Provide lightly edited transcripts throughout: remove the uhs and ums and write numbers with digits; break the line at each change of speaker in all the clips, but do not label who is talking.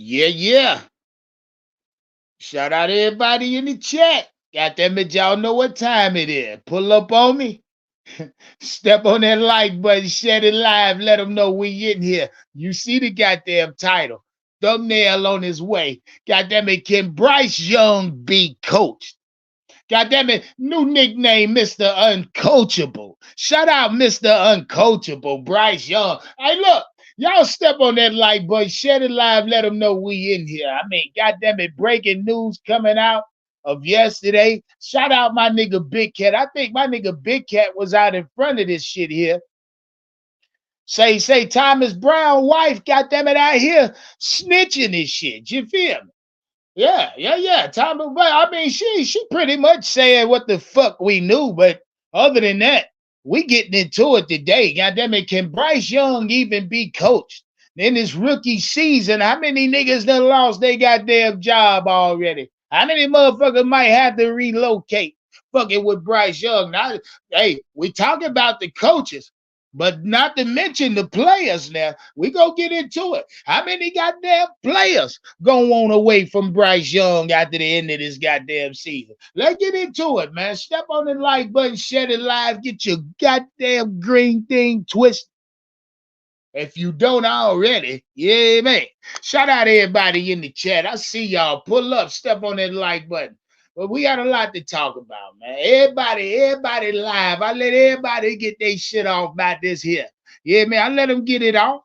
Yeah. Shout out everybody in the chat. Got them it, y'all know what time it is. Pull up on me. Step on that like button, share it live, let them know we in here. You see the goddamn title. Thumbnail on his way. Goddamn it, can Bryce Young be coached? Goddamn it, new nickname, Mr. Uncoachable. Shout out Mr. Uncoachable, Bryce Young. Hey, look, y'all step on that like button, share it live, let them know we in here. I mean, goddamn it, breaking news coming out of yesterday. Shout out my nigga Big Cat. I think my nigga Big Cat was out in front of this shit here. Say Thomas Brown wife, goddamn it, out here snitching this shit. You feel me? Yeah. Tommy, but I mean, she pretty much said what the fuck we knew, but other than that, we getting into it today. Goddamn it, can Bryce Young even be coached in this rookie season? How many niggas done lost their goddamn job already? How many motherfuckers might have to relocate? Fucking with Bryce Young. Now, hey, we talking about the coaches. But not to mention the players now. We gonna get into it. How many goddamn players gonna want away from Bryce Young after the end of this goddamn season? Let's get into it, man. Step on the like button, share it live, get your goddamn green thing twisted. If you don't already, yeah, man. Shout out everybody in the chat. I see y'all. Pull up, step on that like button. But we got a lot to talk about, man. Everybody live. I let everybody get their shit off about this here. Yeah, man. I let them get it off.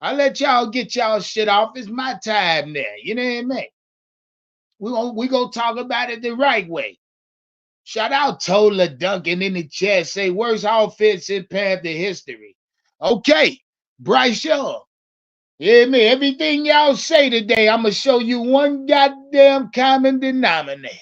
I let y'all get y'all shit off. It's my time now. You know what I mean? We gonna talk about it the right way. Shout out Tola Duncan in the chat. Say worst offense in Panther history. Okay, Bryce Young. Yeah, man. Everything y'all say today, I'm gonna show you one goddamn common denominator.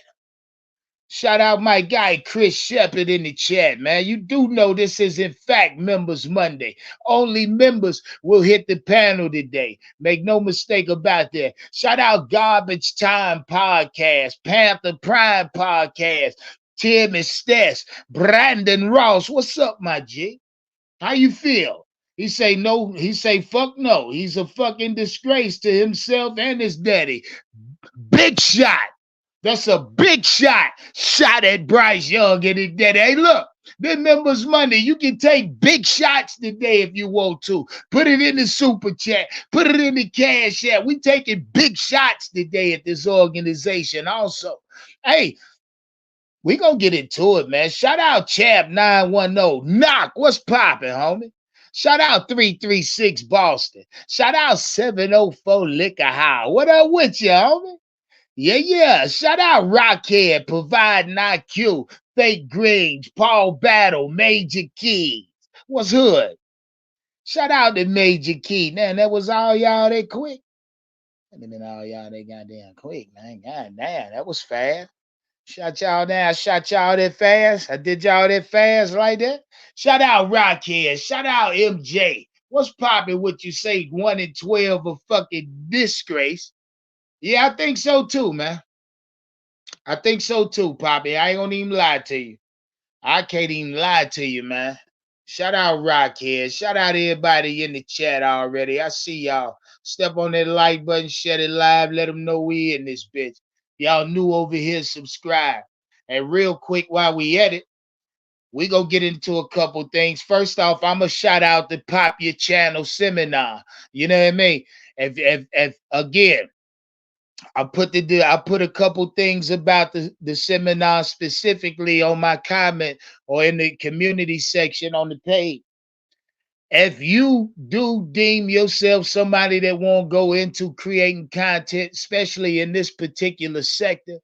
Shout out my guy Chris Shepard in the chat, man. You do know this is in fact Members Monday. Only members will hit the panel today. Make no mistake about that. Shout out Garbage Time Podcast, Panther Prime Podcast, Tim and Stess, Brandon Ross. What's up, my G? How you feel? He say no, he say fuck no. He's a fucking disgrace to himself and his daddy. Big shot. That's a big shot. Shot at Bryce Young and his daddy. Hey, look, this members Monday. You can take big shots today if you want to. Put it in the super chat. Put it in the cash app. We taking big shots today at this organization. Also, hey, we gonna get into it, man. Shout out Chap 910. Knock, what's popping, homie? Shout out 336 Boston. Shout out 704 Liquor High. What up with you, homie? Yeah. Shout out Rockhead, Providing IQ, Fake Grange, Paul Battle, Major Keys. What's hood? Shout out to Major Key. Man, that was all y'all that quick. That been all y'all that goddamn quick, man. God damn, that was fast. Shot y'all down, shot y'all that fast. I did y'all that fast like that. Shout out Rockhead. Shout out MJ. What's popping with you say 1 in 12 a fucking disgrace? Yeah, I think so too, man. I think so too, Poppy. I ain't gonna even lie to you. I can't even lie to you, man. Shout out Rockhead. Shout out everybody in the chat already. I see y'all. Step on that like button, share it live, let them know we in this bitch. Y'all new over here, subscribe. And real quick, while we at it, we gonna get into a couple things. First off, I'm gonna shout out the Pop Your Channel seminar. You know what I mean? If again, I put a couple things about the seminar specifically on my comment or in the community section on the page. If you do deem yourself somebody that won't go into creating content, especially in this particular sector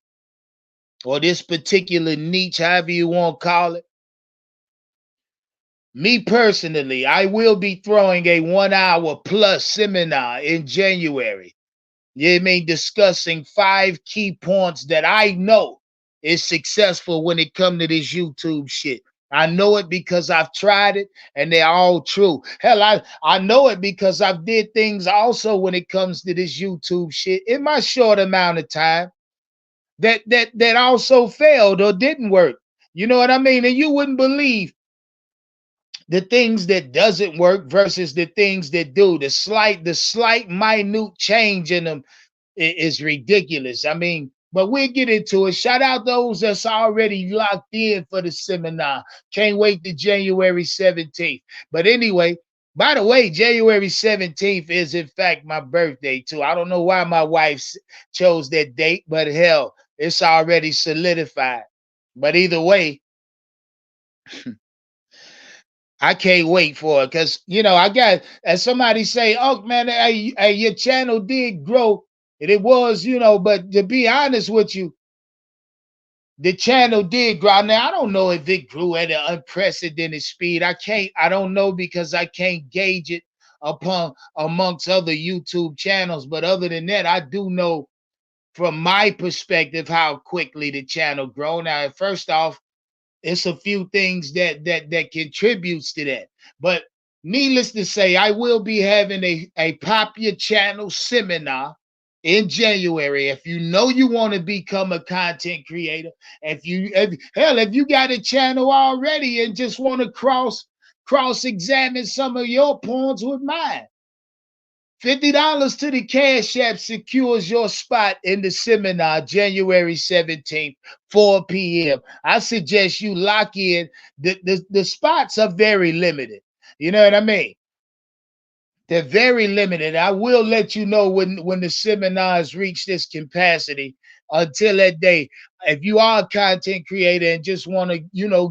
or this particular niche, however you want to call it, me personally, I will be throwing a 1 hour plus seminar in January. You know what I mean? Discussing 5 key points that I know is successful when it comes to this YouTube shit. I know it because I've tried it and they're all true. Hell, I know it because I've did things also when it comes to this YouTube shit in my short amount of time that also failed or didn't work. You know what I mean? And you wouldn't believe the things that doesn't work versus the things that do. The slight minute change in them is ridiculous. I mean, but we'll get into it. Shout out those that's already locked in for the seminar. Can't wait to January 17th. But anyway, by the way, January 17th is in fact my birthday too. I don't know why my wife chose that date, but hell, it's already solidified. But either way, I can't wait for it because I got as somebody say, oh man, hey, your channel did grow. And it was, but to be honest with you, the channel did grow. Now I don't know if it grew at an unprecedented speed. I don't know because I can't gauge it upon amongst other YouTube channels. But other than that, I do know from my perspective how quickly the channel grow. Now, first off, it's a few things that contributes to that. But needless to say, I will be having a Pop Your Channel seminar in January. If you know you want to become a content creator, if you got a channel already and just want to cross-examine some of your points with mine, $50 to the Cash App secures your spot in the seminar January 17th, 4 p.m. I suggest you lock in. The spots are very limited. You know what I mean? They're very limited. I will let you know when the seminars reach this capacity. Until that day, if you are a content creator and just want to,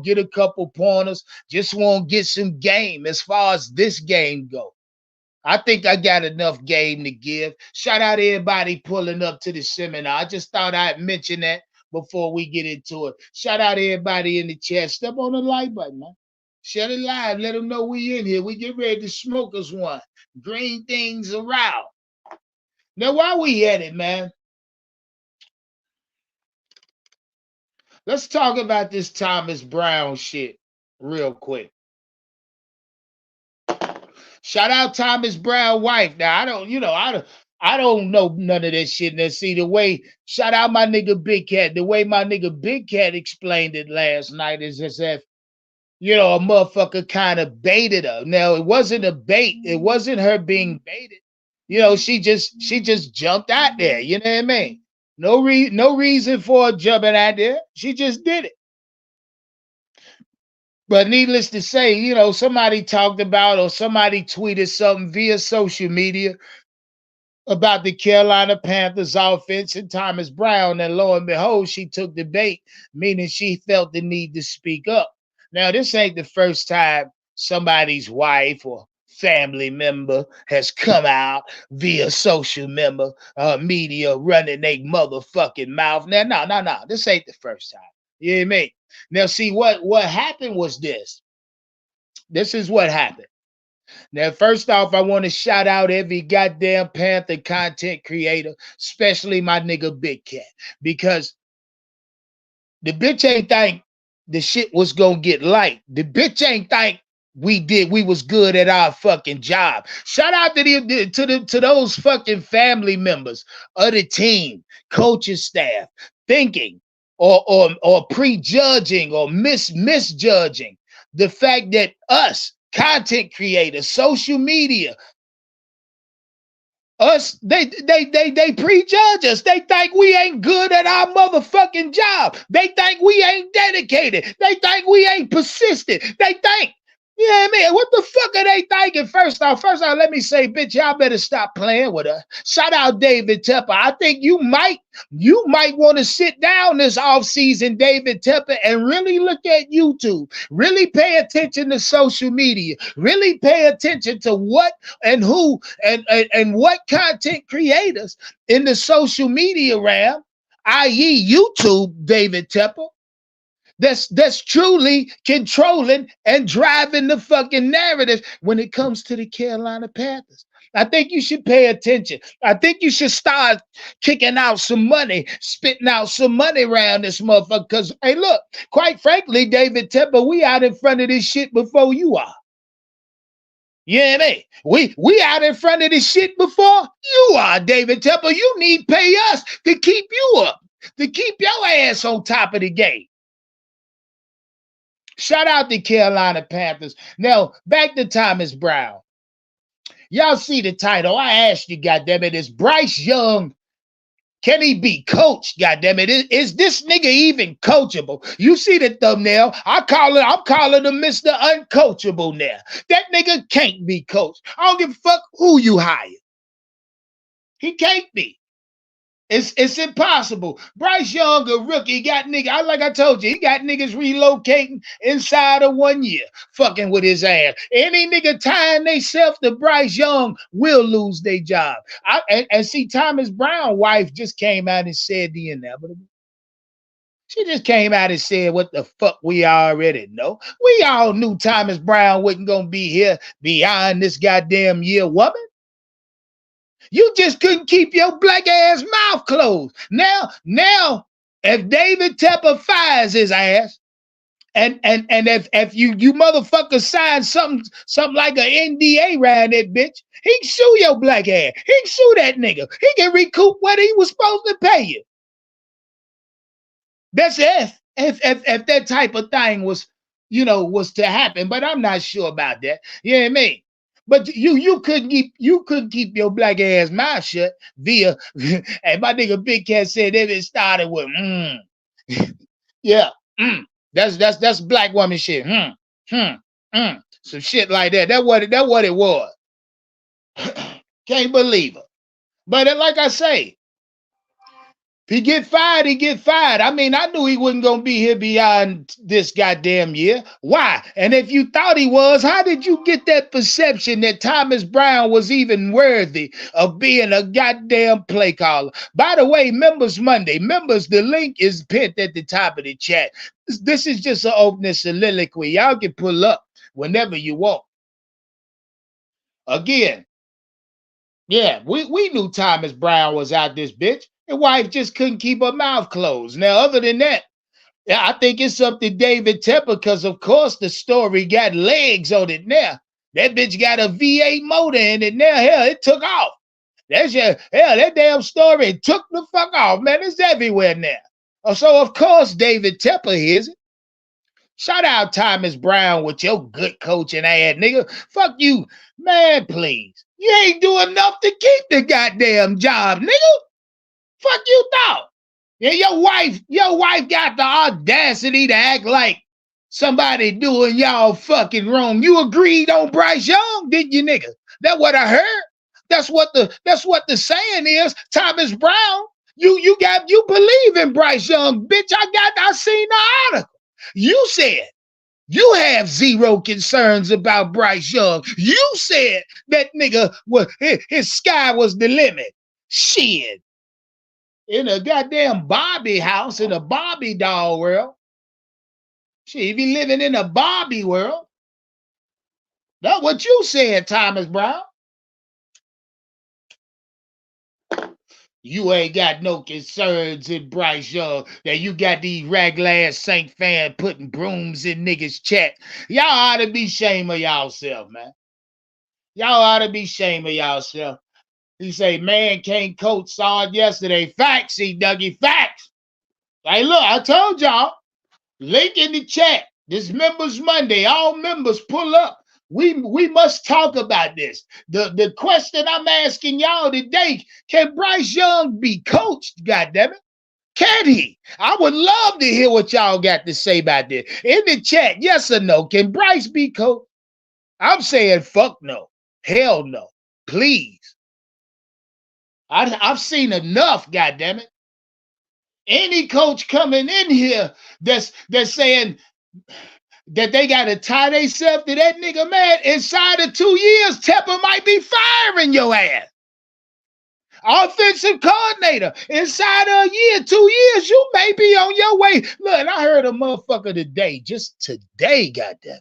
get a couple pointers, just want to get some game as far as this game goes. I think I got enough game to give. Shout out to everybody pulling up to the seminar. I just thought I'd mention that before we get into it. Shout out to everybody in the chat. Step on the like button, man. Share it live. Let them know we in here. We get ready to smoke us one. Green things around. Now, while we at it, man, let's talk about this Thomas Brown shit real quick. Shout out Thomas Brown wife. Now I don't know none of that shit. Now see the way shout out my nigga Big Cat. The way my nigga Big Cat explained it last night is as if a motherfucker kind of baited her. Now it wasn't a bait. It wasn't her being baited. She just jumped out there. You know what I mean? No reason for her jumping out there. She just did it. But needless to say, somebody talked about or somebody tweeted something via social media about the Carolina Panthers offense and Thomas Brown. And lo and behold, she took the bait, meaning she felt the need to speak up. Now, this ain't the first time somebody's wife or family member has come out via social media running their motherfucking mouth. Now, no. This ain't the first time. You know what I mean? Now, see, what happened was this. This is what happened. Now, first off, I want to shout out every goddamn Panther content creator, especially my nigga Big Cat, because the bitch ain't think the shit was gonna get light. The bitch ain't think we was good at our fucking job. Shout out to those fucking family members of the team, coaching staff, thinking or prejudging or misjudging the fact that us content creators, social media, they prejudge us. They think we ain't good at our motherfucking job. They think we ain't dedicated. They think we ain't persistent. They think, you know what I mean? What the fuck are they thinking? First off, let me say, bitch, y'all better stop playing with us. Shout out David Tepper. I think you might want to sit down this offseason, David Tepper, and really look at YouTube. Really pay attention to social media. Really pay attention to what and who and what content creators in the social media realm, i.e. YouTube, David Tepper, that's truly controlling and driving the fucking narrative when it comes to the Carolina Panthers. I think you should pay attention. I think you should start kicking out some money, spitting out some money around this motherfucker. Because, hey, look, quite frankly, David Tepper, we out in front of this shit before you are. You know what I mean? We out in front of this shit before you are, David Tepper. You need to pay us to keep you up, to keep your ass on top of the game. Shout out the Carolina Panthers. Now, back to Thomas Brown. Y'all see the title. I asked you, goddammit, is Bryce Young, can he be coached? Goddammit, is this nigga even coachable? You see the thumbnail? I'm calling him Mr. Uncoachable now. That nigga can't be coached. I don't give a fuck who you hire. He can't be. It's impossible. Bryce Young, a rookie, got nigga. Like I told you, he got niggas relocating inside of 1 year, fucking with his ass. Any nigga tying theyself to Bryce Young will lose their job. And see, Thomas Brown wife just came out and said the inevitable. She just came out and said what the fuck we already know. We all knew Thomas Brown wasn't gonna be here beyond this goddamn year, woman. You just couldn't keep your black ass mouth closed. Now, if David Tepper fires his ass, and if you motherfuckers sign something like an NDA around that bitch, he can sue your black ass. He can sue that nigga. He can recoup what he was supposed to pay you. That's if that type of thing was to happen, but I'm not sure about that. You know what I mean? But you couldn't keep your black ass mouth shut via and my nigga Big Cat said it started with yeah, that's black woman shit. Some shit like that. That what it was. Can't believe it. But like I say, if he get fired, he get fired. I mean, I knew he wasn't going to be here beyond this goddamn year. Why? And if you thought he was, how did you get that perception that Thomas Brown was even worthy of being a goddamn play caller? By the way, Members Monday. Members, the link is pinned at the top of the chat. This is just an opening soliloquy. Y'all can pull up whenever you want. Again, yeah, we knew Thomas Brown was out this bitch. His wife just couldn't keep her mouth closed. Now, other than that, I think it's up to David Tepper because, of course, the story got legs on it now. That bitch got a V8 motor in it now. Hell, it took off. That damn story took the fuck off, man. It's everywhere now. So, of course, David Tepper hears it. Shout out Thomas Brown with your good coaching ass, nigga. Fuck you. Man, please. You ain't doing enough to keep the goddamn job, nigga. Fuck you thought. Yeah, your wife got the audacity to act like somebody doing y'all fucking wrong. You agreed on Bryce Young, didn't you, nigga? That's what I heard. That's what the saying is. Thomas Brown, you believe in Bryce Young, bitch. I seen the article. You said you have zero concerns about Bryce Young. You said that nigga his sky was the limit. Shit. In a goddamn Barbie house, in a Barbie doll world. Shit, if you living in a Barbie world. That's what you said, Thomas Brown. You ain't got no concerns in Bryce Young. That you got these raglan Saint fans putting brooms in niggas' chat. Y'all ought to be ashamed of y'allself, man. Y'all ought to be ashamed of y'allself. He say, man can't coach, saw it yesterday. Facts, Dougie, facts. Hey, look, I told y'all. Link in the chat. This Members Monday. All members pull up. We must talk about this. The question I'm asking y'all today, can Bryce Young be coached, goddammit? Can he? I would love to hear what y'all got to say about this. In the chat, yes or no, can Bryce be coached? I'm saying fuck no. Hell no. Please. I've seen enough, goddammit. Any coach coming in here that's saying that they got to tie themselves to that nigga, man, inside of 2 years, Tepper might be firing your ass. Offensive coordinator, inside of a year, 2 years, you may be on your way. Look, I heard a motherfucker today, just today, goddamn.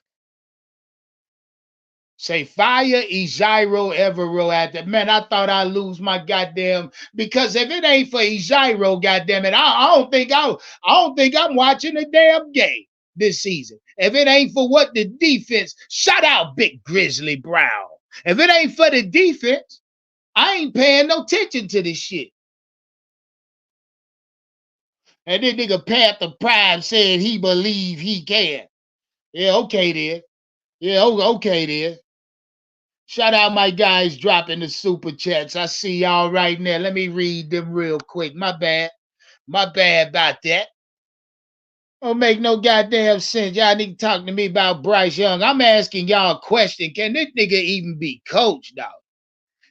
Say fire Ejiro Evero at that. Man, I thought I'd lose my goddamn, because if it ain't for Ejiro, goddamn it, I don't think I'm watching a damn game this season. If it ain't for what the defense, shout out Big Grizzly Brown. If it ain't for the defense, I ain't paying no attention to this shit. And this nigga Panther Prime said he believe he can. Yeah, okay then. Yeah, okay then. Shout out my guys dropping the super chats. I see y'all right now. Let me read them real quick. My bad. My bad about that. Don't make no goddamn sense. Y'all need to talk to me about Bryce Young. I'm asking y'all a question. Can this nigga even be coached, dog?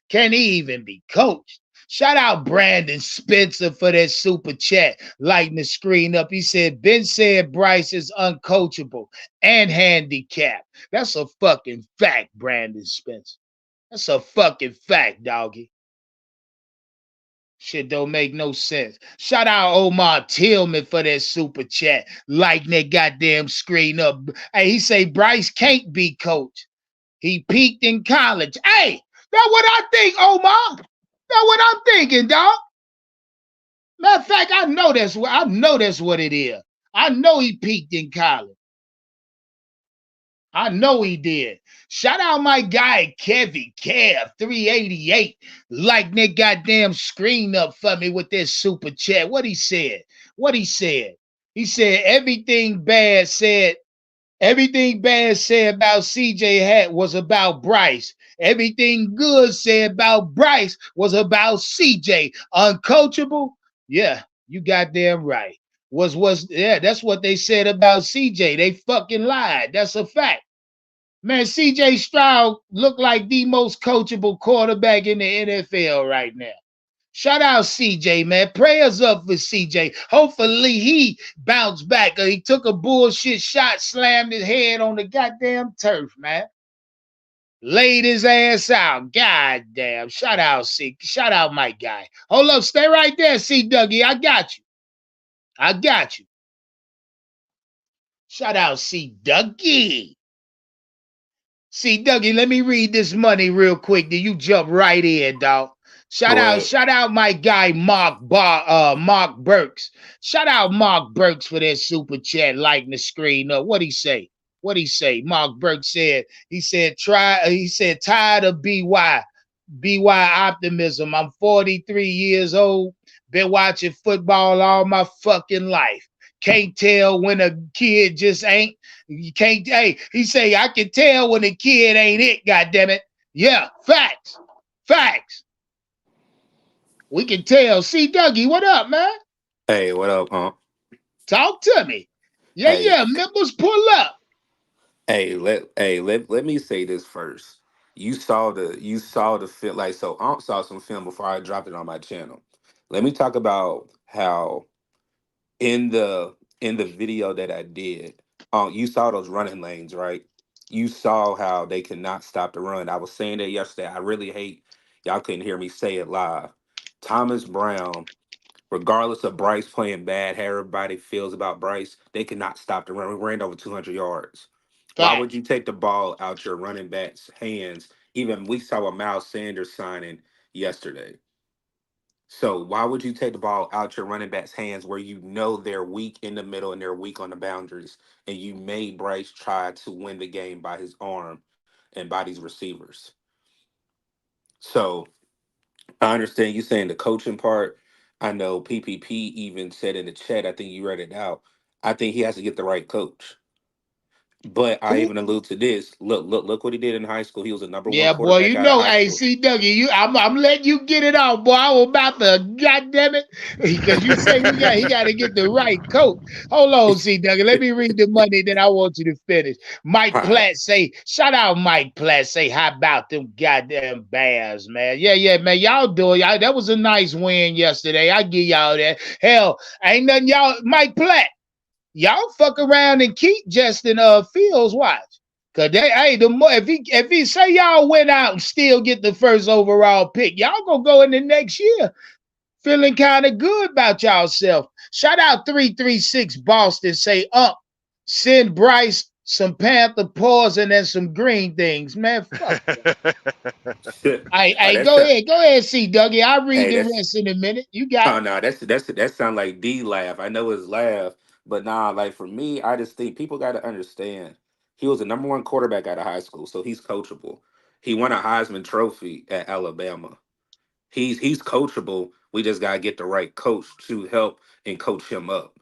Can he even be coached? Shout out Brandon Spencer for that super chat, lighting the screen up. He said, Ben said Bryce is uncoachable and handicapped. That's a fucking fact, Brandon Spencer. That's a fucking fact, doggy. Shit don't make no sense. Shout out Omar Tillman for that super chat, lighting that goddamn screen up. Hey, he say Bryce can't be coached. He peaked in college. Hey, that's what I think, Omar. That's what I'm thinking, dog. Matter of fact, I know that's what it is. I know he peaked in college. I know he did. Shout out my guy Kevin Kev 388. Like that goddamn screen up for me with this super chat. What he said? What he said? He said everything bad said about CJ Hat was about Bryce. Everything good said about Bryce was about CJ. Uncoachable? Yeah, you goddamn right. Was yeah, that's what they said about CJ. They fucking lied. That's a fact. Man, CJ Stroud looked like the most coachable quarterback in the NFL right now. Shout out CJ, man. Prayers up for CJ. Hopefully he bounced back. He took a bullshit shot, slammed his head on the goddamn turf, man. Laid his ass out. God damn. Shout out C. Shout out my guy. Hold up. Stay right there, C Dougie. I got you. I got you. Shout out C Dougie. See, Dougie, let me read this money real quick. Then you jump right in, dog.
Go ahead.
Shout out my guy Mark Burks. Shout out Mark Burks for that super chat, lighting the screen up. What he say? What he say? Mark Burks said. He said try. He said tired of BY optimism. I'm 43 years old. Been watching football all my fucking life. Can't tell when a kid just ain't. You can't. Hey, he say I can tell when a kid ain't it. God damn it. Yeah, facts, facts. We can tell. See, Dougie, what up, man?
Hey, what up, huh?
Talk to me. Yeah,
Hey,
yeah. Members pull up.
let me say this first. You saw the film, like, so I saw some film before I dropped it on my channel. Let me talk about how in the video that I did, you saw those running lanes, right? You saw how they cannot stop the run. I was saying that yesterday. I really hate y'all couldn't hear me say it live. Thomas Brown, regardless of Bryce playing bad, how everybody feels about Bryce, they cannot stop the run. We ran over 200 yards. Why would
Facts.
you take the ball out your running back's hands? Even we saw a Miles Sanders signing yesterday. So why would you take the ball out your running back's hands where you know they're weak in the middle and they're weak on the boundaries, and you made Bryce try to win the game by his arm and by these receivers? So I understand you saying the coaching part. I know PPP even said in the chat, I think you read it out. I think he has to get the right coach. But I
Who?
even allude to this. Look what he did in high school. He was the number one
Yeah, boy,
quarterback
you
out of
know,
high
hey,
school.
see, Dougie, I'm letting you get it off, boy. I was about to, goddamn it, because you say he got to get the right coach. Hold on, see, Dougie, let me read the money, then I want you to finish.
All
Mike
right.
Platt say, shout out Mike Platt, say, how about them goddamn Bears, man? Yeah, yeah, man, y'all doing, y'all, that was a nice win yesterday. I give y'all that. Hell, ain't nothing y'all, Mike Platt. Y'all fuck around and keep Justin Fields watch. Cause they hey the more if he say y'all went out and still get the first overall pick, y'all gonna go in the next year feeling kind of good about y'allself. Shout out 336 Boston, say send Bryce some Panther paws and then some green things. Man, fuck that.
Oh,
Hey,
that's not.
go ahead, see Dougie. I'll read
Hey,
the
that's.
rest in a minute. You got
Oh
it.
no, that sound like D laugh. I know his laugh, but nah, like for me, I just think people got to understand. He was the number one quarterback out of high school, so he's coachable. He won a Heisman Trophy at Alabama. He's coachable. We just gotta get the right coach to help and coach him up.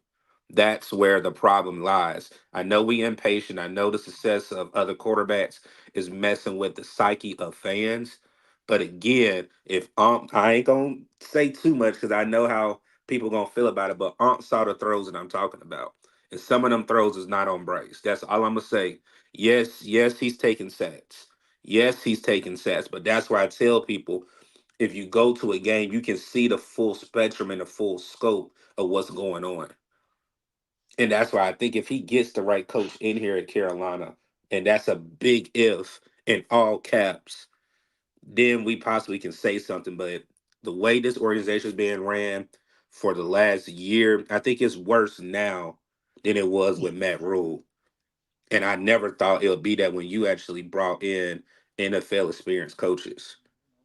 That's where the problem lies. I know we impatient. I know the success of other quarterbacks is messing with the psyche of fans. But again, if I ain't gonna say too much because I know how people gonna feel about it. But saw the throws that I'm talking about, and some of them throws is not on Bryce. That's all I'm gonna say. Yes, yes, he's taking sacks. Yes, he's taking sacks. But that's why I tell people, if you go to a game, you can see the full spectrum and the full scope of what's going on. And that's why I think if he gets the right coach in here at Carolina, and that's a big if in all caps, then we possibly can say something. But the way this organization is being ran for the last year, I think it's worse now than it was with Matt Rule. And I never thought it would be that when you actually brought in NFL experienced coaches.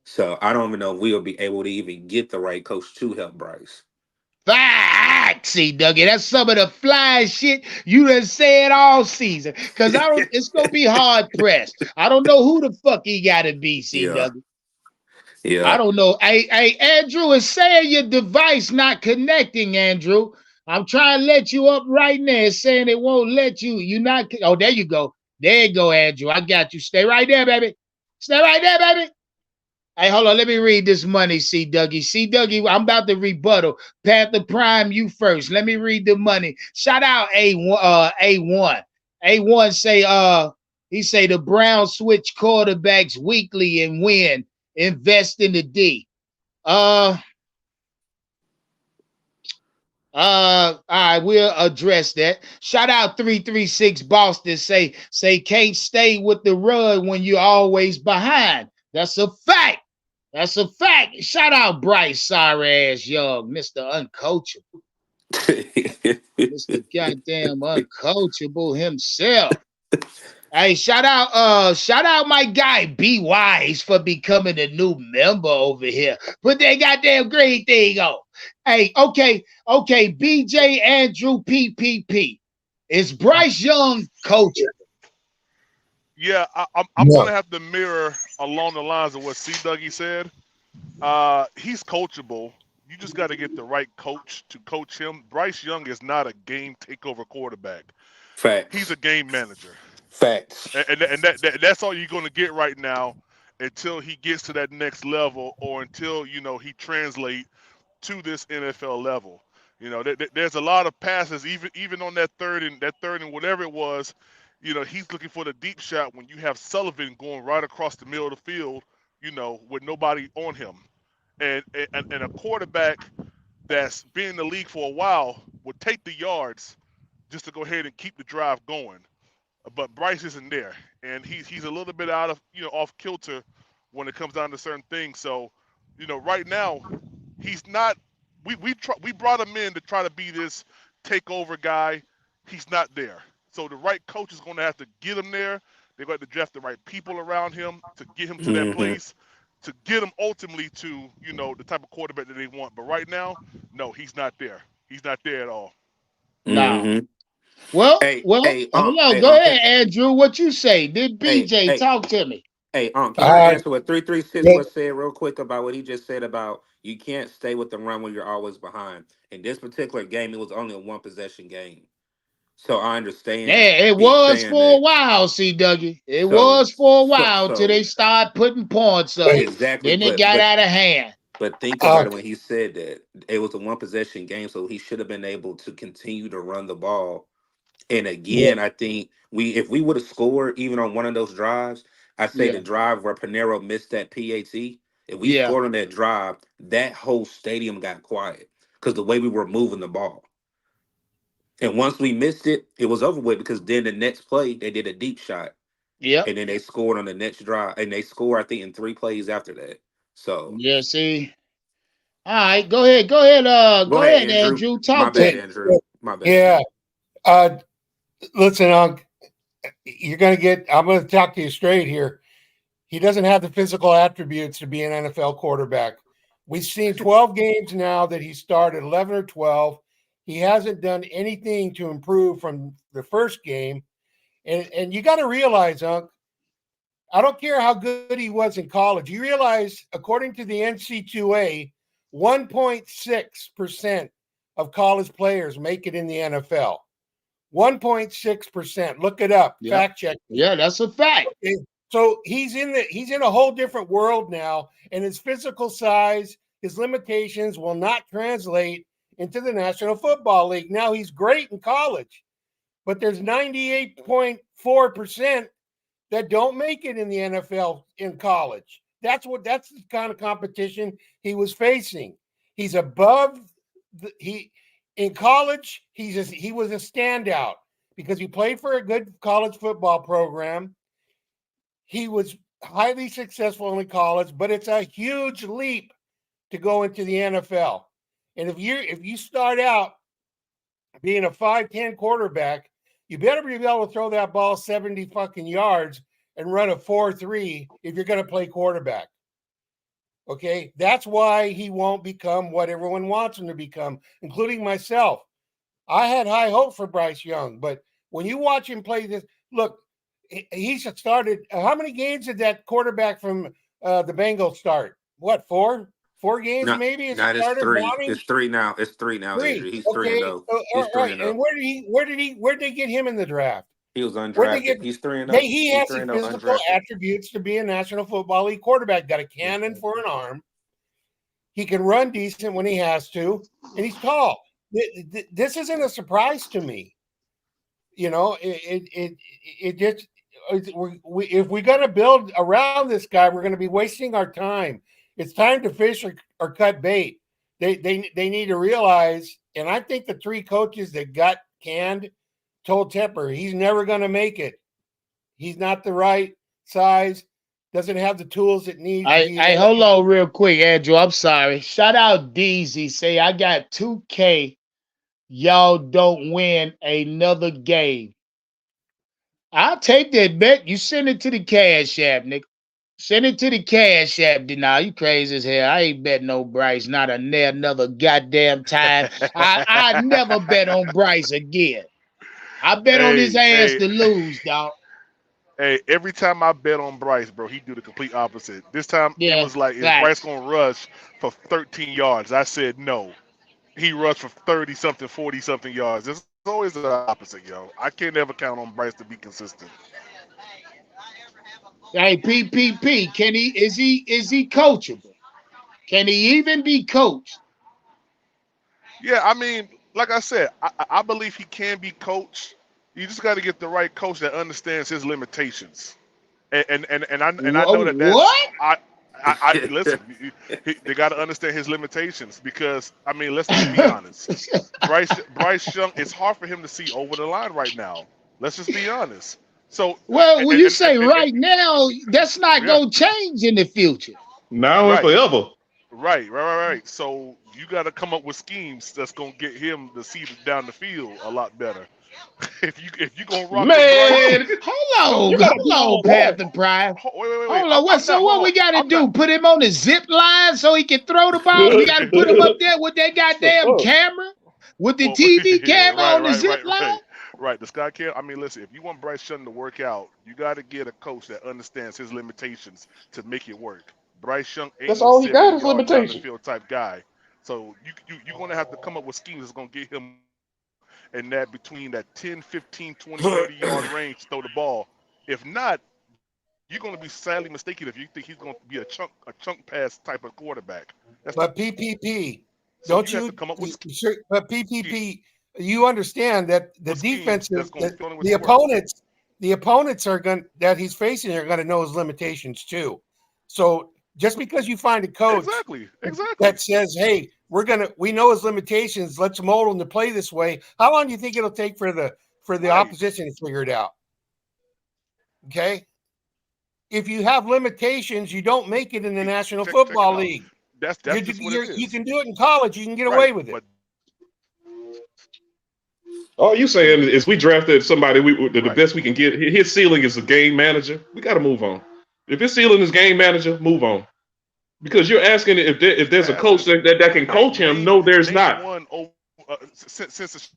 So I don't even know if we'll be able to even get the right coach to help Bryce.
Fact, see, Dougie, that's some of the fly shit you done said all season. Cause it's gonna be hard pressed. I don't know who the fuck he gotta be, see,
Yeah.
Dougie. I
Yeah.
don't know. Hey, Andrew is saying your device not connecting, Andrew. I'm trying to let you up right now. It's saying it won't let you. You not. Oh, there you go. There you go, Andrew. I got you. Stay right there, baby. Stay right there, baby. Hey, hold on. Let me read this money, C. Dougie. C. Dougie, I'm about to rebuttal. Panther Prime, you first. Let me read the money. Shout out A1. A1 say he say the Browns switch quarterbacks weekly and win. Invest in the D. Uh all right, we'll address that. Shout out 336 Boston. Say can't stay with the run when you're always behind. That's a fact. That's a fact. Shout out Bryce, sorry ass Young, Mr. Uncoachable. Mr. Goddamn Uncoachable himself. Hey, shout out my guy B Wise for becoming a new member over here. Put that goddamn green thing on. Hey, okay, BJ Andrew PPP. Is Bryce Young coachable?
Yeah, I'm going
No.
to have to mirror along the lines of what C. Dougie said. He's coachable. You just got to get the right coach to coach him. Bryce Young is not a game takeover quarterback. He's
Facts.
a game manager,
Facts.
and that's all you're going to get right now until he gets to that next level, or until he translate to this NFL level. There's a lot of passes, even on that third and whatever it was. He's looking for the deep shot when you have Sullivan going right across the middle of the field. With nobody on him, and a quarterback that's been in the league for a while would take the yards just to go ahead and keep the drive going. But Bryce isn't there, and he's a little bit out of off kilter when it comes down to certain things. So, right now he's not. We brought him in to try to be this takeover guy. He's not there. So the right coach is going to have to get him there. They're going to draft the right people around him to get him to that
Hmm.
place, to get him ultimately to the type of quarterback that they want. But right now, no, he's not there. He's not there at all.
Nah.
Hmm. Hey,
Well,
hey,
hold on.
hey,
Go
can,
ahead, Andrew. What you say? Did
hey,
BJ
hey,
talk to me?
hey, can I
I
answer what 336
look,
was said real quick about what he just said about you can't stay with the run when you're always behind. In this particular game, it was only a one possession game, so I understand
Yeah, it
he's
was
saying
for a
that.
while, C. Dougie. It
So,
was for a
so,
while till
so
they start putting points up.
wait,
exactly,
Then it got out of hand.
but think about
uh,
it when he said that it was a one possession game, so he should have been able to continue to run the ball. And
yeah,
again, I think if we would have scored even on one of those drives, I say
Yeah,
the drive where Panero missed that PAT. If we
yeah,
scored on that drive, that whole stadium got quiet because the way we were moving the ball. And once we missed it, it was over with because then the next play they did a deep shot,
yep.
and then they scored on the next drive, and they scored I think in three plays after that. So
Yeah, see. All right,
go
go
ahead,
ahead,
Andrew.
Andrew.
My
Talk to
yeah,
bad,
me.
Andrew. My bad.
yeah. Uh, listen, you're gonna get. I'm gonna talk to you straight here. He doesn't have the physical attributes to be an NFL quarterback. We've seen 12 games now that he started, 11 or 12. He hasn't done anything to improve from the first game. And you got to realize, I don't care how good he was in college. You realize, according to the NC2A, 1.6% of college players make it in the NFL. 1.6%. Look it up.
Yep.
Fact check.
Yeah, that's a fact.
Okay. So he's in a whole different world now, and his physical size, his limitations will not translate into the National Football League. Now he's great in college, but there's 98.4% that don't make it in the NFL in college. That's the kind of competition he was facing. He's above in college. He was a standout because he played for a good college football program. He was highly successful in college, but it's a huge leap to go into the NFL. And if you start out being a 5'10" quarterback, you better be able to throw that ball 70 fucking yards and run a 4.3 if you're going to play quarterback. Okay, that's why he won't become what everyone wants him to become, including myself. I had high hope for Bryce Young, but when you watch him play this, look, he started. How many games did that quarterback from the Bengals start? What, four games
No,
maybe?
not it's
Started
three.
Bonnie?
It's three now. It's three now,
Three.
Adrian. He's
Okay.
3-0.
All
He's
right.
3-0.
And where did they get him in the draft?
He was
Where did they
undrafted.
get?
He's 3-0.
Hey, he
He's
has the
3-0
physical
undrafted.
attributes to be a National Football League quarterback. Got a cannon for an arm. He can run decent when he has to, and he's tall. This isn't a surprise to me. You know, it just if we're going to build around this guy, we're going to be wasting our time. It's time to fish or cut bait. They need to realize, and I think the three coaches that got canned told Tepper he's never going to make it. He's not the right size, doesn't have the tools it needs.
I hold on real quick, Andrew. I'm sorry. Shout out DZ. Say I got 2K. Y'all don't win another game. I'll take that bet. You send it to the Cash App, nigga. Send it to the Cash App. Nah, you crazy as hell. I ain't bet no Bryce. Not another goddamn time. I never bet on Bryce again. I bet on his ass to lose, dog.
Hey, every time I bet on Bryce, bro, he do the complete opposite. This time it
Yeah,
was like, is
facts.
Bryce gonna rush for 13 yards? I said no. He rushed for 30 something, 40 something yards. It's always the opposite, yo. I can't ever count on Bryce to be consistent.
Hey, PPP, is he coachable? Can he even be coached?
Yeah, I mean, like I said, I believe he can be coached. You just got to get the right coach that understands his limitations. And I know that that's
What?
I listen. They got to understand his limitations because I mean, let's just be honest. Bryce Young, it's hard for him to see over the line right now. Let's just be honest. So,
Well, when you say right now, that's not
yeah,
gonna change in the future.
Now and
right,
forever.
right. So you got to come up with schemes that's gonna get him to see down the field a lot better. If you gonna rock with Bryce,
Man, you
Hold
gotta do
on,
more work.
Panther Prime.
wait.
Hold on.
I'm not.
What
Hold
we
on.
gotta
I'm
do?
not.
Put him on the zip line so he can throw the ball? We gotta put him up there with that goddamn
Fuck.
camera? With the
Well,
TV
yeah,
camera on the zip line?
right. The Sky Cam. I mean, listen. If you want Bryce Young to work out, you got to get a coach that understands his limitations to make it work. Bryce Young ain't
That's
no
all he got
70
is
yard down the
limitation.
field type guy. So you're gonna have to come up with schemes that's gonna get him in that between that 10, 15, 20, 30 yard range to throw the ball. If not, you're gonna be sadly mistaken if you think he's gonna be a chunk pass type of quarterback. That's not.
But PPP,
So
don't
you have
you?
to come up with
But PPP, you understand that the
schemes that's
defensive,
gonna fill in with
the
the work.
opponents are going that he's facing are going to know his limitations too. So just because you find a coach
Exactly.
that says, "Hey, we know his limitations. Let's mold him to play this way." How long do you think it'll take for the
Right.
opposition to figure it out? Okay, if you have limitations, you don't make it in the National
Check it
Football
out.
League.
That's just what it is.
You can do it in college. You can get
Right.
away with it.
But
All you saying is we drafted somebody the
right.
best we can get. His ceiling is a game manager. We got to move on. If his ceiling is game manager, move on. Because you're asking if there's a coach that can coach him. No, there's not.
One over, since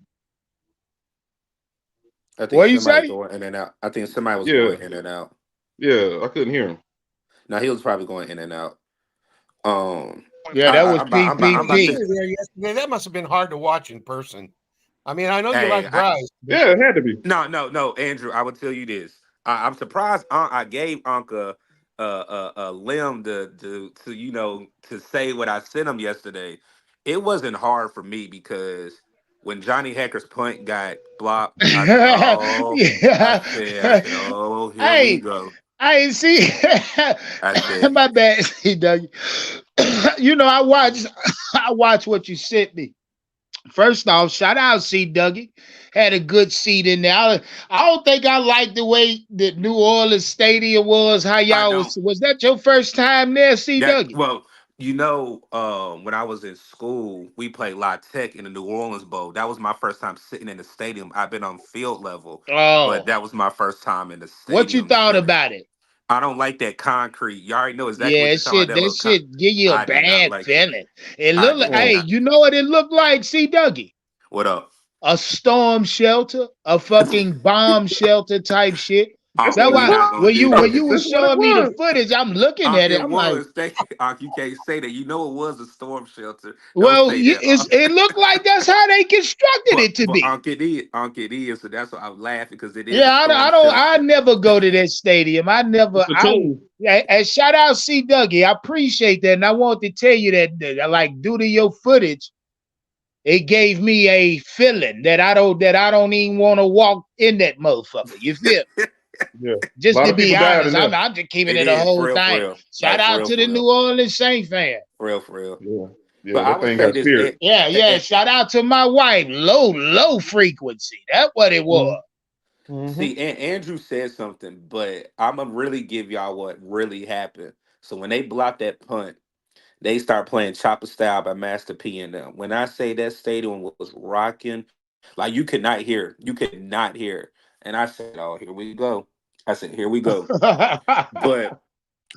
I think
What you
somebody's
say?
going in and out. I think somebody was
Yeah,
going in and out.
yeah. I couldn't hear him.
Now he was probably going in and out.
Yeah, that was
I'm about
You
to.
PPP.
were there yesterday. That must have been hard to watch in person. I mean, I know you
Hey,
like Bryce. But
Yeah, it had to be.
no, Andrew. I would tell you this. I'm surprised. I gave Uncle a limb to to say what I sent him yesterday. It wasn't hard for me because when Johnny Hacker's punt got blocked,
Yeah.
I said, oh, here we
Hey,
go.
I see.
I said,
My bad, see, Doug. I watch what you sent me. First off, shout out C Dougie. Had a good seat in there. I don't think I liked the way the New Orleans Stadium was. How
I
y'all
don't.
was that your first time there, C
That
Dougie?
well, when I was in school, we played La Tech in the New Orleans Bowl. That was my first time sitting in the stadium. I've been on field level, but
Oh,
that was my first time in the
what you
stadium
thought
sitting.
about it?
I don't like that concrete. You already know exactly what
Yeah,
you're talking about.
that shit give you a
I do not
bad
like it.
feeling. It
I
look like,
did
hey,
Mm.
not.
you know what it looked like, C Dougie?
What up,
A storm shelter, a fucking bomb shelter type shit.
That's
Uncle?
That's
what it
We
why
not
was.
gonna do
when
this.
you was
That's what it
showing me the
was.
footage, I'm looking at
Uncle,
it.
it
I'm like,
was. Uncle, you can't say that. You know it was a storm shelter. Don't
well,
say that.
it looked like that's how they constructed it to
But
be.
Uncle it is. So that's why I'm laughing because it is
Yeah,
a storm
I don't. I
shelter.
never go to that stadium. I never.
It's a
I
tool.
and shout out C Dougie. I appreciate that, and I want to tell you that like due to your footage, it gave me a feeling that I don't even want to walk in that motherfucker. You feel?
Yeah. A
Just
lot
to
of
be
people died in
honest,
there.
I'm just keeping
It
it a
is
whole
for
thing.
real.
Shout
Like
out to the
for
New
real,
Orleans Saint fan.
for real.
Yeah.
But
Yeah,
I
that
would
thing
say
got
this,
spirit.
Yeah. Shout out to my wife. Low frequency. That's what it was.
Mm-hmm.
see, Andrew said something, but I'm gonna really give y'all what really happened. So when they blocked that punt, they start playing Chopper Style by Master P and them. When I say that stadium was rocking, like you could not hear, and I said, "Oh, here we go." I said, "Here we go." But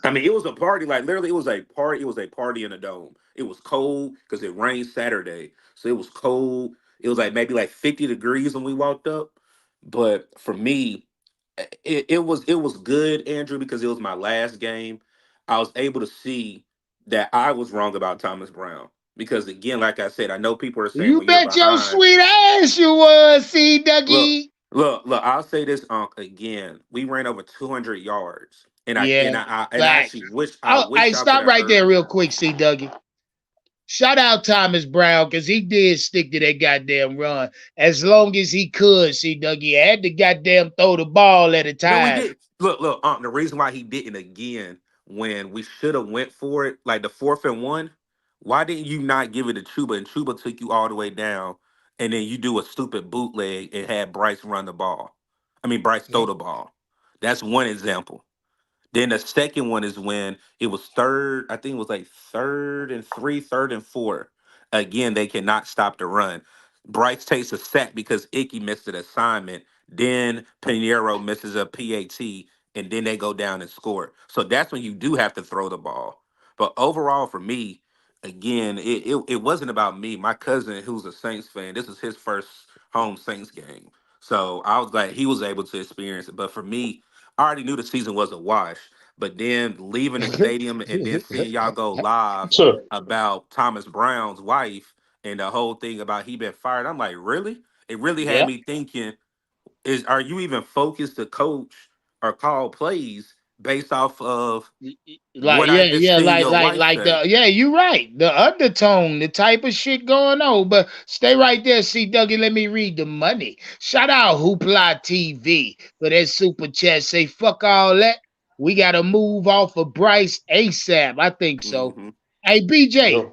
I mean, it was a party. Like literally, it was a party. It was a party in a dome. It was cold because it rained Saturday, so it was cold. It was like maybe like 50 degrees when we walked up. But for me, it was good, Andrew, because it was my last game. I was able to see that I was wrong about Thomas Brown because again, like I said, I know people are saying
You
when you're
bet your
behind.
sweet ass you was, C
Look,
Dougie.
look. I'll say this, again. We ran over 200 yards, and I
Yeah,
and I
facts.
actually wish
I
y'all could
stop
have
right there
heard
real
me.
quick, C Dougie. Shout out Thomas Brown because he did stick to that goddamn run as long as he could. See, Dougie he had to goddamn throw the ball at a
No, he
time.
did. Look. The reason why he didn't again when we should have went for it, like the 4th and 1. Why didn't you not give it to Chuba and Chuba took you all the way down, and then you do a stupid bootleg and had Bryce run the ball? I mean, Bryce throw
yeah.
the ball. That's one example. Then the second one is when it was third, I think it was like 3rd and 3, 3rd and 4. Again, they cannot stop the run. Bryce takes a sack because Icky missed an assignment. Then Pinheiro misses a PAT, and then they go down and score. So that's when you do have to throw the ball. But overall, for me, again, it wasn't about me. My cousin, who's a Saints fan, this was his first home Saints game. So I was glad he was able to experience it. But for me, I already knew the season was a wash, but then leaving the stadium and then seeing y'all go live
Sure.
about Thomas Brown's wife and the whole thing about he been fired, I'm like, really? It really had
Yep.
me thinking: are you even focused to coach or call plays based off of
Like
what I just
yeah,
seen your wife
like
say?
the yeah, you right. The undertone, the type of shit going on. But stay right there, see Dougie. Let me read the money. Shout out Hoopla TV for that super chat. Say fuck all that. We gotta move off of Bryce ASAP. I think so.
Hmm.
Hey BJ,
Yeah.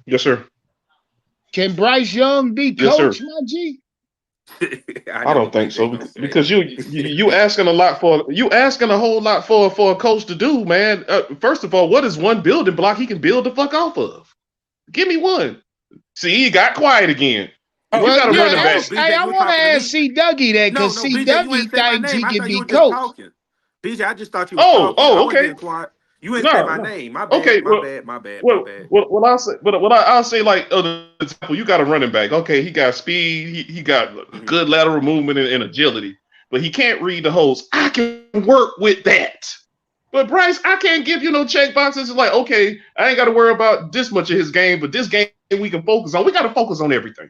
Yes, sir.
can Bryce Young be
Yes, sir.
coach, my G?
I
I
know
don't
what
think
BJ
so
gonna say.
because you asking a lot for you asking a whole lot for a coach to do, man. First of all, what is one building block he can build the fuck off of? Give me one. See, he got quiet again. If you
Oh,
Well,
got a
yeah,
running
no,
back,
ask, hey,
BJ,
I
you were
want to
talking to
ask
me.
C Dougie that because
No,
C
BJ, you ain't
Dougie
say my
thinks
name.
he
I
can
thought you
be
were just
coached.
talking. BJ, I just thought you was talking. I wasn't
okay,
being quiet. You ain't say
no,
my
no,
name. My
okay.
bad. My bad. My bad. My bad.
I'll say like example, you got a running back. Okay, he got speed, he got
Hmm.
good lateral movement and agility, but he can't read the holes. I can work with that. But Bryce, I can't give you no check boxes. It's like, okay, I ain't got to worry about this much of his game, but this game we can focus on. We got to focus on everything.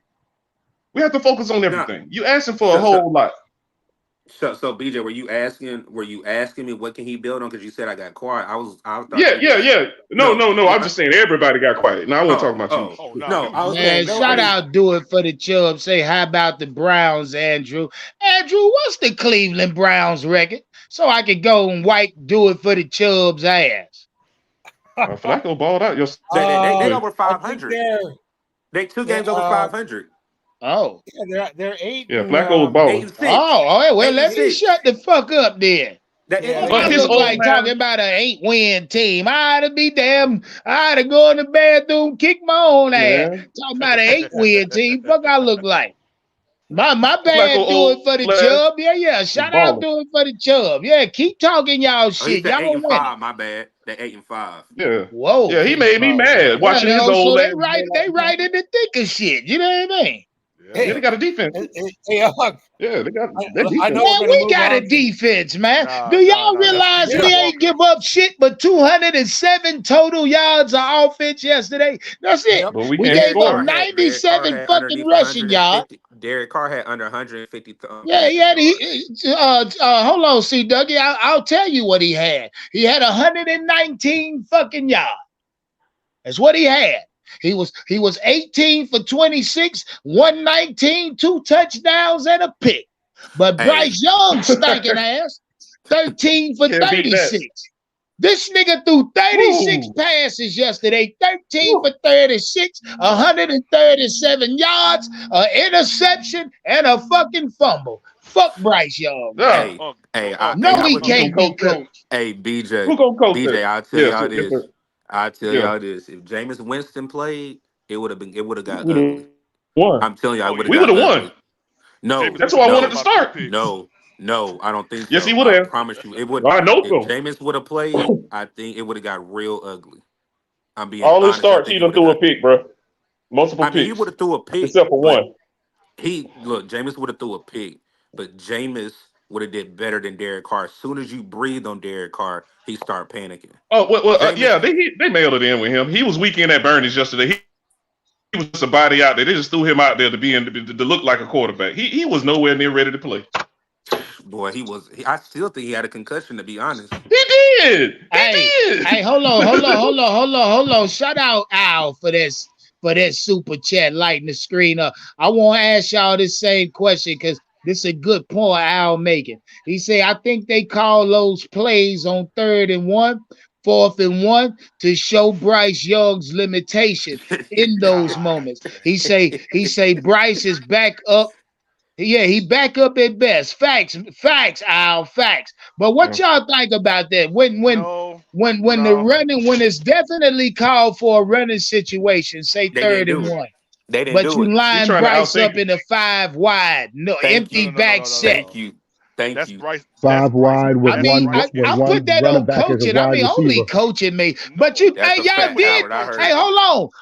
We have to focus on
No,
everything. You asking for a
so, so
whole lot.
so BJ, were you asking me what can he build on? Because you said I got quiet. I thought
Yeah,
you
yeah,
was
yeah. No,
no.
no, no. I'm just saying everybody got quiet. Now I wasn't talking
Oh,
about you.
oh,
Oh no,
no.
he
I
was
was
talking
saying
Man,
to
shout
nobody.
Bryce.
out, do it for the Chubb. Say, how about the Browns, Andrew? Andrew, what's the Cleveland Browns record? So I could go and wipe do it for the Chubb's ass.
Flacco balled out
They
yesterday.
over
I think
500. They two
they're
games over 500.
Oh.
yeah, they're eight
Yeah,
and
Flacco was
Eight
balling.
and six.
Oh, okay. Well,
Eight and
let me
six.
shut the fuck up then.
That
yeah,
Fuck,
they're
I
But his
look
eight
old
like
and
talking
man,
about an 8-win team. I ought to be damn. I ought to go in the bathroom, kick my own ass.
man,
Talking about an 8-win team. Fuck, I look like. My
Flacco
bad. Do it
old
for the
ass
Chubb. Yeah.
was
Shout out.
balling.
Do it for the Chubb. Yeah, keep talking y'all
Oh, he
shit.
said
Y'all
eight and
winning.
five. My bad. They 8 and 5.
Yeah,
Whoa.
yeah. He made me
Oh
mad
man.
Yeah,
watching his
so
old
they
ass
right.
ball out
They
the
right
pocket.
in the thick of shit. You know what I mean?
Yeah,
Yeah.
they got a defense
hey,
too.
Huck,
Yeah, they got that
I
defense.
know we're
Man,
going to
we
move
got a
on to
defense, man.
Nah,
Do
nah,
y'all
nah. That's
realize we
PJ
yeah.
ain't
Walker.
give up shit but 207 total yards of offense yesterday? That's it.
Yep.
But we
We
can't
gave
Derek
up
Carr
score.
had Derek Carr
97
had
fucking
underneath
rushing yards.
150. Derek Carr had under 150
Yeah,
passing
yeah.
yards.
Hold on, see, Dougie. I'll tell you what he had. He had 119 fucking yards. That's what he had. He was 18 for 26, 119, 2 touchdowns, and a pick. But
Hey,
Bryce Young stinking ass, 13 for
Can't beat that.
36. This nigga threw 36
Woo,
passes yesterday, 13
woo.
for 36, 137 yards, an interception, and a fucking fumble. Fuck Bryce Young, man.
Yeah.
Go Unc.
hey,
Go Unc.
No, he
Who's gonna
can't be
coach that?
coached.
hey, BJ,
Who gonna coach that?
BJ. I'll tell
Yeah,
y'all
yes,
this.
sir.
I'll tell
Yeah,
y'all this. If Jameis Winston played, it would have got
we would have
ugly.
won.
I'm telling you, it
Oh
would have
We would
yeah.
got
have won.
ugly. No,
Jameis
That's
Winston
why I
got
wanted
hurt
to
by 3
start.
picks.
no, I don't think
Yes, he
so.
would
I
have.
promise you, it would.
I know
If
so.
Jameis would have played, I think it would have got real ugly. I'm being
All his
honest. I
starts,
think
he
it
done
would have
threw a
got.
pick, bro. Multiple
I mean, he would
picks,
have threw a pick,
except for
but
one.
Jameis would have threw a pick, but Jameis would have did better than Derek Carr. As soon as you breathe on Derek Carr, he start panicking.
Oh,
Jameis,
yeah, they mailed it in with him. He was weekend at Bernie's yesterday. He was a body out there. They just threw him out there to look like a quarterback. He was nowhere near ready to play.
boy, he was. I still think he had a concussion. To be honest,
He did. He
Hey,
did.
hold on. Shout out Al for that super chat, lighting the screen up. I want to ask y'all this same question because this is a good point Al making. He said, I think they call those plays on 3rd and 1, 4th and 1 to show Bryce Young's limitation in those moments. He say Bryce is back up. Yeah, he back up at best. Facts, Al, facts. But what
Yeah.
y'all think about that?
No,
When the
no.
running, when it's definitely called for a running situation, say
they didn't
3rd and
do it.
1,
They didn't
but
do
you
it.
He's
line
trying to
Bryce
outthink
up
him.
in the 5 wide, no
Thank
No,
you.
no,
empty
no, no,
back
no, no,
set.
Thank
no.
you. Thank
That's
you.
Bryce. That's
Five
Bryce.
wide with
I
That's
mean,
one
Bryce
with
I
Young.
put
one
that
running
on
back as a
coaching. I
wide
mean, only
receiver.
coaching me. But
No.
you,
That's
hey,
a
y'all
fact,
did.
Howard. I
Hey,
heard you.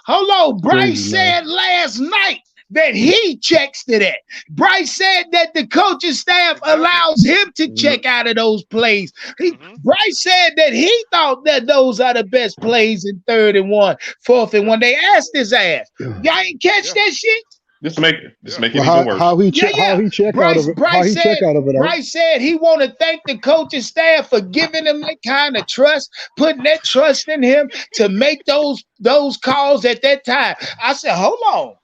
hold on.
Crazy
Bryce
man.
said last night that he checks to that. Bryce said that the coaching staff
Exactly.
allows him to
No,
check out of those plays.
Mm-hmm.
Bryce said that he thought that those are the best plays in 3rd and 1, 4th and
Yeah.
1. They asked his ass, y'all ain't catch
Yeah.
that shit?
this
Yeah.
make
Well,
it even worse.
Yeah,
how
yeah.
he check out
Bryce,
of it? How
Bryce
he check
said,
out of it? Out?
Bryce said he want to thank the coaching staff for giving him that kind of trust, putting that trust in him to make those calls at that time. I said, hold on,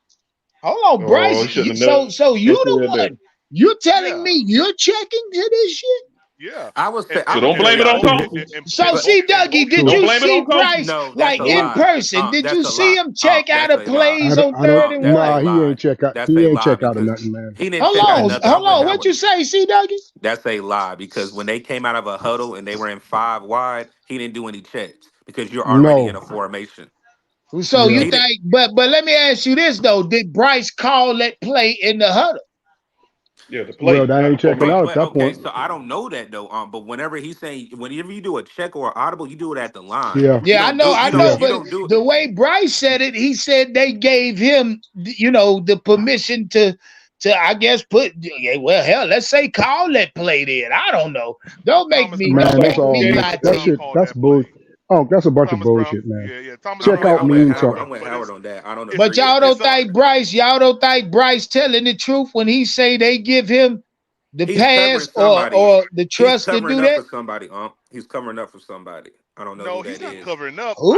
Oh, he
Bryce.
shouldn't have
So you
never
the
said that.
one. You telling
Yeah.
me you're checking to this shit?
Yeah.
I would say.
And
I
So
and
would
don't
and
tell
blame it
and
y'all
on
most
this.
coaches.
So
But
see, Dougie, did
Don't
you
blame it
see
on
Bryce
coaches.
no, that's
like
a
in
lie.
person? Did you
That's a
see
lie.
him check out
That's
of
a lie.
plays on
I don't.
3rd and
That's
1?
a
Nah, he
lie.
ain't check out.
That's
He
a
ain't
lie
check out of
because
nothing, man.
he didn't
Hold
check out
on,
nothing with
What
Howard.
you say, see, Dougie?
That's a lie because when they came out of a huddle and they were in 5 wide, he didn't do any checks because you're already in
No.
a formation.
So you
Yeah.
He didn't.
think, but let me ask you this though: did Bryce call that play in the huddle?
Yeah, the
Well,
play,
that
not the
ain't checking
But
out
formation.
at
but
that
okay,
point.
so I don't know that though. But whenever you do a check or audible, you do it at the line.
Yeah.
You
Yeah,
don't do
I
you
know,
don't you
Yeah.
but
don't do it.
the way Bryce said it, he said they gave him, the permission to I guess put well hell, let's say call that play then. I don't know. Don't make
Thomas
me
Brown.
don't
Man, that's
make
all
me
Thomas
bullshit.
lie to
That
Brown
you.
shit,
called
that's
that play.
bull. Oh, that's a bunch of
Thomas Brown.
bullshit, man.
Yeah, yeah. Thomas
Check
Brown
out
I'm
called
with
mean
that play.
Howard.
truck.
I'm with
But
Howard on that. I don't
But
agree with
y'all
that.
don't
it's all
think Bryce telling the truth when he say they give him the
He's covering
pass
somebody.
or the
He's
trust to
covering
do
up
that?
for somebody. He's covering up for somebody. I don't know
no,
who
he's
that
not
is.
covering up.
Who?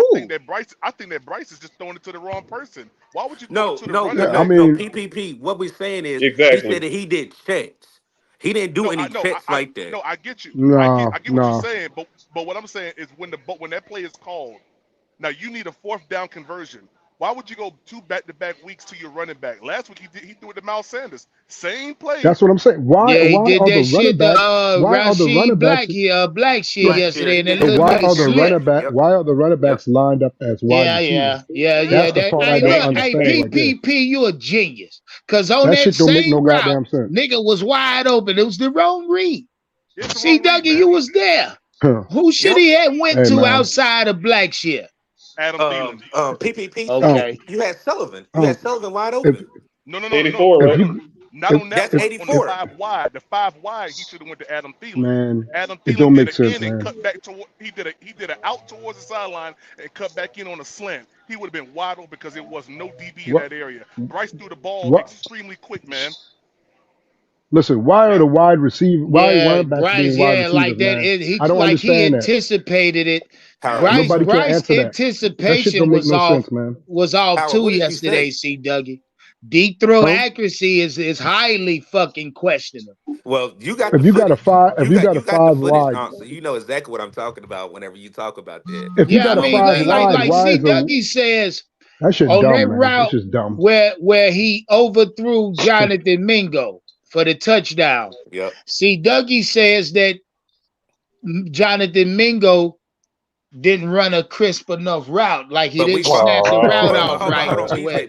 I think that Bryce is just throwing it to the wrong person. Why would you throw it
No,
to the
no,
running
but
Yeah, I
no,
back?
no.
mean,
PPP. What we're saying is he said
Exactly.
that he did checks. He didn't do
No,
any checks
I
like that.
no, I get you.
nah,
I get what you're
nah.
saying, but what I'm saying is when that play is called, now you need a fourth down conversion. Why would you go two back-to-back weeks to your running back? Last week he threw it to Miles Sanders. Same play.
That's what I'm saying. Why,
Yeah, he
why
did
are the
that
running
shit to
backs? Why are the running
Rashid
backs?
Black shit
Black
yesterday,
shit. He
and that
did it
But
to
little
why
Black
nigga
are the
shit.
slipped.
running back?
Yep.
Why are the running
Yep.
backs lined up as wide receivers?
Yeah.
That's the
That
part I
hey,
don't
look, hey,
understand right there.
PPP, you a genius. Cause on
That
that
shit don't make no
same route,
goddamn sense.
nigga was wide open. It was the wrong read.
Yeah, it's the
See,
wrong read,
Dougie, you
man.
was there.
Huh.
Who should
Yep.
he have went
Hey
to
man.
outside of Black shit?
Adam Thielen.
PPP.
Um,
Okay.
You had Sullivan. You
um,
had Sullivan wide
if
open.
$84,
if
right?
you
Not
if
on that
That's
if
one. On the
if
84.
five wide, the five wide, he should have went to Adam Thielen.
man,
Adam
it
Thielen
don't
did
make
an
sense,
in and
man.
cut back to he did an out towards the sideline and cut back in on a slant. He would have been wide open because there was no DB in
What
that area. Bryce threw the ball
what?
extremely quick, man.
Listen, why are
Yeah,
the wide receiver? Why
Yeah,
running backs
Bryce.
being wide
Yeah,
receivers,
like that.
man?
He
I don't
like he
understand that.
anticipated it.
Howard, what
Bryce
did
Nobody
you
can
Bryce
answer that. That shit
anticipation
don't make no sense, man.
was off
Howard,
too
what did you
yesterday.
say?
See, Dougie, deep throw
Huh?
accuracy is highly fucking questionable.
Well, you got the
If you got a
footage.
five, if you got a
You got the
five
footage,
wide,
so you know exactly what I'm talking about whenever you talk about that.
if you
Yeah, I
got a
mean,
five wide,
like
why
see,
is a
Dougie says
that shit
on
dumb,
that
man? It's
route
just dumb.
where he overthrew Jonathan Mingo for the touchdown.
Yep.
See, Dougie says that Jonathan Mingo didn't run a crisp enough route, like he
But
didn't
we've all,
snap the route
but
off
Oh
hold on,
right
hold
or
on,
my,
whatever.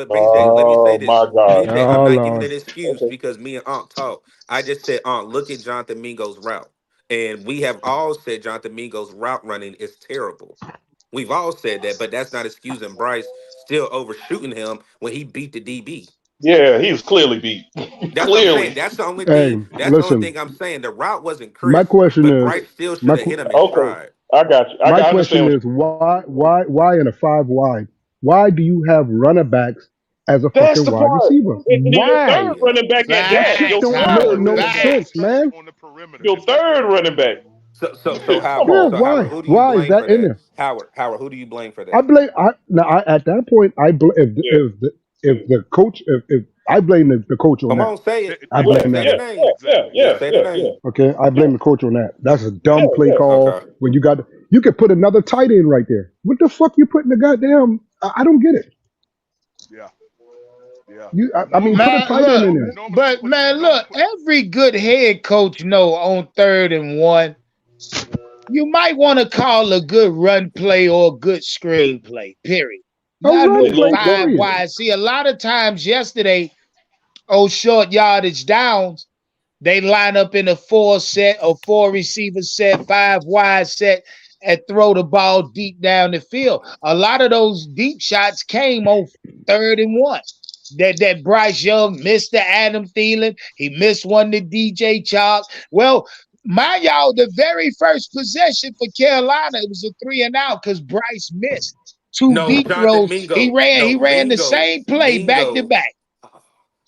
BJ, let me say
oh
this.
my God.
BJ, I'm
Oh
not giving
lord,
an excuse
Okay.
because me and Aunt talk. I just said, Aunt, look at Jonathan Mingo's route. And we have all said Jonathan Mingo's route running is terrible. We've all said that, but that's not excusing Bryce still overshooting him when he beat the DB.
Yeah, he was clearly beat.
That's what I'm saying.
Clearly.
That's the only
hey,
thing. That's the only
listen.
thing I'm saying. The route wasn't
My
crisp,
question
but
is,
Bryce still should
my
have hit
qu-
him in
Okay.
stride.
I got you.
my
I understand
question
what
is, why in a five wide? Why do you have running backs as a
That's
fucking
the
wide
part.
receiver?
And your
Why?
third
Yeah.
running back at
That
that.
shit
yeah.
Your
don't
It's
make
third
not
no
running
crisp,
back.
sense,
especially
man.
on the perimeter.
Your
It's not
third
crisp.
running back.
So
Come
Howard.
Yeah,
on.
So Howard,
why?
who do you
Why is
blame
that
for
in
that?
there?
Howard, who do you blame for
I
that?
blame. At that point,
Yeah.
if the coach, if I blame the coach on
Come
that.
on, say
Th-
it.
I
Yeah.
Just
blame
say
that.
the
Yeah.
name.
Yeah.
exactly.
Just
Yeah.
say the
Yeah.
name.
Yeah.
Okay, I
Yeah.
blame the coach on that. That's a
Yeah.
dumb play
Yeah.
Okay.
call. When you could put another tight end right there. What the fuck you putting the goddamn? I don't get it.
Yeah. Yeah.
I mean,
Normally,
put a
Man,
tight end
look,
in there.
normally
but man,
you normally
look,
put.
every good head coach know on 3rd and 1, you might want to call a good run play or a good screenplay, period.
A
Not
run
no
Hey,
play,
five
period.
wide. See, a lot of times yesterday, short yardage downs, they line up in a 4 set or 4 receiver set, 5 wide set, and throw the ball deep down the field. A lot of those deep shots came on 3rd and 1. That Bryce Young missed the Adam Thielen. He missed one to DJ Chark. Well, mind y'all, the very first possession for Carolina, it was a 3-and-out because Bryce missed two
No,
deep
Jonathan
throws. He
Mingo.
ran, he
No,
ran the same play back to
Mingo.
back.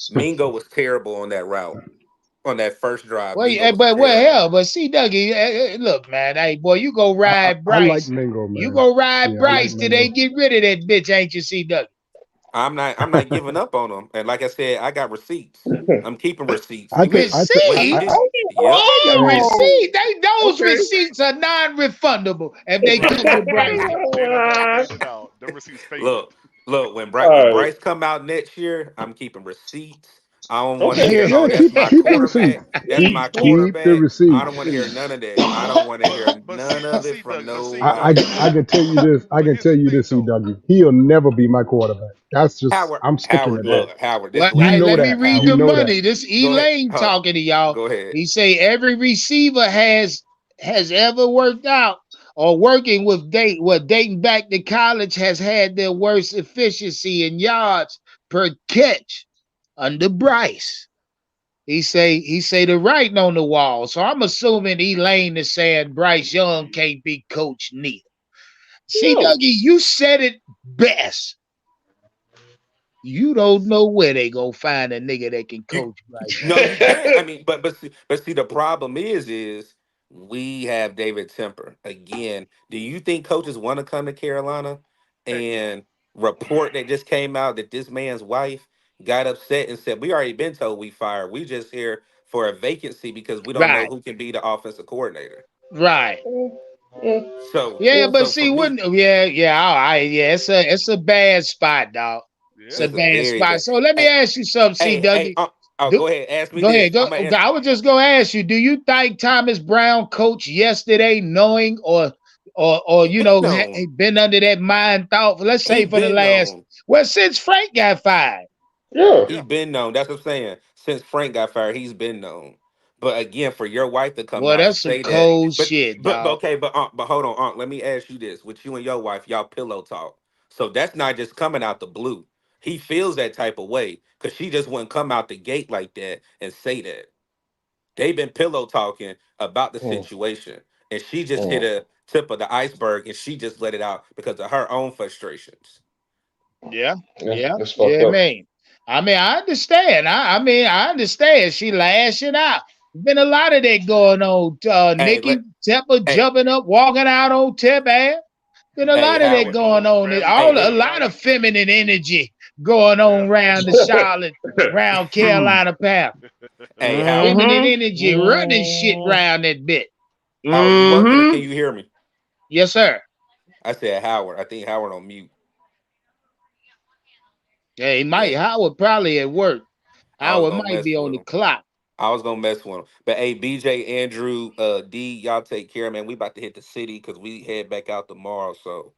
Mingo was terrible on that route. On that first drive,
Well,
Mingo
yeah,
was
but well,
terrible.
hell, but see, Dougie, look, man, hey, boy, you go ride
I like
Bryce.
Mingo,
You
man.
go ride
Yeah, I like
Bryce till they
Mingo.
get rid of that bitch, ain't you, see, Dougie?
I'm not giving up on him. And like I said, I got receipts. I'm keeping receipts. When he
Receipts?
did, yep.
Oh,
Oh,
receipt. Those
okay.
receipts are non-refundable if they come to Bryce.
Ain't no doubt. Ain't no doubt. Them receipts paid.
Look, when
All right.
Bryce come out next year, I'm keeping receipts. I don't want to
Okay.
hear,
Yeah,
oh, that's my
keep the receipts.
quarterback. That's
Keep
my
keep the
quarterback. I don't
receipts.
want to hear none of that. I don't want to hear none
But
of it
see,
from
Doug. But see,
I, I
nobody.
I can tell you this. I
but
can
here's
tell
the
you
thing,
this, C
though.
W. He'll never be my quarterback. That's just I'm sticking to that.
Howard, this is
Well,
the
You
way I
hey,
know
let
look
me
at it,
that.
read
You
the
Howard.
know that.
money. This
Go ahead.
Elaine talking to y'all.
Go ahead.
He say every receiver has ever worked out or working with dating back to college has had their worst efficiency in yards per catch. under Bryce. He say the writing on the wall. So I'm assuming Elaine is saying Bryce Young can't be coached neither. See,
No.
Dougie, you said it best. You don't know where they gonna find a nigga that can
You
coach Bryce
no,
Young.
you can't. I mean, but see, the problem is we have David Temper again. Do you think coaches want to come to Carolina
Heck no.
and report that just came out that this man's wife got upset and said, "We already been told we fired. We just here for a vacancy because we don't know
Right,
who can be the offensive coordinator."
right.
So,
Yeah, but
so for
see,
me,
wouldn't yeah, it's a bad spot, dog. It's a
Yeah.
it's a
bad
very
spot.
bad.
So let me
Hey,
ask you something, C.
hey,
Dougie.
oh,
Do,
go ahead. Ask me
Go
this.
ahead.
I'm gonna answer.
I was just gonna ask you, do you think Thomas Brown coached yesterday knowing or
He been
been under that mind thought for, let's
he
say, for the
been
last,
known.
well, since Frank got fired?
Yeah.
He
Yeah.
been known. That's what I'm saying. Since Frank got fired, he's been known. But again, for your wife to come
Well,
out and
that's some
say that,
cold
but
shit,
but
dog.
okay, but hold on, Unc. Let me ask you this: with you and your wife, y'all pillow talk. So that's not just coming out the blue. He feels that type of way because she just wouldn't come out the gate like that and say that. They've been pillow talking about the
Mm,
situation, and she just hit
mm.
a tip of the iceberg, and she just let it out because of her own frustrations.
Yeah,
Yeah,
yeah,
it's fucked
yeah,
up.
man. I understand. I understand. She lashing out. Been a lot of that going on.
Hey,
Nikki Tepper
hey,
jumping up, walking out on Tep ass. Been a
hey,
lot of that
Howard.
going
Oh,
on.
Bradley
Hey,
Beal
A
hey,
and
lot of
Dougie.
feminine energy going on
Yeah.
around the Charlotte, round Carolina path.
hey, Howard.
Feminine
Mm-hmm.
energy running shit round that bit.
Howard, you working or
Mm-hmm.
can you hear me?
Yes, sir.
I said Howard. I think Howard on mute.
Yeah, he might.
Yeah,
Howard probably at work.
I was
Howard
gonna
might
mess
be on
with
the
him.
clock.
I was gonna mess with him. But hey, BJ, Andrew, D, y'all take care, man. We about to hit the city because we head back out tomorrow. So,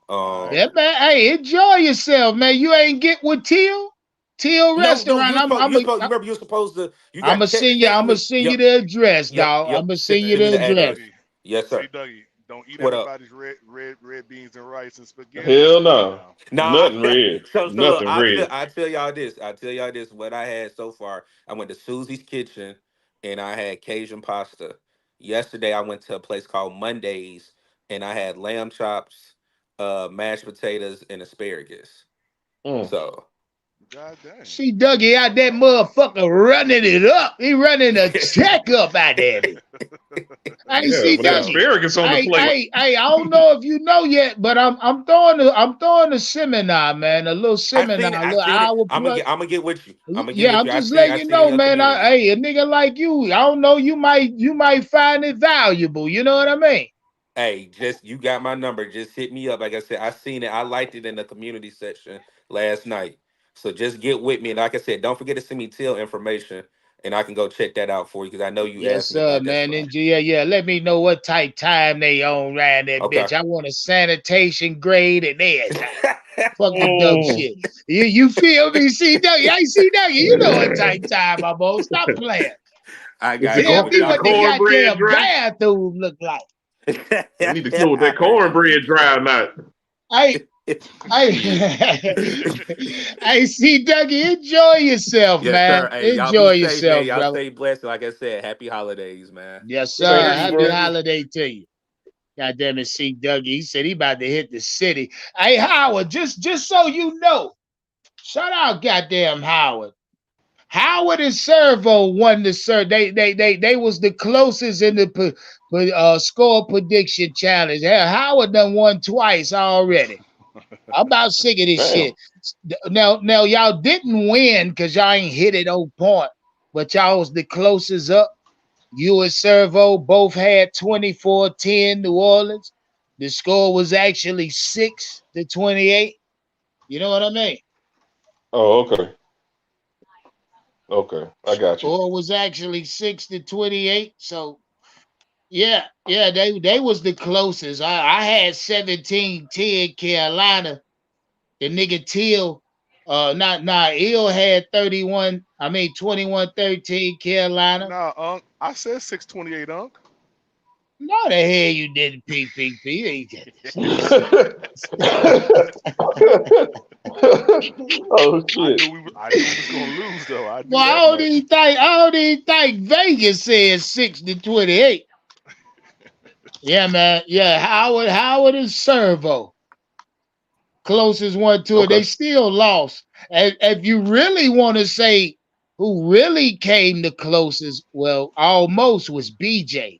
All right.
Yeah, man. Hey, enjoy yourself, man. You ain't get with Teal? Teal
no,
restaurant.
you supposed. You remember you were supposed to. You
I'm
got
gonna send you.
text
I'm gonna
me.
send you
Yep,
the address,
yep,
dog. I'm
yep.
gonna
Send,
send you
send me
the
the
See
address.
address.
Dougie.
Yes,
See
sir.
Dougie. Don't eat
What up?
everybody's red beans and rice and spaghetti and
Hell
stuff
no.
now.
Nah,
Nothing red.
so look,
Nothing red.
I tell y'all this. I tell y'all this. What I had so far, I went to Susie's Kitchen, and I had Cajun pasta. Yesterday, I went to a place called Mondays, and I had lamb chops, mashed potatoes, and asparagus.
Mm.
So,
God dang.
See Dougie out that motherfucker running it up. He running a check up out there. I
Yeah,
see
with that
Dougie.
asparagus on the plate.
I don't know if you know yet, but I'm throwing a seminar, man. A little seminar, a
I
little
seen it.
hour plus.
I'm gonna get with you. I'm gonna get
Yeah,
with
I'm
you.
just letting
I
you
seen
know,
your
man.
community.
Hey, a nigga like you, I don't know, you might find it valuable. You know what I mean?
Hey, just you got my number. Just hit me up. Like I said, I seen it. I liked it in the community section last night. So just get with me. And like I said, don't forget to send me till information, and I can go check that out for you because I know you
Yes,
asked me
sir,
about that
man.
spot.
And yeah. Let me know what type time they on around that
Okay.
bitch. I want a sanitation grade and everything. Fuck the dumb
Mm.
shit. You feel me? See that? I see that. You know what type time I'm on. Stop playing.
I
Is it
got you.
Tell
I'm
corn?
gonna
me
Is the
what
copy
the
that.
cornbread
goddamn
dry?
bathroom look like.
I need to know if that
I heard you,
cornbread
BJ.
dry or not.
I
Shit.
I see Dougie. Enjoy yourself,
Yes,
man.
sir. Hey, y'all be
Enjoy
safe, man.
yourself,
Y'all
brother.
stay blessed. Like I said, happy holidays, man.
Yes, sir.
Same to you,
Happy
bro.
holiday to you. God damn it, see Dougie. He said he about to hit the city. Hey, Howard, just so you know, shout out goddamn Howard. Howard and Servo won the They was the closest in the score prediction challenge. Hell, Howard done won twice already. I'm about sick of this
Damn.
shit. Now, y'all didn't win because y'all ain't hit it on point, but y'all was the closest up. You and Servo both had 24-10 New Orleans. The score was actually 6-28. You know what I mean?
Oh, okay. Okay. I got you.
Score was actually 6-28. So yeah, they was the closest. I had 17-10 Carolina. The nigga Teal, Ill had 21 13 Carolina.
Nah, Unc. I said 628, Unc.
No, the hell you didn't, PPP. You ain't did
Oh
I
shit.
knew we was gonna lose though. I
Well,
knew that much.
I don't even think Vegas said 60-28. Yeah, man. Yeah, Howard and Servo. Closest one to it.
Okay.
They still lost. And if you really want to say who really came the closest, well, almost was BJ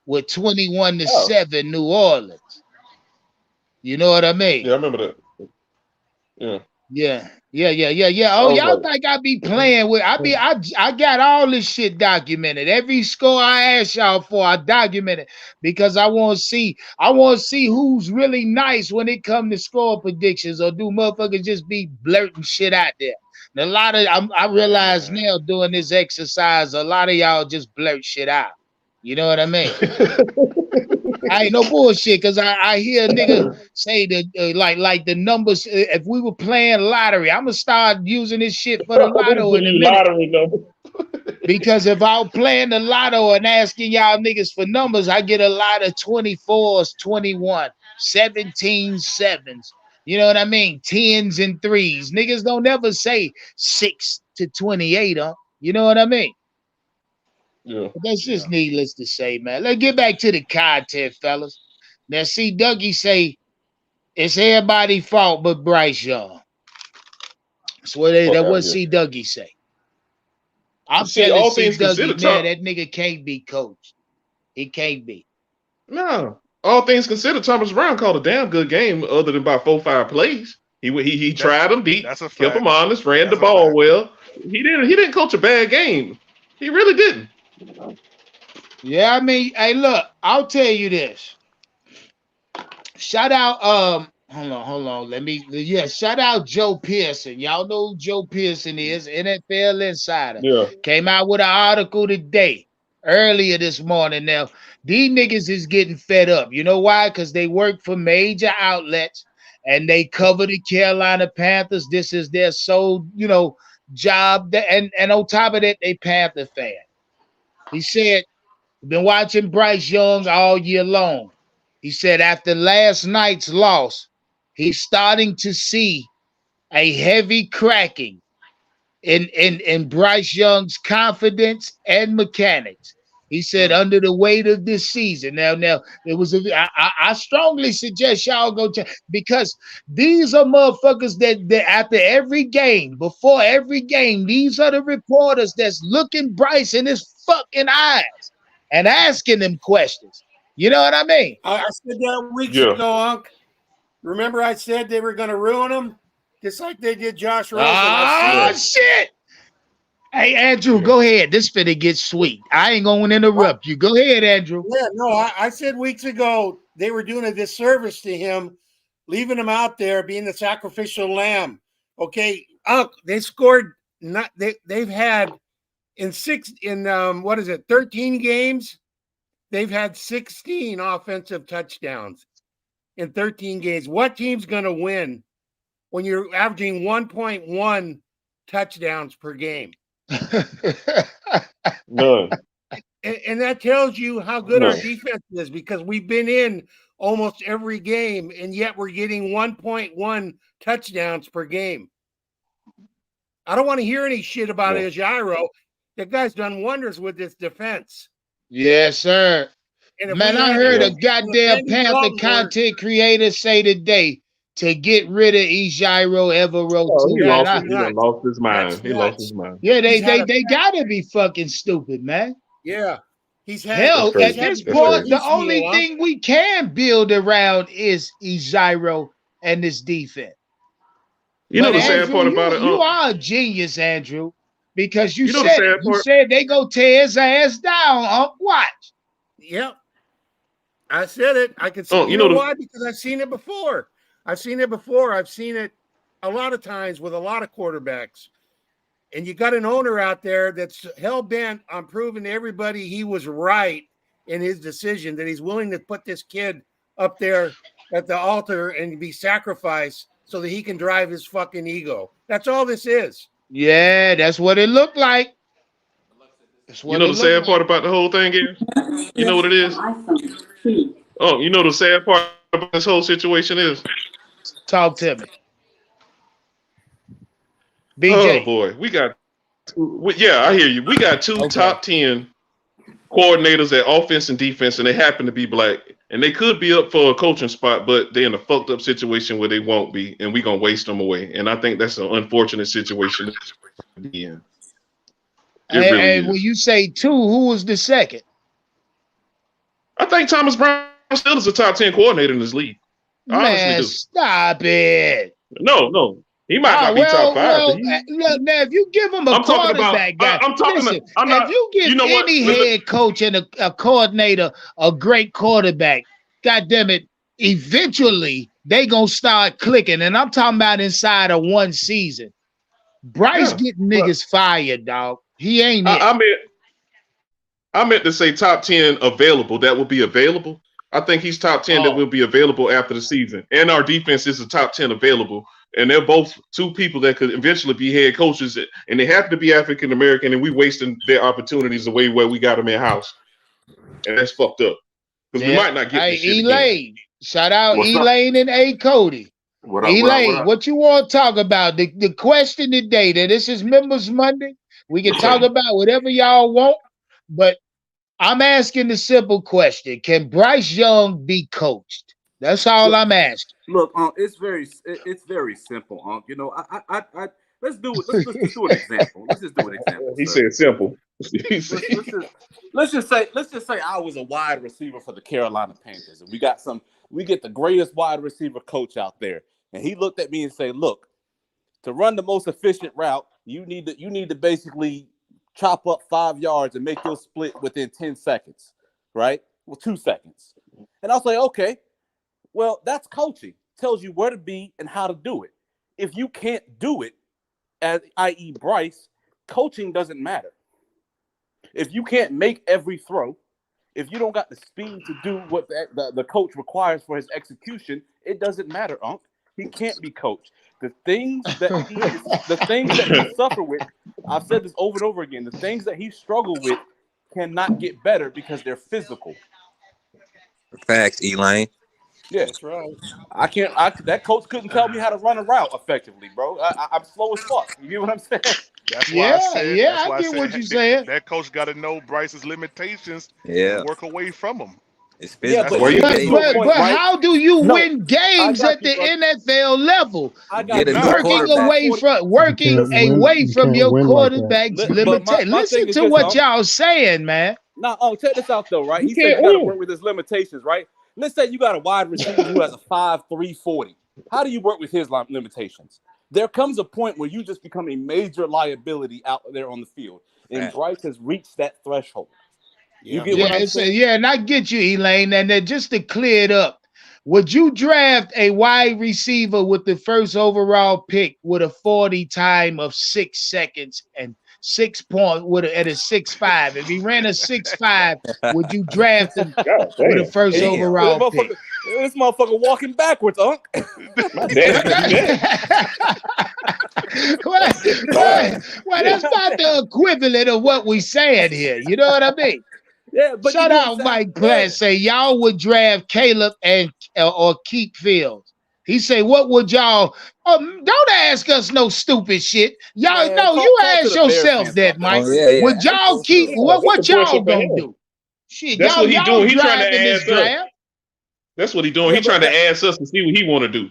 with 21 to
Oh,
7 New Orleans. You know what I mean?
yeah, I remember that. Yeah.
Yeah.
I
Oh,
was
y'all
like,
think I be playing with? I got all this shit documented. Every score I ask y'all for, I documented because I want to see. I want to see who's really nice when it come to score predictions, or do motherfuckers just be blurting shit out there? And a lot of I
Hey
realize
man,
now doing this exercise, a lot of y'all just blurt shit out. You know what I mean? I ain't no bullshit because I hear a nigga say that like the numbers. If we were playing lottery, I'm gonna start using this shit for the
they
lotto
give
in a
you
minute.
lottery number.
Because if I was playing the lotto and asking y'all niggas for numbers, I get a lot of 24s, 21, 17 sevens. You know what I mean? 10s and threes. Niggas don't ever say 6 to 28, huh? You know what I mean?
Yeah.
But that's
yeah.
just needless to say, man. Let's get back to the content, fellas. Now, see, Dougie say it's everybody's fault but Bryce Young.
Fuck
That
out of
what
here.
C Dougie say. I'm
See,
telling
all
C
things
Dougie,
considered,
man,
Tom.
that nigga can't be coached. He can't be.
No. All things considered, Thomas Brown called a damn good game, other than about 4-5 plays. He
That
tried them deep,
that's a
kept them
fact.
honest, ran the
That's a
ball
fact.
well. He didn't coach a bad game. He really didn't.
Yeah, I mean, hey, look, I'll tell you this. Shout out, hold on. Shout out Joe Pearson. Y'all know who Joe Pearson is, NFL Insider.
Yeah.
Came out with an article today, earlier this morning. Now, these niggas is getting fed up. You know why? Because they work for major outlets and they cover the Carolina Panthers. This is their sole, job. And on top of that, they Panther fan. He said, been watching Bryce Young all year long. He said after last night's loss, he's starting to see a heavy cracking in Bryce Young's confidence and mechanics. He said
Mm.
under the weight of this season. Now it was. I strongly suggest y'all go check because these are motherfuckers that after every game, before every game, these are the reporters that's looking Bryce in his fucking eyes and asking them questions. You know what I mean?
I said that weeks
Yeah.
ago, Unc. Remember I said they were going to ruin him? Just like they did Josh Rosen. I seen
Ah,
Yeah.
it.
shit. Hey, Andrew,
Yeah.
go ahead. This finna get sweet. I ain't gonna interrupt you. Go ahead, Andrew.
Yeah, no, I said weeks ago they were doing a disservice to him, leaving him out there being the sacrificial lamb. Okay, Unc, they scored not they've had what is it, 13 games? They've had 16 offensive touchdowns in 13 games. What team's gonna win when you're averaging 1.1 touchdowns per game?
None.
And that tells you how good our
None.
defense is because we've been in almost every game, and yet we're getting 1.1 touchdowns per game. I don't want to hear any shit about
No.
Ijiro. That guy's done wonders with this defense.
Yes, sir.
And if
Man,
we
I
had
heard
Yeah.
a
him and
goddamn
Andy
Panther
Dalton were,
content creator say today to get rid of Ejiro Evero
Oh,
too,
he
man.
that's
lost it.
I,
He done
nuts.
lost his
That's
mind. He lost his
nuts.
mind.
yeah,
He's had a
they gotta be fucking stupid, man.
yeah. He's had
That's
Hell,
he's
at
crazy.
had
this
to
That's
do it
point,
crazy.
the
piecemeal,
only
huh?
thing we can build around is Ejiro and this defense.
You know
But
the sad
Andrew,
part about it,
you are a genius, Andrew, because you
You know the
said it.
sad
You
part?
said they go tear his ass down. Watch.
Yep. I said it. I could see.
Oh,
You
you know
know
the
why? Because I've seen it before. I've seen it before. I've seen it a lot of times with a lot of quarterbacks. And you got an owner out there that's hell bent on proving to everybody he was right in his decision, that he's willing to put this kid up there at the altar and be sacrificed so that he can drive his fucking ego. That's all this is.
Yeah, that's what it looked like. That's
You
what
know
it
the
looked
sad
like.
part about the whole thing is, you know what it is? Oh, you know the sad part about this whole situation is?
Talk to me,
Oh
BJ.
boy, yeah, I hear you. We got two
Okay.
top 10 coordinators at offense and defense, and they happen to be black. And they could be up for a coaching spot, but they're in a fucked up situation where they won't be, and we're gonna waste them away. And I think that's an unfortunate situation to be in. It really
When
is.
you say two, who was the second?
I think Thomas Brown still is a top 10 coordinator in this league. I honestly
Man,
do.
stop it.
No. He might
Oh
not be top five, but
look now. If you give him a
I'm talking about
quarterback guy,
I'm talking
listen.
I'm
If
not
you give
you know what?
any head coach and a coordinator a great quarterback, God damn it, eventually they gonna start clicking. And I'm talking about inside of one season. Bryce
Yeah.
getting
But
niggas fired, dog. He ain't it.
I meant to say top 10 available that will be available. I think he's top 10 that
Oh,
will be available after the season. And our defense is a top 10 available. And they're both two people that could eventually be head coaches. And they happen to be African American, and we wasting their opportunities away where we got them in house. And that's fucked up. Because we
yeah.
might not get
Hey,
this shit again.
Elaine. Shout out
What's up?
Elaine and A. Cody.
What up? What up? What
Elaine,
up?
what you want to talk about? The question today, that this is Members Monday. We can talk about whatever y'all want, but I'm asking the simple question: can Bryce Young be coached? That's all
Look,
I'm asking.
look, it's very simple, You know, let's do it. Let's do an example. Let's just do an example,
He
sir.
said simple. He
Let's,
said,
let's just let's just say I was a wide receiver for the Carolina Panthers, and we get the greatest wide receiver coach out there, and he looked at me and said, "Look, to run the most efficient route, you need to basically chop up 5 yards and make your split within 10 seconds, right? Well, 2 seconds." And I was like, okay, well, that's coaching. Tells you where to be and how to do it. If you can't do it, i.e. Bryce, coaching doesn't matter. If you can't make every throw, if you don't got the speed to do what the coach requires for his execution, it doesn't matter, Unc. He can't be coached. The things that he suffer with, I've said this over and over again, the things that he struggled with cannot get better because they're physical.
Facts, Elaine.
Yeah.
That's right.
That coach couldn't tell me how to run a route effectively, bro. I'm slow as fuck. You get what I'm saying?
That's why I
Yeah,
said.
yeah,
That's
I
why I
get
said
what you saying.
that coach got to know Bryce's limitations
Yeah,
and work away from them.
it's
Yeah,
physical.
but
Where
you
you
get
But
to a
but
David.
point,
but
right?
how do you
No,
win
I
games
got
at
you,
the
brother.
NFL level?
I
Get
got
a
you.
new
But
Working
quarterback.
away from working away
You
from
can't
your
win like that.
quarterback's
But
limitation.
my thing
Listen
is
to
this,
what
Unc.
y'all saying, man.
Now, check this out though, right?
you
He said
can't
you got to work
win.
with his limitations, right? Let's say you got a wide receiver who has a 5'3" 40. How do you work with his limitations? There comes a point where you just become a major liability out there on the field, and
Facts.
Bryce has reached that threshold. You
Yeah.
get what I'm saying?
Yeah, and I get you, Elaine. And then just to clear it up, would you draft a wide receiver with the first overall pick with a 40 time of 6 seconds and 6 point at a 6'5"? If he ran a 6'5", would you draft him
God
with a
damn.
first
And
Damn.
overall pick?
this motherfucker walking backwards, Unc.
My daddy could do that.
well,
Yeah,
that's not the equivalent of what we saying here. You know what I mean?
yeah, but you
Shout
get what I'm
out
saying?
Mike
Yeah.
Platt. Say y'all would draft Caleb and or keep Fields. He say, what would y'all? Don't ask us no stupid shit. Y'all
Man,
no, you
talk to
ask
the Bears
yourself
fans
that,
about that,
Mike.
Oh
Chris.
yeah, yeah.
Would
Ask
y'all
those
keep
dudes.
what?
That's
What
a question
y'all
for
gonna
him.
do? Shit,
That's what he
y'all
doing. He trying to
driving this
ask us.
draft.
That's what he doing.
Yeah,
He trying to ask us to see what he want to do.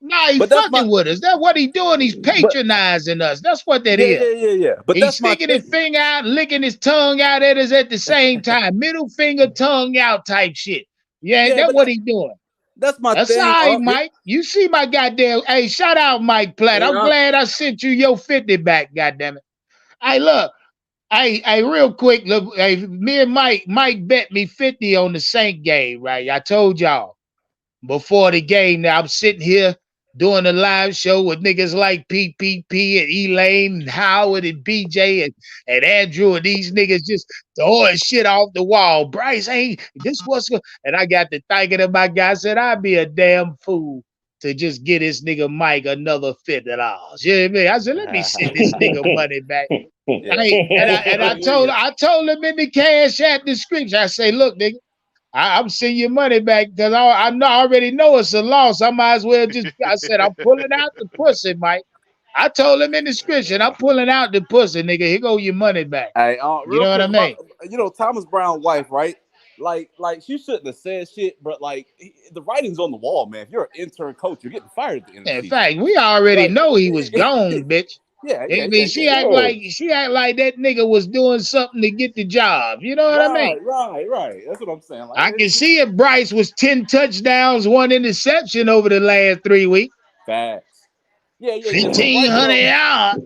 Nah, he
but that's my
fucking with us. That's what he doing. He's
but
patronizing us. That's what that is.
yeah. But
He's
that's my
sticking his
thing.
finger out, licking his tongue out at us at the same time. Middle finger, tongue out type shit. Yeah,
Yeah,
that's
but
what he doing.
that's my
That's all
thing,
right,
Unc.
Mike. You see my goddamn. Hey, shout out Mike Platt.
Hey,
I'm
Unc.
glad I sent you your 50 back, goddamn it. Hey, look. Hey, real quick, look, hey, me and Mike bet me 50 on the Saint game, right? I told y'all before the game. Now I'm sitting here doing a live show with niggas like PPP and Elaine and Howard and BJ and Andrew and these niggas just throwing shit off the wall. Bryce, hey, this was and I got to thinking of my guy. I said I'd be a damn fool to just get this nigga Mike another $50. You know what I mean? I said, let me send this nigga money back. I told him in the cash app description. I say, look, nigga, I'm sending your money back because I already know it's a loss. I might as well just. I said I'm pulling out the pussy, Mike. I told him in the description, I'm pulling out the pussy, nigga. Here go your money back.
Hey,
You
real
know what I
quick,
mean?
Thomas Brown's wife, right? Like she shouldn't have said shit, but like the writing's on the wall, man. If you're an intern coach, you're getting fired at the end of the
In
season.
fact, we already
Like,
know he was gone, bitch.
Yeah.
I mean, she act like that nigga was doing something to get the job. You know what I mean?
Right. That's what I'm saying. Like,
I can see if Bryce was 10 touchdowns, 1 interception over the last 3 weeks.
Facts. Yeah.
1,500 yards.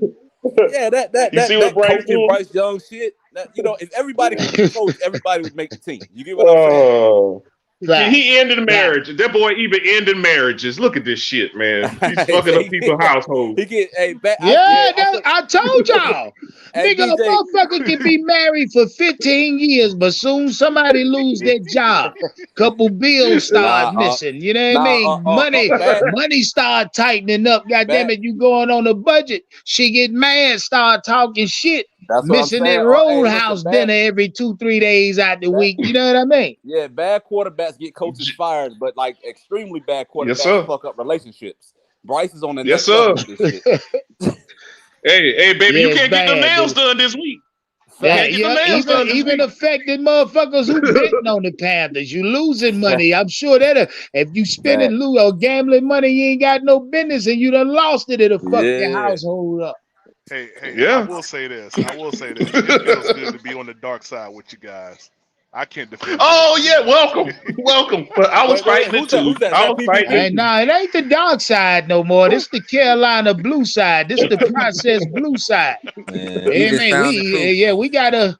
Yeah, that
You see what Bryce
coaching
doing?
Bryce Young shit. That, if everybody could be a coach, everybody would make the team. You get what I'm saying?
He ended marriage. That boy even ended marriages. Look at this shit, man. He's fucking up people's households.
I told y'all. Nigga, a motherfucker can be married for 15 years, but soon somebody lose their job. Couple bills start missing. You know what I mean? Money start tightening up. God damn it, you going on a budget. She get mad, start talking shit.
That's
missing that Roadhouse dinner every 2-3 days out the week. You know what I mean?
Yeah, bad quarterbacks get coaches fired, but like extremely bad quarterbacks fuck up relationships. Bryce is on the next level with this shit.
Hey, baby, you can't get the nails done this week.
Even affected motherfuckers who betting on the Panthers. You losing money. I'm sure that if you spending or gambling money, you ain't got no business, and you done lost it. It'll fuck your household up.
Hey, I will say this. It feels good to be on the dark side with you guys. I can't defend.
Oh yeah, welcome. But I was fighting it too. I was fighting it.
Nah, it ain't the dark side no more. This the Carolina blue side. This the processed blue side. We gotta.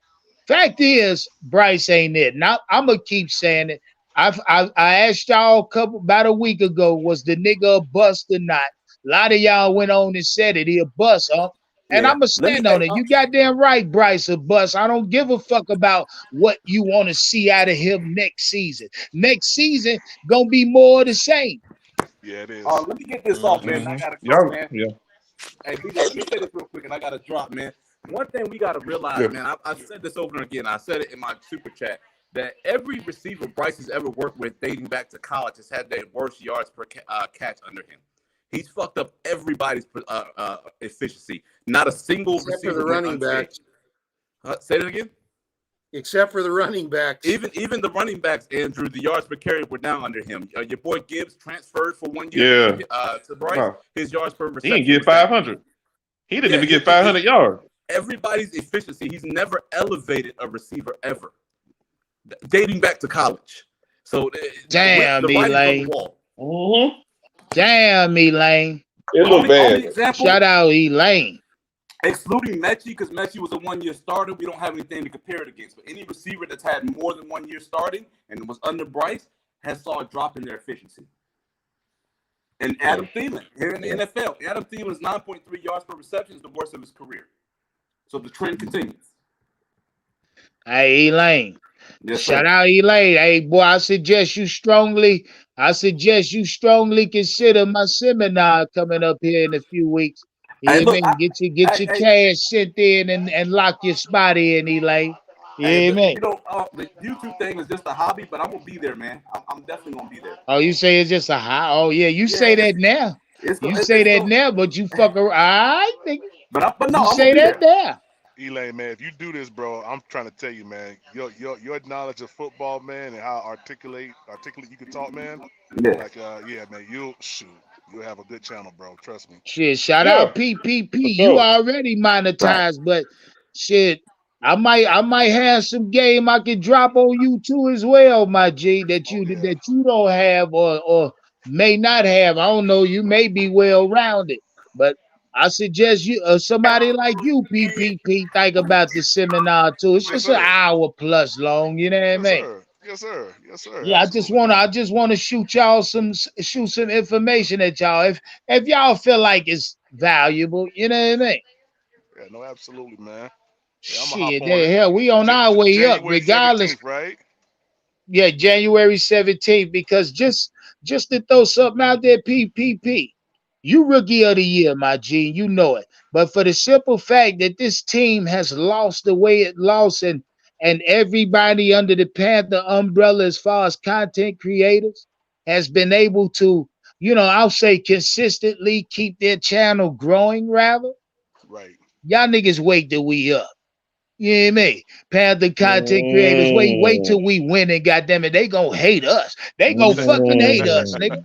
Fact is, Bryce ain't it. Now I'm gonna keep saying it. I asked y'all about a week ago, was the nigga a bust or not? A lot of y'all went on and said it. He a bust, huh? And I'm going to stand on it. You goddamn right, Bryce, a bust. I don't give a fuck about what you want to see out of him next season. Next season, going to be more of the same.
Yeah, it is.
Let me get this off, man. I got to go, man. Yeah. Hey, BJ, let me say this real quick, and I got to drop, man. One thing we got to realize, man, I've said this over and again. I said it in my super chat, that every receiver Bryce has ever worked with dating back to college has had their worst yards per catch under him. He's fucked up everybody's efficiency. Not a single receiver.
For the running backs.
Say that again.
Except for the running backs.
Even the running backs, Andrew, the yards per carry were down under him. Your boy Gibbs transferred for 1 year to Bryce. Wow. His yards per reception.
He didn't get 500. He didn't even get 500 yards.
Everybody's efficiency. He's never elevated a receiver ever, dating back to college. So
damn, Elaine. Damn, Elaine.
It looked bad.
Shout out Elaine.
Excluding Mechie, because Mechie was a 1 year starter, we don't have anything to compare it against. But any receiver that's had more than 1 year starting and was under Bryce has saw a drop in their efficiency. And Adam Thielen here in the NFL, Adam Thielen's 9.3 yards per reception is the worst of his career. So the trend continues.
Hey, Elaine.
Yes,
shout out Elaine. Hey, boy, I suggest you strongly consider my seminar coming up here in a few weeks. Get your cash sent in and lock your spot in, Elaine.
The YouTube thing is just a hobby, but I'm gonna be there, man. I'm definitely gonna be there.
Oh, you say it's just a hobby? Oh yeah, you say that now. You say that now, but you fuck around. I think.
But no,
you
I'm
say that there.
Elaine, man, if you do this, bro, I'm trying to tell you, man, your knowledge of football, man, and how articulate you can talk, man.
Yeah.
Like, man, you'll have a good channel, bro. Trust me.
Shit, shout out PPP. You already monetized, but shit, I might have some game I can drop on you too as well, my G, that you don't have or may not have. I don't know. You may be well rounded, but I suggest you somebody like you, PPP, think about the seminar too. It's just an hour plus long. You know what I mean?
Yes, sir.
Yeah, absolutely. I just want to shoot some information at y'all. If y'all feel like it's valuable, you know what I mean?
Yeah, no, absolutely, man.
Shit, hell, we on our way up, regardless.
17th, right?
Yeah, January 17th. Because just to throw something out there, PPP. You rookie of the year, my G. You know it. But for the simple fact that this team has lost the way it lost, and everybody under the Panther umbrella, as far as content creators, has been able to, I'll say consistently keep their channel growing. Rather,
Right.
y'all niggas wait till we up. You know what I mean? Panther content creators, wait
Mm,
till we win, and goddamn it, they gonna hate us. They gonna fucking hate us,
mm,
nigga.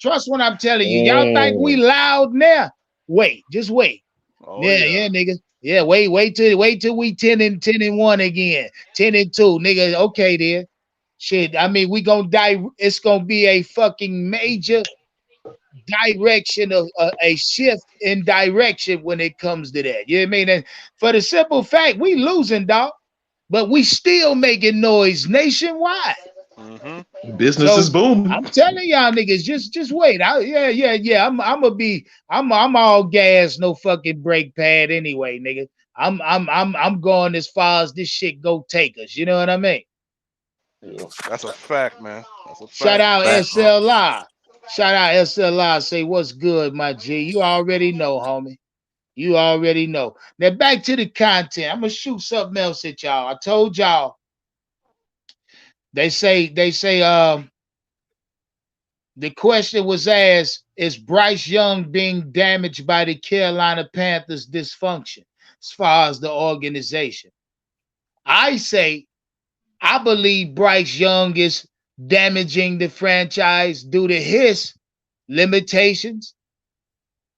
Trust what I'm telling you. Y'all think we
mm.
loud now? Wait, just wait.
Oh
Yeah,
yeah.
yeah, nigga. Yeah, wait till we 10-1 again. 10-2, nigga. Okay, then. Shit, I mean, we gonna die. It's gonna be a fucking major direction of a shift in direction when it comes to that. You know what I mean? And for the simple fact, we losing, dog, but we still making noise nationwide.
Mm-hmm.
Business is
So
booming.
I'm telling y'all niggas, just wait. Yeah. I'm all gas, no fucking brake pad anyway, nigga. I'm going as far as this shit go take us. You know what I mean?
Yeah.
That's a fact, man. That's a
Shout
fact.
out
Fact,
SLI. Shout out SLI. Say what's good, my G. You already know, homie. You already know. Now back to the content. I'm gonna shoot something else at y'all. I told y'all. They say the question was asked, is Bryce Young being damaged by the Carolina Panthers dysfunction as far as the organization? I say I believe Bryce Young is damaging the franchise due to his limitations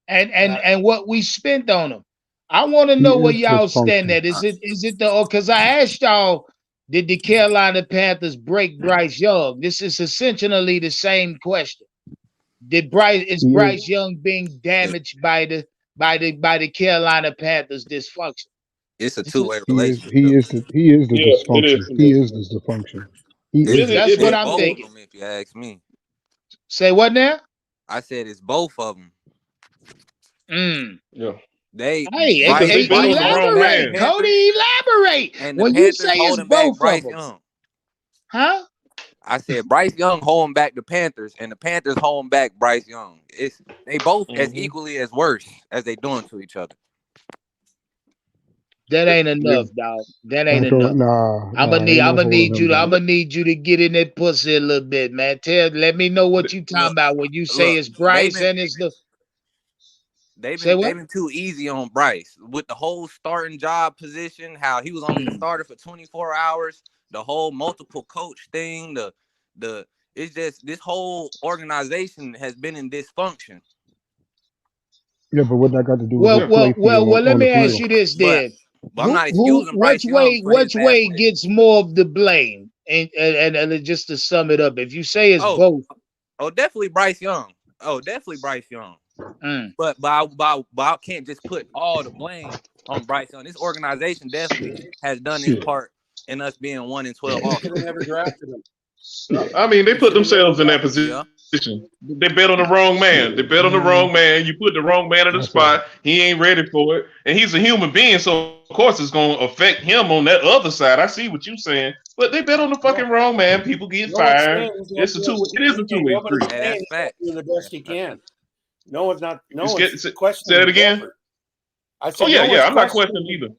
and what we spent on him. I want to
He
know where
is
y'all stand
dysfunction.
at. Is it the because I asked y'all, did the Carolina Panthers break Bryce Young? This is essentially the same question. Is
He is.
Bryce Young being damaged by the Carolina Panthers dysfunction?
it's a
This is,
two-way
He
relationship.
is the
Yeah, it is.
dysfunction. He is the dysfunction. He
It's
is
It,
the
it,
that's what
it,
it's
I'm
dysfunction.
both of
it,
thinking.
them, if you ask me.
Say what now?
I said it's both of them.
Mm.
yeah.
They
Hey,
Because they bet
Bryce
on the
holding
wrong
back the
elaborate,
man.
Panthers,
Cody. Elaborate.
and the
When you
Panthers
say it's
holding back
both of
Bryce
them,
Young.
huh?
I said Bryce Young holding back the Panthers, and the Panthers holding back Bryce Young. They both as
Hmm.
equally as worse as they doing to each other.
That ain't
Yeah.
enough, dog. That
I
ain't
ain't
enough.
ain't
I'm
no
gonna
holding
need
him
you to, I'm
back.
gonna need you to get in that pussy a little bit, man. Let me know what you talking
Look,
about when you say
look,
it's Bryce and it's the say
they've
what?
been too easy on Bryce with the whole starting job position. How he was only the
Mm.
starter for 24 hours. The whole multiple coach thing. The it's just this whole organization has been in dysfunction.
Yeah, but what that got to do with
Well,
his
Yeah.
play
well, well,
field
well. Let
on the
me ask
field?
you this
But
then:
I'm not
who,
excusing Bryce Young for his
which
bad
way
play.
gets more of the blame? And just to sum it up, if you say it's
Oh,
both,
oh, definitely Bryce Young. Oh, definitely Bryce Young.
mm.
But I can't just put all the blame on Bryce Young. This organization definitely has done its
Shit.
part in us being 1-12
They should have
also.
never drafted him.
I mean, they
They
put
should have never
themselves in that
drafted him.
Yeah.
position. They bet on the wrong man. They
Shit,
bet on the wrong
man.
man. You put the wrong man in the
That's a
spot. He ain't ready for it, and he's a human being, so of course it's going to affect him on that other side. I see what you're saying, but they bet on the
Yeah.
fucking wrong man. People get
No one's
fired.
saying he's not
It's a
doing.
two. It is a two-way
Nobody's
street.
Hey,
saying
that's
he's not
facts.
doing the best
That's
he
facts.
can. No one's not. No
It's
one's
get, say
questioning
that
his
again.
effort. I
Oh
said
yeah,
no
yeah.
one's
I'm not questioning
questioning.
either.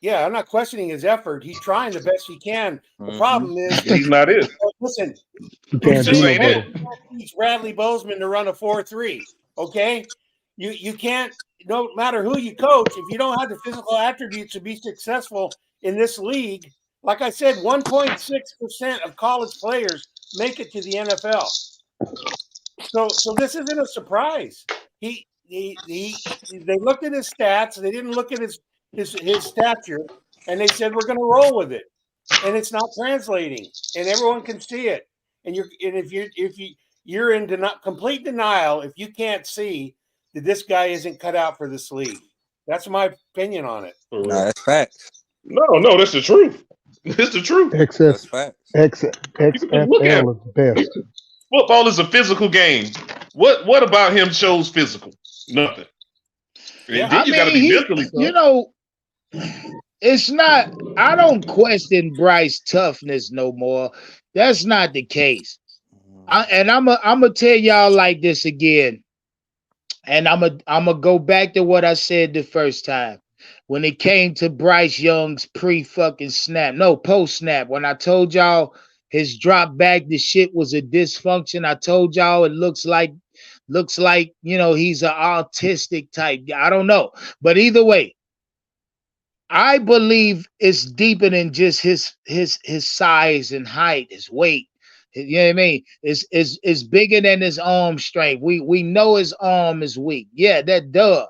Yeah, I'm not questioning his effort. He's trying the best he can. The
Mm-hmm.
problem is,
He's not it.
listen,
you
He
can't
just
do
Usain
no
ain't
Bolt
it.
better.
teach Bradley Bozeman to run a 4.3. Okay, you can't. No matter who you coach, if you don't have the physical attributes to be successful in this league, like I said, 1.6% of college players make it to the NFL. So this isn't a surprise. They looked at his stats. They didn't look at his stature, and they said we're going to roll with it. And it's not translating, and everyone can see it. And you're in complete denial if you can't see that this guy isn't cut out for this league. That's my opinion on it.
For
Nah,
real.
that's facts.
No, no, that's the truth. It's the truth.
That's
XF,
facts.
X,
You can just look at
XFL
it.
is best.
Football is a physical game. What about him shows physical? Nothing. And
Yeah.
then
I
you got to
mean,
be mentally tough.
it's not. I don't question Bryce toughness no more. That's not the case.
Mhm.
I'm gonna tell y'all like this again. And I'm a go back to what I said the first time. When it came to Bryce Young's pre fucking snap, no, post snap, when I told y'all his drop back, the shit was a dysfunction. I told y'all it looks like he's an autistic type. I don't know. But either way, I believe it's deeper than just his size and height, his weight. You know what I mean? It's bigger than his arm strength. We know his arm is weak. Yeah, that duh.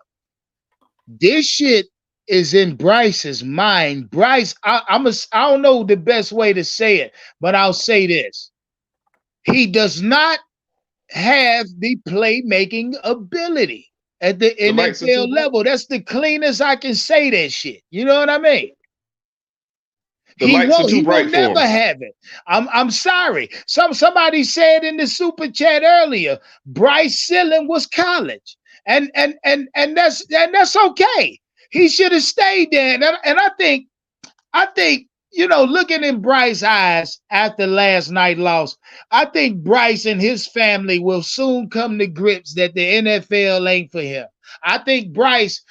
This shit is in Bryce's mind. Bryce, I don't know the best way to say it, but I'll say this. He does not have the playmaking ability at the
likes of two
NFL
bright.
level. That's the cleanest I can say that shit. You know what I mean?
The
He
lights are
won't.
too
He will
bright for
never
him.
have it. I'm sorry. Somebody said in the super chat earlier, Bryce ceiling was college, and that's okay. He should have stayed there. And I think looking in Bryce's eyes after last night loss, I think Bryce and his family will soon come to grips that the NFL ain't for him. I think Bryce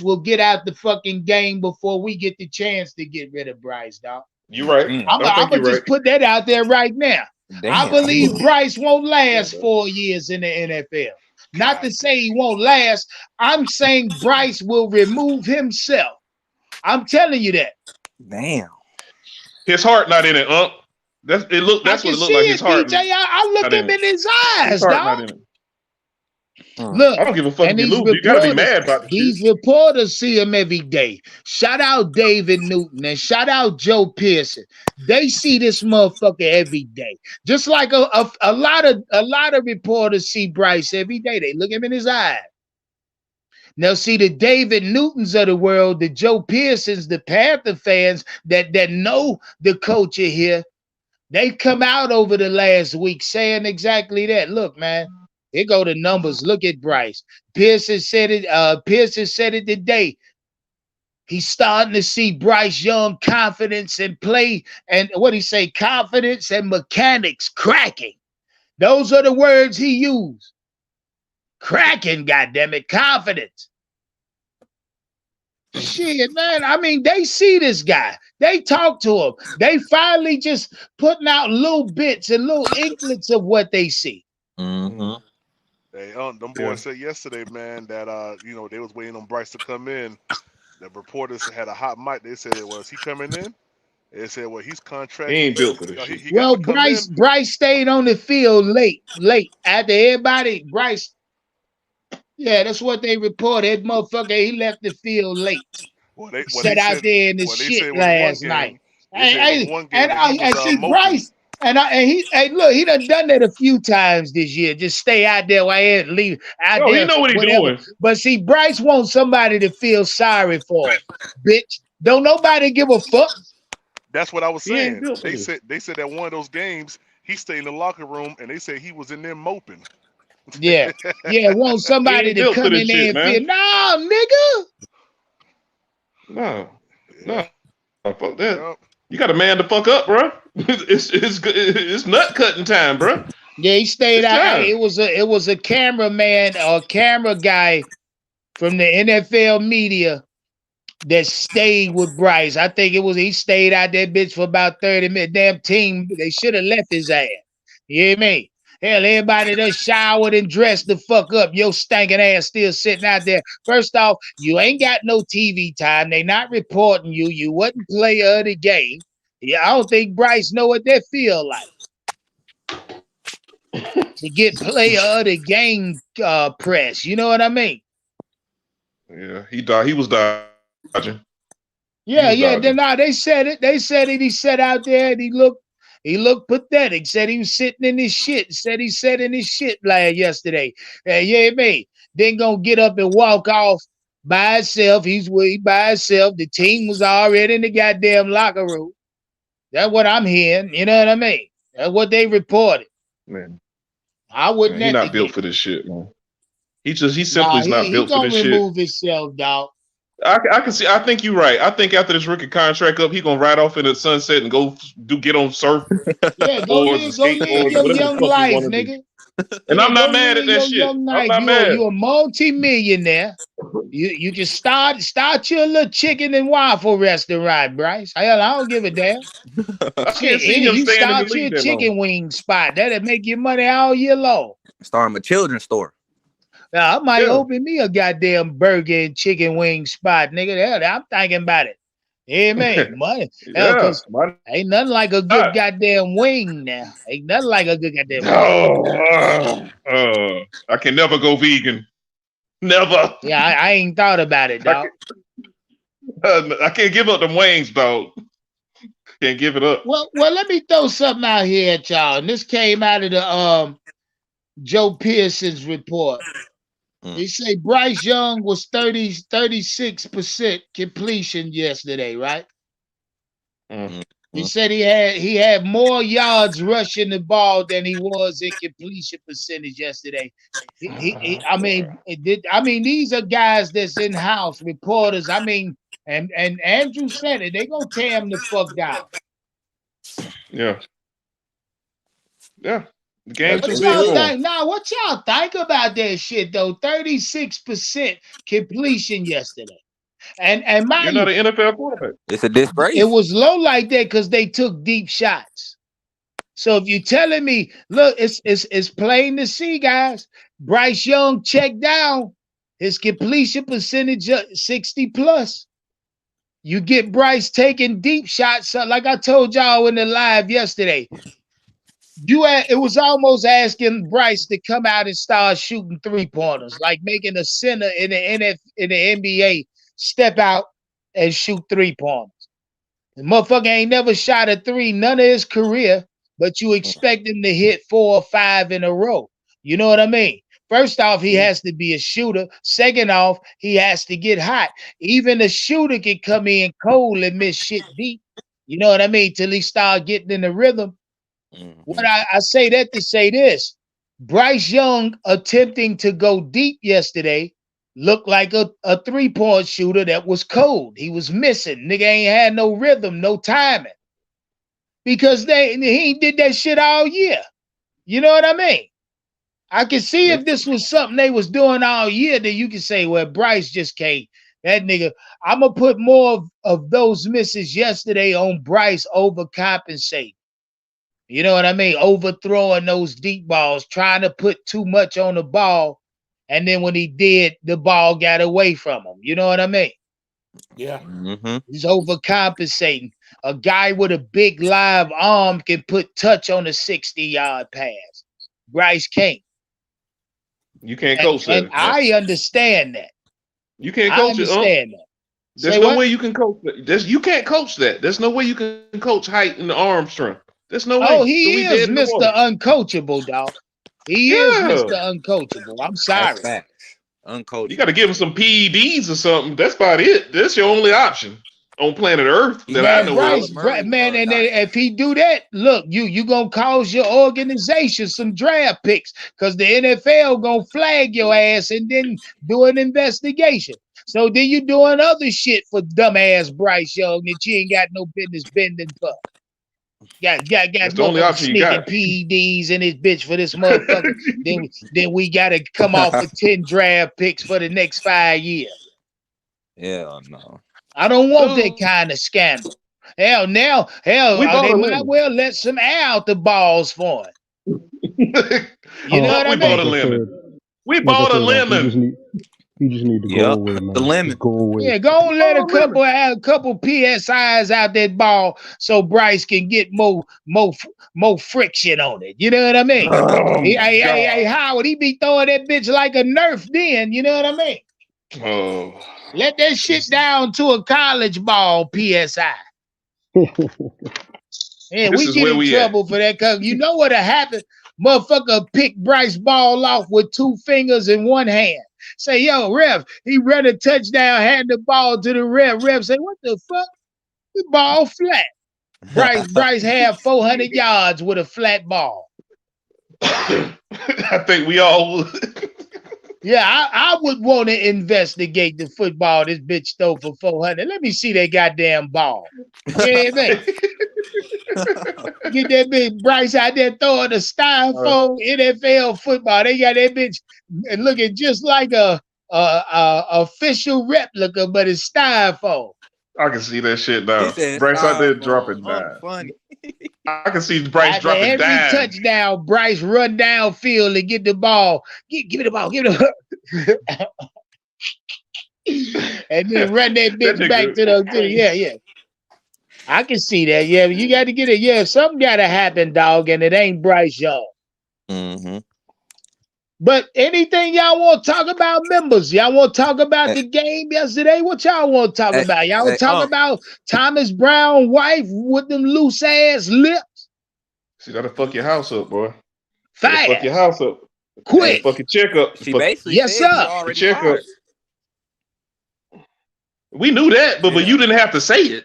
will get out the fucking game before we get the chance to get rid of Bryce, dog.
You right.
Mm.
I think
I'm gonna
you're right.
just put that out there right now. I
Damn.
believe Bryce won't
Yeah,
last
bro.
4 years in the NFL. Not to
God
say he won't last. I'm saying Bryce will remove himself. I'm telling you that.
Damn.
His heart not in it, That's
I
what
can
it looked
see
like.
it,
His heart
DJ. I look
not
him
in it.
in his
His
eyes,
heart
dog.
not in it.
Mm.
Look,
I don't give a fuck
and
if you
these
lose. You gotta be
reporters,
mad about the shit.
these reporters see him every day. Shout out David Newton and shout out Joe Pearson. They see this motherfucker every day. Just like a lot of reporters see Bryce every day. They look him in his eyes. Now, see the David Newtons of the world, the Joe Pearsons, the Panther fans that know the culture here. They come out over the last week saying exactly that. Look, man, here go the numbers. Look at Bryce. Pearson said it. Pearson said it today. He's starting to see Bryce Young confidence and play, and what he say, confidence and mechanics cracking. Those are the words he used. Cracking, goddammit, confidence. Shit, man. I mean, they see this guy. They talk to him. They finally just putting out little bits and little inklets of what they see.
Mm-hmm.
Hey, them boys said yesterday, man, that they was waiting on Bryce to come in. The reporters had a hot mic. They said, "Well, is he coming in?" They said, "Well, he's
He
contracted.
ain't built for this shit.
He got
Well,
to come in."
Bryce stayed on the field late after everybody. Bryce, yeah, that's what they reported. That motherfucker, he left the field late.
Well,
He sat out there in the
they
shit
said it was one
last
game.
night.
They said it was one game that he
I
was
see
moping.
Bryce, look, he done that a few times this year. Just stay out there while he leave out
No, he
there,
know what he
whatever.
doing.
But see, Bryce wants somebody to feel sorry for him, bitch. Don't nobody give a fuck.
That's what I was
He ain't
saying.
built for this.
They said that one of those games he stayed in the locker room and they said he was in there moping.
Yeah, want
He
somebody
ain't
to
built for
come
this
in there
shit,
and feel.
man.
No, nigga.
No,
Yeah.
fuck that.
Yep.
You got to man the fuck up, bro. It's nut cutting time, bro.
Yeah, he stayed
It's
out.
time.
It was a cameraman or camera guy from the NFL media that stayed with Bryce. I think he stayed out that bitch for about 30 minutes. Damn team, they should have left his ass. You hear me? Hell, everybody done showered and dressed the fuck up. Your stinking ass still sitting out there. First off, you ain't got no TV time. They not reporting you. You wasn't player of the game. Yeah, I don't think Bryce know what that feel like. To get player of the game press. You know what I mean?
Yeah, he died. He was dodging.
Yeah. Then they said it. They said it. He sat out there and he looked pathetic. Said he was sitting in his shit. Said he sat in his shit yesterday. Yeah, me. Then gonna get up and walk off by himself. He's by himself. The team was already in the goddamn locker room. That's what I'm hearing. You know what I mean? That's what they reported.
Man,
I wouldn't
he
have
not
to
built
get.
for this shit, man. He simply is not
He
built for
gonna
this shit.
remove himself, dog.
I can see. I think you're right. I think after this rookie contract up, he gonna ride off into the sunset and get on surf
Yeah, go
boards and
live
skateboards,
your
whatever the
young
fuck he
life,
want to do.
nigga.
And
Yeah,
I'm not
go
mad
live
at that
your
shit.
young
I'm
life.
not mad.
You a multi-millionaire. You can start your little chicken and waffle restaurant, Bryce. Hell, I don't give a damn.
I can't
Shit,
see him
you
staying in the
start your
league that long.
chicken wing spot. That'll make you money all year long.
Starting a children's store.
Now, I might
Yeah.
open me a goddamn burger and chicken wing spot, nigga. Hell, I'm thinking about it. Yeah, man, money. Hell,
Yeah.
cause ain't nothing like a good goddamn wing now. Ain't nothing like a good goddamn wing.
I can never go vegan. Never.
Yeah, I ain't thought about it, dog.
I can't give up them wings, dog. Can't give it up.
Well, let me throw something out here at y'all. And this came out of the Joe Pearson's report. He say Bryce Young was 36% completion yesterday, right? He said he had more yards rushing the ball than he was in completion percentage yesterday. I mean, these are guys that's in house reporters. I mean, and Andrew said it. They gonna tear him the fuck down.
Yeah. Yeah. The game's
What
too
y'all
big for him.
think? Nah, what y'all think about that shit though? 36% completion yesterday. And
You're
mind
not
you,
an NFL quarterback.
It's a disgrace.
it was low like that because they took deep shots. So if you're telling me, look, it's plain to see, guys. Bryce Young checked down his completion percentage 60 plus. You get Bryce taking deep shots, like I told y'all in the live yesterday. It was almost asking Bryce to come out and start shooting 3-pointers, like making a center in the NBA step out and shoot 3-pointers. The motherfucker ain't never shot a 3 none of his career, but you expect him to hit 4 or 5 in a row. You know what I mean? First off, he has to be a shooter. Second off, he has to get hot. Even a shooter can come in cold and miss shit deep. You know what I mean? Till he start getting in the rhythm. What I say that to say this, Bryce Young attempting to go deep yesterday looked like a 3-point shooter that was cold. He was missing. Nigga ain't had no rhythm, no timing. Because he did that shit all year. You know what I mean? I can see if this was something they was doing all year, then you can say, well, Bryce just can't. That nigga, I'm going to put more of those misses yesterday on Bryce overcompensating. You know what I mean? Overthrowing those deep balls, trying to put too much on the ball. And then when he did, the ball got away from him. You know what I mean?
Yeah.
He's overcompensating. A guy with a big live arm can put touch on a 60-yard pass. Bryce can't.
You can't coach that.
And I understand that.
You can't
I
coach it.
understand that.
There's no way you can coach that. You can't coach that. There's no way you can coach height and arm strength. There's no way.
Oh, he
So
is Mr. Uncoachable, dog. He is Mr. Uncoachable. I'm sorry.
That's uncoachable.
You got to give him some PEDs or something. That's about it. That's your only option on planet Earth that I know of.
Man, and if he do that, look, you gonna cause your organization some draft picks because the NFL gonna flag your ass and then do an investigation. So then you doing other shit for dumbass Bryce Young that you ain't got no business bending for. Got
That's the only option you
sneaking
got.
PEDs in his bitch for this motherfucker. then we gotta come off with 10 draft picks for the next 5 years.
Hell no.
I don't want that kind of scandal. Hell, they might well let some air out the balls for it. You know what I mean?
Bought a lemon. We bought a lemon.
You just need to go away, man.
The lemon.
Just go away.
Yeah, go and let a couple PSIs out that ball so Bryce can get more friction on it. You know what I mean? Hey, Howard, he be throwing that bitch like a Nerf then. You know what I mean?
Oh.
Let that shit down to a college ball PSI. Yeah, we get in trouble for that because you know what'll happen? Motherfucker pick Bryce ball off with 2 fingers and 1 hand. Say, yo, ref, he run a touchdown, hand the ball to the ref. Ref say, what the fuck? The ball flat. Bryce had 400 yards with a flat ball.
I think we all would.
Yeah, I would want to investigate the football this bitch stole for 400. Let me see that goddamn ball. Yeah, man. Get that bitch Bryce out there throwing the styrofoam NFL football. They got that bitch looking just like a official replica, but it's styrofoam.
I can see that shit
He
now.
said
Bryce out there
styrofoam.
dropping
I'm
dimes.
funny.
I can see Bryce
After
dropping
every
dimes.
touchdown, Bryce run downfield and get the ball. Give me the ball. Give me the ball. And then run that bitch
nigga-
back to the yeah. I can see that. Yeah, you got to get it. Yeah, something got to happen, dog, and it ain't Bryce Young.
Mm-hmm.
But anything y'all want to talk about, members? Y'all want to talk about the game yesterday? What y'all want to talk about? Y'all want to talk about Thomas Brown wife with them loose ass lips?
See, that'll fuck your house up, boy.
Fast.
Fuck your house up.
Quick.
Fuck your check up.
She basically
yes,
said
sir.
he already
Check
fired.
up. We knew that, but you didn't have to say it.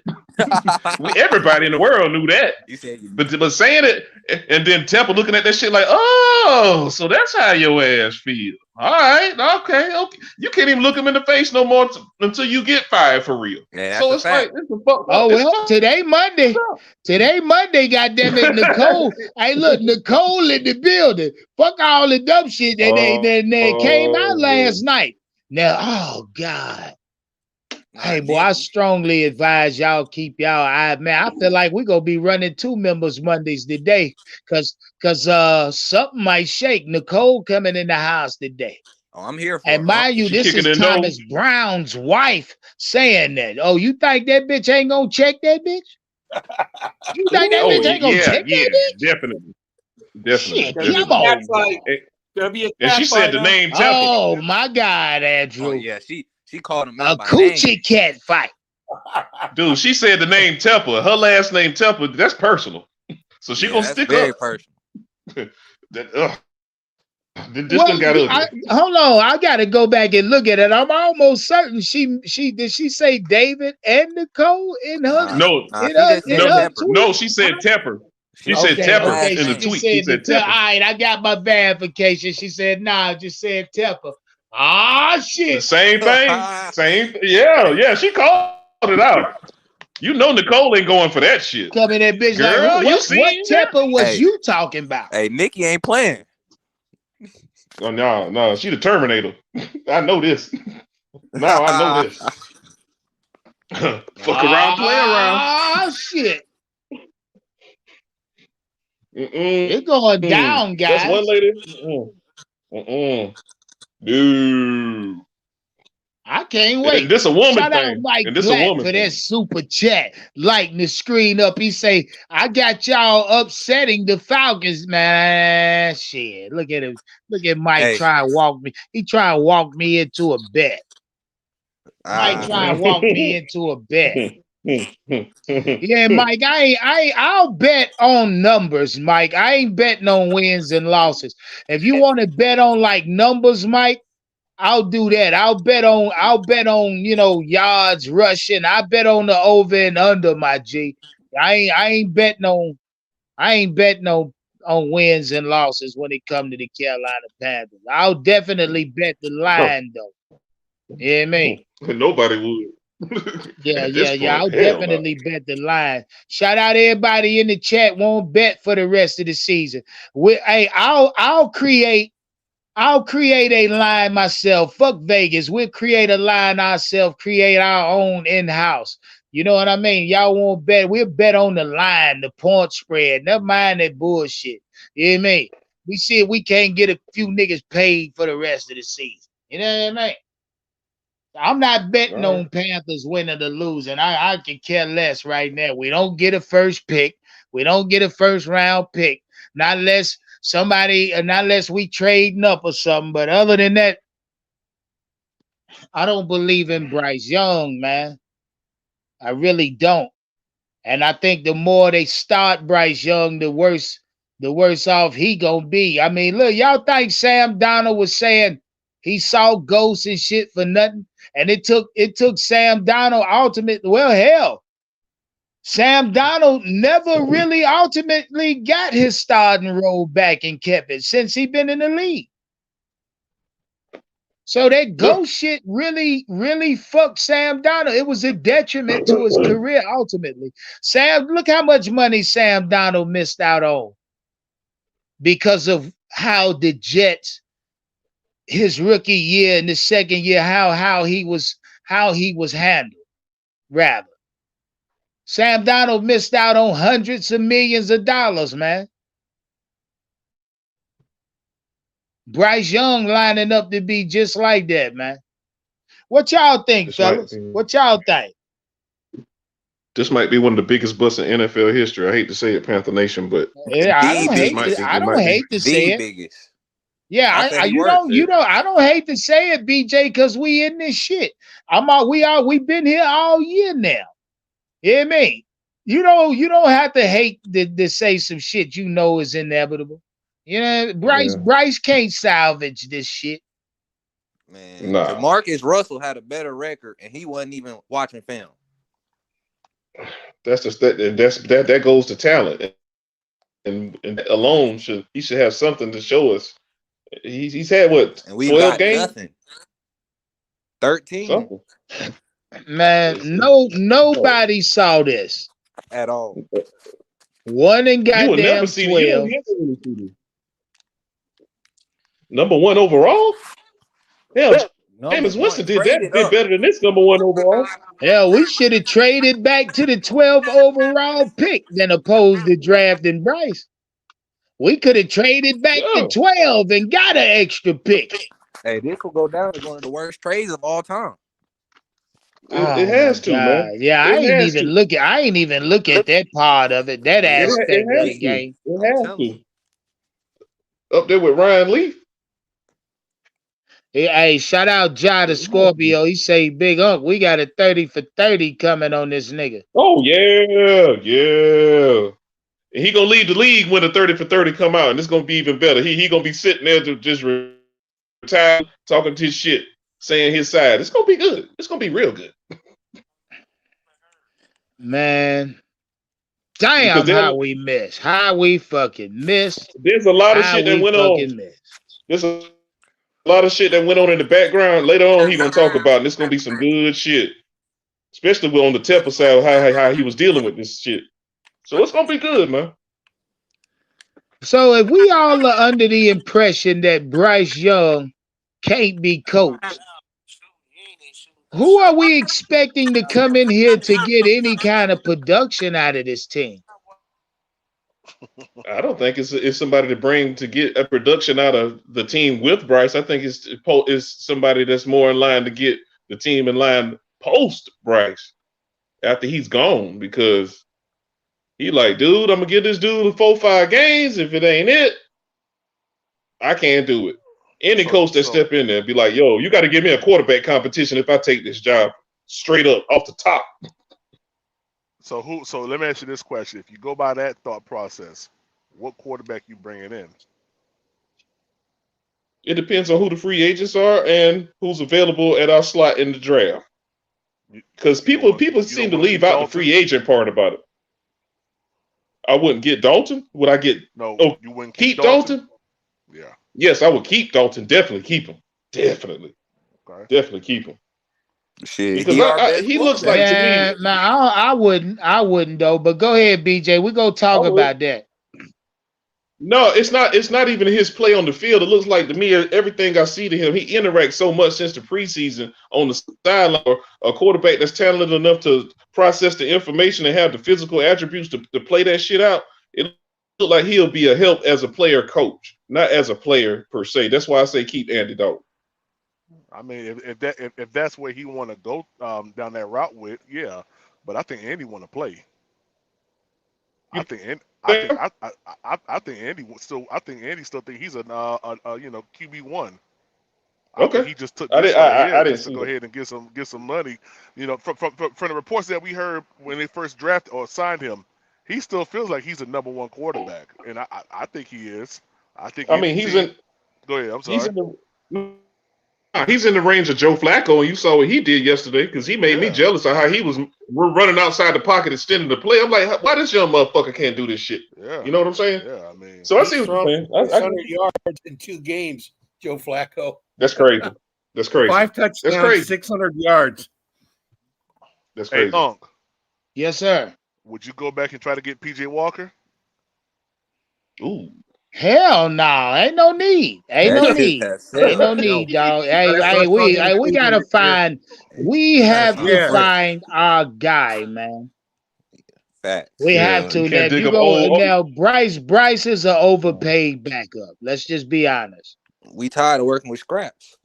Everybody in the world knew that.
You said you
But saying it, and then Temple looking at that shit like, oh, so that's how your ass feel. All right, okay. You can't even look him in the face no more until you get fired for real.
Yeah,
so
that's
it's
a fact.
like, it's a fuck.
Oh well, today Monday. Today Monday, goddamn it, Nicole. Hey, look, Nicole in the building. Fuck all the dumb shit that they came out last night. Now, oh God. Hey, boy, I strongly advise y'all keep y'all eye. Man, I feel like we're gonna be running 2 members Mondays today, cause something might shake. Nicole coming in the house today.
Oh, I'm here for
and
it.
mind you, this is Thomas Brown's wife saying that. Oh, you think that bitch ain't gonna check that bitch? You think that bitch ain't gonna check that bitch?
Definitely.
Shit, come on.
And she said the name Temple.
Oh my God, Andrew.
Oh yeah, she called him
a
out by
coochie
name.
cat fight.
Dude, she said the name Temple. Her last name Temple. That's personal. So she gonna stick
very
up.
personal.
This done got ugly.
Hold on, I gotta go back and look at it. I'm almost certain she did she say David and Nicole in her
No, she said Temper. She said Temper in the tweet. She said Temper.
All right, I got my verification. She said, nah, just said Temper. Ah, shit.
The same thing. Yeah, she called it out. You know Nicole ain't going for that shit.
Come in that bitch
Girl,
like, what Temper was you talking about?
Hey, Nikki ain't playing.
Oh, no, she the Terminator. I know this. Now I know this. Fuck around, play around.
Ah, shit. It's going down, guys.
That's one lady. Dude.
I can't wait.
This a woman
Shout
thing.
out Mike
And this
Black
a woman
for
thing.
that super chat. Lighting the screen up. He say, I got y'all upsetting the Falcons, man. Shit. Look at him. Look at Mike try to walk me. He try to walk me into a bet. Mike try to walk me into a bet. Yeah, Mike, I'll bet on numbers, Mike. I ain't betting on wins and losses. If you want to bet on like numbers, Mike, I'll do that. I'll bet on, yards rushing. I bet on the over and under, my G. I ain't betting on wins and losses when it comes to the Carolina Panthers. I'll definitely bet the line though. Yeah, me.
Nobody would.
Yeah. I'll definitely bet the line. Shout out everybody in the chat. Won't bet for the rest of the season. I'll create a line myself. Fuck Vegas. We'll create a line ourselves. Create our own in-house. You know what I mean? Y'all won't bet. We'll bet on the line, the point spread. Never mind that bullshit. You hear me? We see if we can't get a few niggas paid for the rest of the season. You know what I mean? I'm not betting on Panthers winning or losing. I can care less right now. We don't get a first pick. We don't get a first round pick. Not unless we trading up or something. But other than that, I don't believe in Bryce Young, man. I really don't. And I think the more they start Bryce Young, the worse off he gonna be. I mean, look, y'all think Sam Darnold was saying he saw ghosts and shit for nothing? And it took Sam Darnold hell. Sam Darnold never really ultimately got his starting role back and kept it since he been in the league. So that ghost shit really, really fucked Sam Donald. It was a detriment to his career ultimately. Look how much money Sam Donald missed out on because of how the Jets, his rookie year and the second year, how he was handled. Rather, Sam Donald missed out on hundreds of millions of dollars, man. Bryce Young lining up to be just like that, man. What y'all think, fellas? What y'all think?
This might be one of the biggest busts in NFL history. I hate to say it, Panther Nation, but
yeah, I don't hate to say it.
Biggest.
Yeah, I don't hate to say it, BJ, because we in this shit. We've been here all year now. You hear me? You don't have to hate to say some shit you know is inevitable. You know, Bryce can't salvage this shit.
Man, Marcus Russell had a better record, and he wasn't even watching film.
That goes to talent, and alone he should have something to show us. He's had what,
and we
12 games?
Nothing. 13.
Something.
Man, nobody saw this
at all.
One and goddamn 12.
Number one overall? Hell, Jameis Winston did better than this number one overall.
Hell, we should have traded back to the 12th overall pick than opposed to drafting Bryce. We could have traded back to 12 and got an extra pick.
Hey, this will go down as one of the worst trades of all time.
It has to, man.
Yeah, I ain't even look at that part of it. That aspect of the game.
It has to. Up there with Ryan Leaf.
Hey, shout out Ja the Scorpio. He say, Big Unc, we got a 30 for 30 coming on this nigga.
Oh, yeah. And he gonna lead the league when the 30 for 30 come out, and it's gonna be even better. He gonna be sitting there to just retire, talking his shit, saying his side. It's gonna be good. It's gonna be real good.
Man. Damn, how we miss. How we fucking miss.
There's a lot of shit that went on. There's a lot of shit that went on in the background. Later on, he gonna talk about, and it's gonna be some good shit. Especially on the Tepper side, how he was dealing with this shit. So it's gonna be good, man.
So if we all are under the impression that Bryce Young can't be coached, who are we expecting to come in here to get any kind of production out of this team?
I don't think it's somebody to bring to get a production out of the team with Bryce. I think it's somebody that's more in line to get the team in line post Bryce after he's gone, because he like, dude, I'm gonna give this dude 4-5 games. If it ain't it, I can't do it. Any coach that step in there be like, yo, you got to give me a quarterback competition if I take this job, straight up off the top.
So let me ask you this question. If you go by that thought process, what quarterback you bringing in?
It depends on who the free agents are and who's available at our slot in the draft. Because people seem to leave out the free agent part about it. I wouldn't get Dalton. Would I get?
No, you wouldn't
keep Dalton?
Yeah.
Yes, I would keep Dalton. Definitely keep him. Definitely. Okay. Definitely keep him.
Shit,
because he looks like to me.
Man, I wouldn't though. But go ahead, BJ. We're gonna talk about that.
No, it's not. It's not even his play on the field. It looks like to me, everything I see to him, he interacts so much since the preseason on the sideline. Or a quarterback that's talented enough to process the information and have the physical attributes to play that shit out. It looks like he'll be a help as a player coach, not as a player per se. That's why I say keep Andy Dalton.
I mean, if that's where he want to go down that route with, yeah. But I think Andy want to play. I think Andy still think he's a QB1. I think he just took this just to go ahead and get some money. You know, from the reports that we heard when they first drafted or signed him, he still feels like he's a number one quarterback, and I think he is. I mean, he's in. Go ahead. I'm sorry.
He's in the range of Joe Flacco, and you saw what he did yesterday because he made me jealous of how he was running outside the pocket, extending the play. I'm like, why this young motherfucker can't do this shit?
Yeah.
You know what I'm saying?
Yeah, I mean.
So I see what you're saying.
600 yards in 2 games, Joe Flacco.
That's crazy. That's crazy.
5
That's
touchdowns,
crazy.
600 yards.
That's
Hey,
crazy.
Yes, sir.
would you go back and try to get PJ Walker?
Ooh.
Hell no, ain't no need. Ain't
That
no
shit
need.
has
Ain't
sailed.
no
No,
need, dog.
let's not talk
We
Cleveland
gotta
this year.
find. We
That's
have to
Yeah.
unfortunate.
find our guy, man.
Facts.
We have
Yeah,
to.
you
Now,
can't
if
dig
you
up
go
old.
now, Bryce is an overpaid backup. Let's just be honest.
We tired of working with scraps.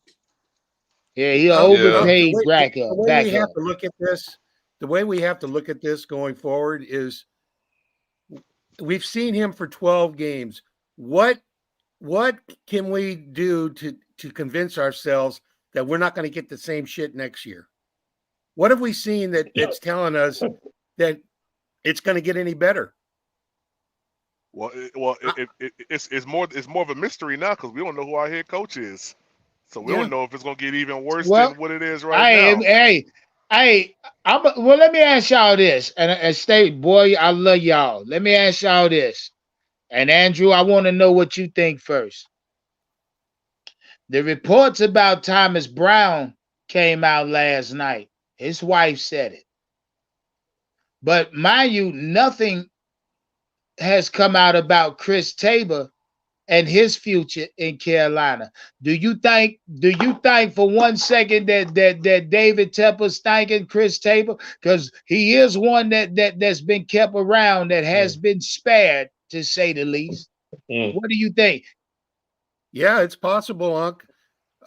Yeah, he an
Yeah.
overpaid
The
backup.
way we have
Backup.
to look at this, the way we have to look at this going forward is we've seen him for 12 games. What can we do to convince ourselves that we're not going to get the same shit next year? What have we seen that's telling us that it's going to get any better?
Well, it's more of a mystery now because we don't know who our head coach is, so we don't know if it's gonna get even worse
Well,
than what it is right now.
Well, let me ask y'all this, and State boy, I love y'all. Let me ask y'all this, and Andrew, I want to know what you think first. The reports about Thomas Brown came out last night. His wife said it, but mind you, nothing has come out about Chris Tabor and his future in Carolina. Do you think for 1 second that David Tepper's thanking Chris Tabor? Because he is one that's been kept around, that has been spared, to say the least. What do you think?
Yeah, it's possible, Unc.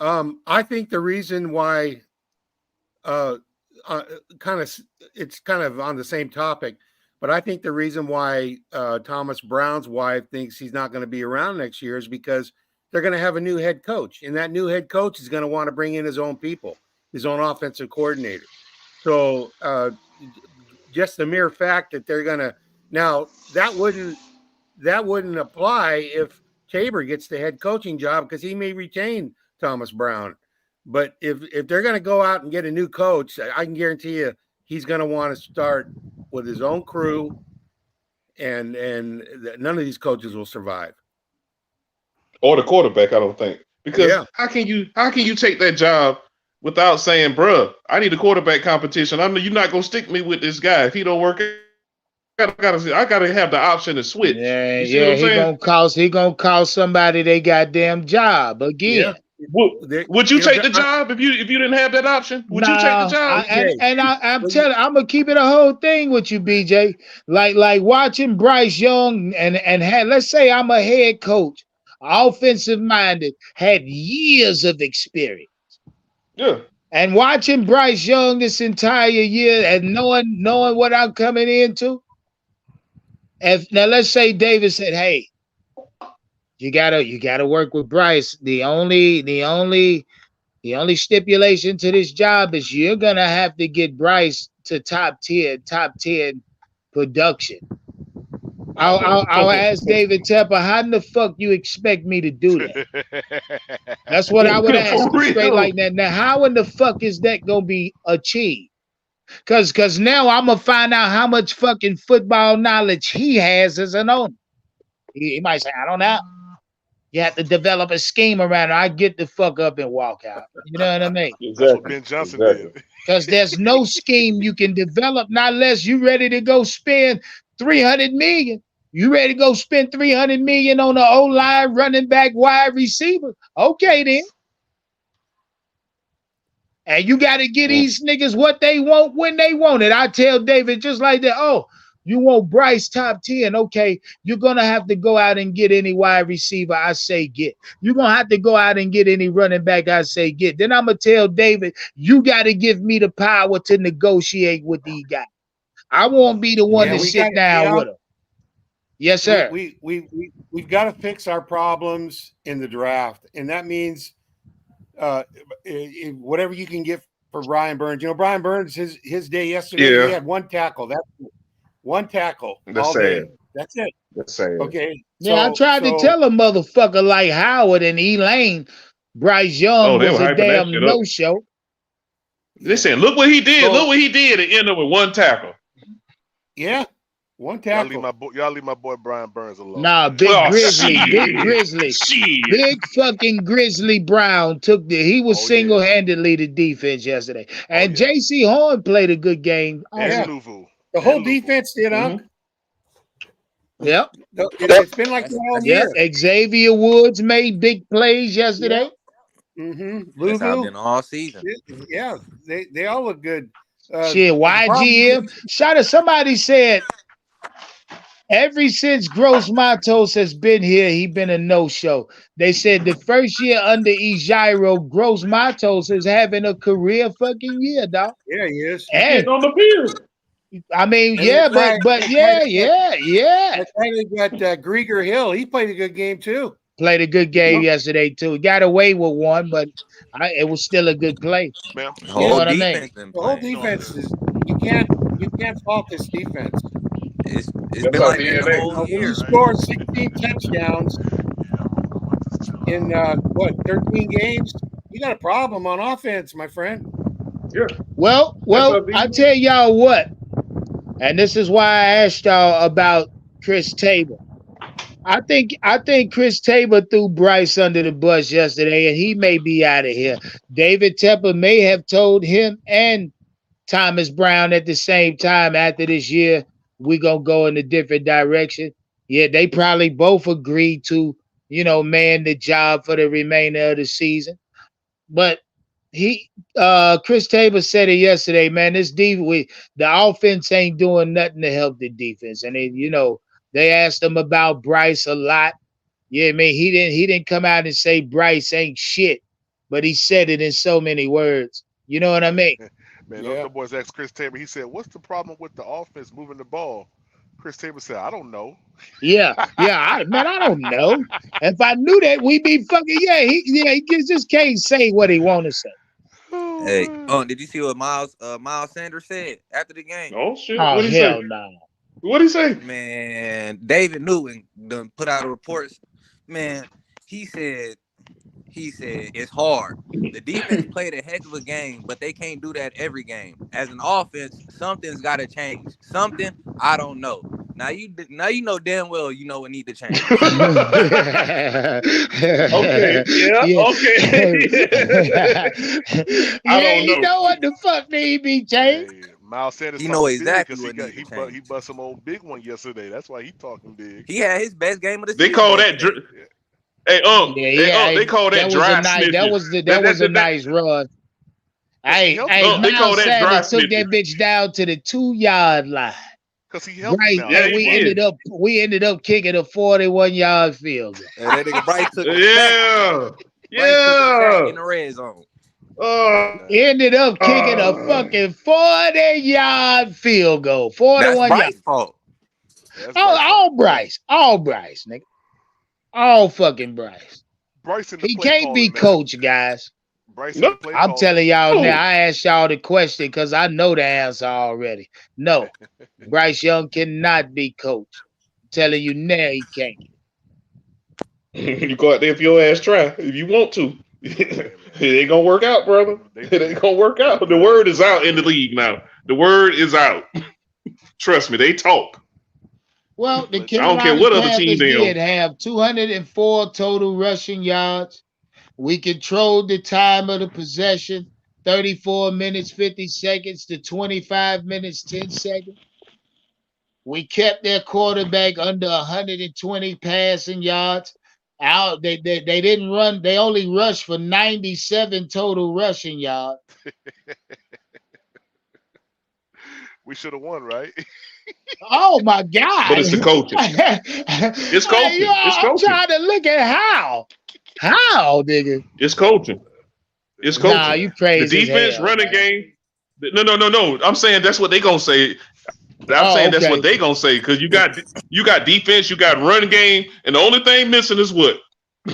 I think the reason why it's kind of on the same topic, but I think the reason why Thomas Brown's wife thinks he's not going to be around next year is because they're going to have a new head coach, and that new head coach is going to want to bring in his own people, his own offensive coordinator. So just the mere fact that they're going to now that wouldn't apply if Tabor gets the head coaching job, because he may retain Thomas Brown. But if they're going to go out and get a new coach, I can guarantee you he's going to want to start with his own crew, and none of these coaches will survive.
Or the quarterback, I don't think. Because how can you take that job without saying, bruh, I need a quarterback competition. I know you're not gonna stick me with this guy if he don't work. I gotta have the option to switch.
Yeah,
You see what I'm saying?
he gonna cost somebody their goddamn job again.
Would you take the job if you didn't have that option? Would you take the job?
I'm telling, I'm gonna keep it a whole thing with you, BJ. Like watching Bryce Young and let's say I'm a head coach, offensive minded, had years of experience.
Yeah.
And watching Bryce Young this entire year and knowing what I'm coming into. Now let's say David said, "Hey, you gotta work with Bryce. The only stipulation to this job is you're gonna have to get Bryce to top 10 production." I'll ask David Tepper, how in the fuck you expect me to do that? That's what I would ask him straight like that. Now, how in the fuck is that gonna be achieved? Cause now I'm gonna find out how much fucking football knowledge he has as an owner. He might say, I don't know. You have to develop a scheme around it. I get the fuck up and walk out. You know what I mean?
Exactly.
That's what Ben Johnson did.
Because there's no scheme you can develop not unless you ready to go spend $300 million. You ready to go spend $300 million on the O-line, running back, wide receiver? Okay, then. And you got to get these niggas what they want when they want it. I tell David just like that, oh, you want Bryce top 10. Okay, you're going to have to go out and get any wide receiver I say get. You're going to have to go out and get any running back I say get. Then I'm going to tell David, you got to give me the power to negotiate with these guys. I won't be the one to sit down with them. Yes, sir.
We've got to fix our problems in the draft. And that means whatever you can get for Brian Burns. You know, Brian Burns, his day yesterday, he had one tackle. That's one tackle all day. That's it.
That's sad.
Okay.
Yeah, I tried to tell a motherfucker like Howard and Elaine, Bryce Young was a damn no-show.
Listen, look what he did. Look what he did and end up with one tackle.
Yeah. One
Y'all leave
tackle.
my boy Brian Burns alone.
Nah,
man.
Big
Oh,
Grizzly,
shit.
Big Grizzly,
Shit.
Big fucking Grizzly Brown he was
Oh, yeah.
single-handedly the defense yesterday. And
yeah.
J.C. Horn played a good game.
And
Yeah.
Luvu.
The whole
And Luvu.
defense did, Unc.
Yep,
It's been like that all
yep.
year.
Xavier Woods made big plays yesterday.
Mm-hmm.
That's how it's
Luvu.
been all season.
Yeah, they all look good.
Shit,
the problem
YGM. Shout out, somebody said ever since Gross Matos has been here, he been a no-show. They said the first year under Ejiro, Gross Matos is having a career fucking year, dog.
Yeah, he is.
And
Getting on the field.
I mean,
And
yeah,
that
but
guy-
yeah.
That guy that got Grieger Hill, he played a good game too.
Played a good game yesterday too. He got away with one, but it was still a good play.
Man,
The
You
whole
know what I mean?
defense been
The whole
playing.
defense is you can't fault this defense.
It's
That's
been
our
like that the
DNA.
whole
When
year.
you score 16 touchdowns in 13 games, you got a problem on offense, my friend.
Well, I tell y'all what, and this is why I asked y'all about Chris Tabor. I think Chris Tabor threw Bryce under the bus yesterday, and he may be out of here. David Tepper may have told him and Thomas Brown at the same time after this year, we're going to go in a different direction. Yeah, they probably both agreed to, man the job for the remainder of the season. But Chris Tabor said it yesterday, man, the offense ain't doing nothing to help the defense. And they asked him about Bryce a lot. Yeah, man, he didn't come out and say Bryce ain't shit, but he said it in so many words. You know what I mean?
Man, those boys asked Chris Tabor. He said, "What's the problem with the offense moving the ball?" Chris Tabor said, "I don't know."
Yeah, I don't know. If I knew that, we'd be fucking. He just can't say what he want to say.
Hey, did you see what Miles Sanders said after the game?
Oh shit!
Oh,
What he
hell
say?
no.
What he say?
Man, David Newton done put out reports. Man, he said it's hard. The defense played a heck of a game, but they can't do that every game. As an offense, something's got to change. Something I don't know. Now you know damn well you know what need to change.
Okay. Yeah. Okay. I don't know.
You know what the fuck need be changed?
Hey, Miles Sanders
He know
talking
exactly
big
what
because
need to change.
he bust some old big one yesterday. That's why he talking big.
He had his best game of the
They
season.
call that. Hey, they call that dry snitching.
That was a nice run. Hey,
they call
Miles
that dry
Sanders took that bitch down to the 2-yard line.
Because he helped
Right,
now.
Yeah,
and we ended up kicking a 41-yard field goal.
And that nigga Bryce took a sack.
Yeah.
Bryce took a sack in the red zone.
Ended up kicking a fucking 40-yard field goal. 41
That's
yards.
Bryce's fault.
All Bryce, nigga. All fucking Bryce.
Bryce in the
He
play
can't be
calling, man.
coach, guys.
Bryce in
No.
the play
I'm
calling.
telling y'all now, I asked y'all the question because I know the answer already. No, Bryce Young cannot be coach. I'm telling you now, he can't.
You go out there if your ass try. If you want to. It ain't gonna work out, brother. It ain't gonna work out. The word is out in the league now. The word is out. Trust me, they talk.
Well, the
I don't care
Carolina
what other
Panthers
team they
did
on.
have 204 total rushing yards. We controlled the time of the possession, 34 minutes, 50 seconds to 25 minutes, 10 seconds. We kept their quarterback under 120 passing yards. They didn't run. They only rushed for 97 total rushing yards.
We should have won, right?
Oh my God!
But it's the coaching. It's coaching. It's
I'm
coaching.
trying to look at how, nigga.
It's coaching. It's coaching.
Nah, you crazy.
The defense,
as hell,
running
man.
game. No. I'm saying that's what they gonna say. I'm saying that's
okay.
what they gonna say because you got defense, you got run game, and the only thing missing is what?
By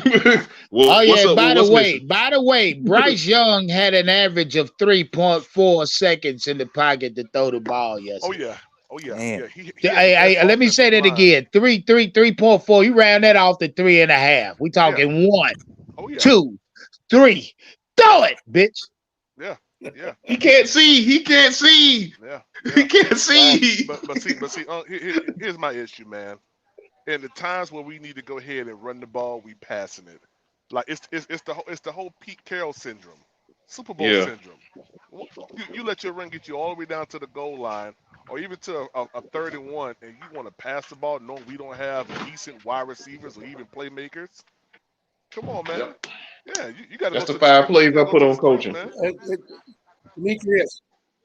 the way, Bryce Young had an average of 3.4 seconds in the pocket to throw the ball yesterday.
Oh yeah.
Man.
Yeah,
Let me say that again. 3.4. You ran that off to 3.5. We talking 1,
Oh yeah.
2, 3. Throw it, bitch.
Yeah. Yeah.
He can't see. He can't see.
Yeah.
He
Yeah.
can't see.
But see, here's my issue, man. In the times where we need to go ahead and run the ball, we passing it. Like it's the whole Pete Carroll syndrome, Super Bowl
Yeah.
syndrome. You let your run get you all the way down to the goal line, or even to a 31, and you want to pass the ball, knowing we don't have decent wide receivers or even playmakers. Come on, man.
Yep.
Yeah, you got to go
That's the
to the
5
script. You
plays
got
I
to go
put
to the
on
script,
coaching.
man.
Demetrius,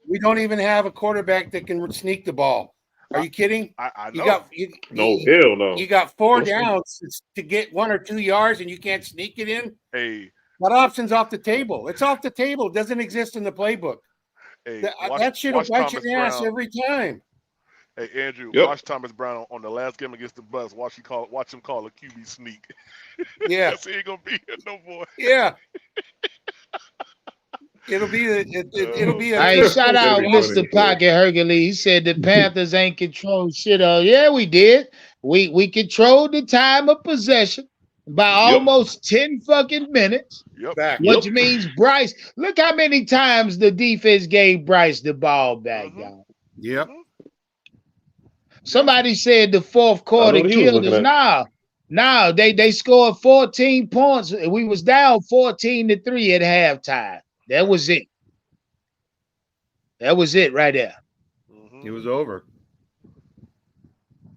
we don't even have a quarterback that can sneak the ball. Are you kidding?
I
You
know.
got
No, hell no.
you got 4
Don't sneak.
downs to get 1 or 2 yards, and you can't sneak it in.
Hey,
That option's off the table. It's off the table. It doesn't exist in the playbook.
hey,
That should have
watch
bite
Thomas
your ass
Brown.
every time.
Hey, Andrew,
Yep.
watch Thomas Brown on the last game against the Bucks. Watch him call a QB sneak.
Yeah,
He ain't gonna be here no more.
yeah. It'll be a
Hey,
fish
shout
place
out
That'd be
reality.
funny.
Mr. Pocket Hercules. He said the Panthers ain't controlled shit. Yeah, we did. We controlled the time of possession by
Yep.
almost 10 fucking minutes.
Yep.
Back.
Which
Yep.
means Bryce, look how many times the defense gave Bryce the ball back,
Mhm.
y'all.
Yep.
Mhm.
Somebody said the fourth
I know
quarter
what he was
killed
looking
us.
at.
Now they scored 14 points. We was down 14-3 at halftime. That was it. That was it right there.
Mhm.
It was over.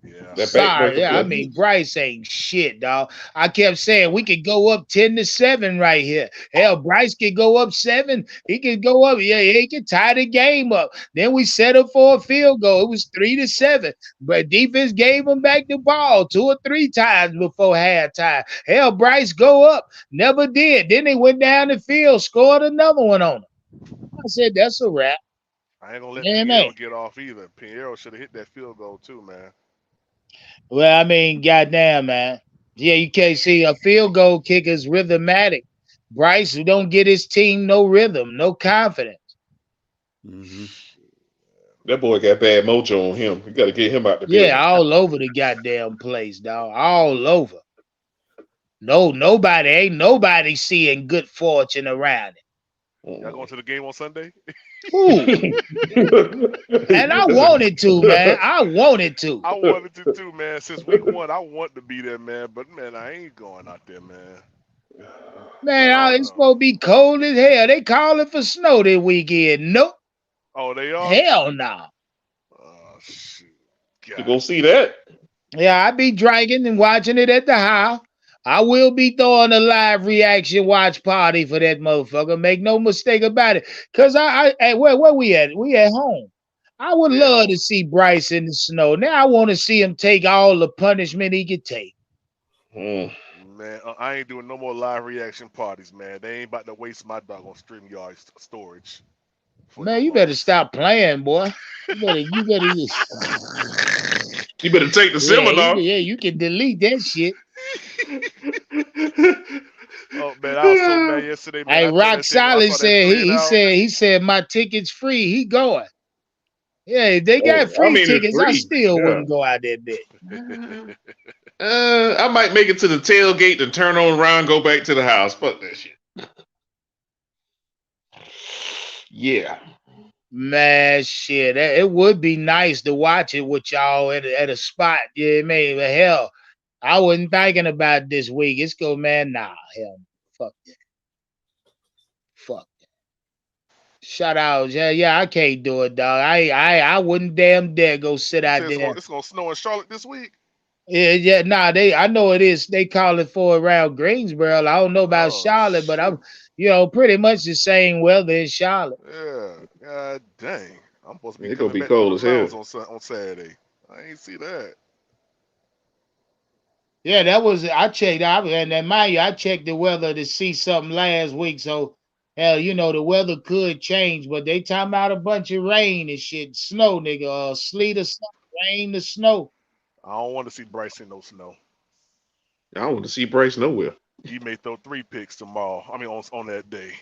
Yeah.
That back
Sorry,
breaker
yeah, I
play.
mean Bryce ain't shit, dog. I kept saying we could go up 10-7 right here. Hell, Bryce could go up 7. He could go up. Yeah, he could tie the game up. Then we settled for a field goal. It was 3-7, but defense gave him back the ball 2 or 3 times before halftime. Hell, Bryce go up, never did. Then they went down the field, scored another one on him. I said that's a wrap.
I ain't gonna let
Man,
Pinheiro
man.
get off either. Pinheiro should have hit that field goal too, man.
Well, I mean, goddamn, man. Yeah, you can't see a field goal kicker's rhythmatic. Bryce don't get his team no rhythm, no confidence.
Mm-hmm.
That boy got bad mojo on him. You got to get him out the
Yeah,
building.
all over the goddamn place, dog. All over. Ain't nobody seeing good fortune around it.
Y'all going to the game on Sunday?
Ooh, and I wanted to, man. I wanted to.
I wanted to too, man. Since week 1, I want to be there, man. But man, I ain't going out there, man.
Man,
I don't
it's
know.
supposed to be cold as hell. They calling for snow this weekend. Nope.
Oh, they are.
Hell no.
Oh shoot.
You
God.
gonna see that?
Yeah, I be drinking and watching it at the house. I will be throwing a live reaction watch party for that motherfucker. Make no mistake about it. Cause where we at? We at home. I would
Yeah,
love
home.
to see Bryce in the snow. Now I want to see him take all the punishment he could take.
Mm.
Man, I ain't doing no more live reaction parties, man. They ain't about to waste my dog on StreamYard storage for no
Man, you better
more.
stop playing, boy. You better
You better take the seminar.
you can delete that shit.
Oh man, I was so mad yesterday, man.
Hey,
I turned
Rock
that thing on. I
Solid
saw that
said
thread out.
he said my ticket's free. He going. Yeah, if they got
I
free
mean, it's
tickets, I
free.
still
Yeah.
wouldn't go out that bit.
I might make it to the tailgate and turn on around, go back to the house. Fuck that shit. Yeah.
Man, shit, it would be nice to watch it with y'all at a spot. Yeah, man, but hell, I wasn't thinking about this week. It's go, man. Nah, hell, fuck that. Fuck that. Shout out, yeah, I can't do it, dog. I wouldn't damn dare go sit
You
out
said
there.
it's gonna snow in Charlotte this week.
Yeah, nah, I know it is. They call it for around Greensboro. I don't know about
Oh
Charlotte, but I'm,
shoot.
pretty much the same weather in Charlotte.
Yeah. God dang. I'm supposed to be
It's gonna
coming
be
back through
cold
the
as hell.
mountains on Saturday. I ain't see that.
Yeah, that was I checked out, and mind you, I checked the weather to see something last week. So hell, the weather could change, but they talking about a bunch of rain and shit, snow, nigga, sleet or snow, rain to snow.
I don't want to see Bryce in no snow.
I don't want to see Bryce nowhere.
He may throw 3 picks tomorrow. I mean, on that day.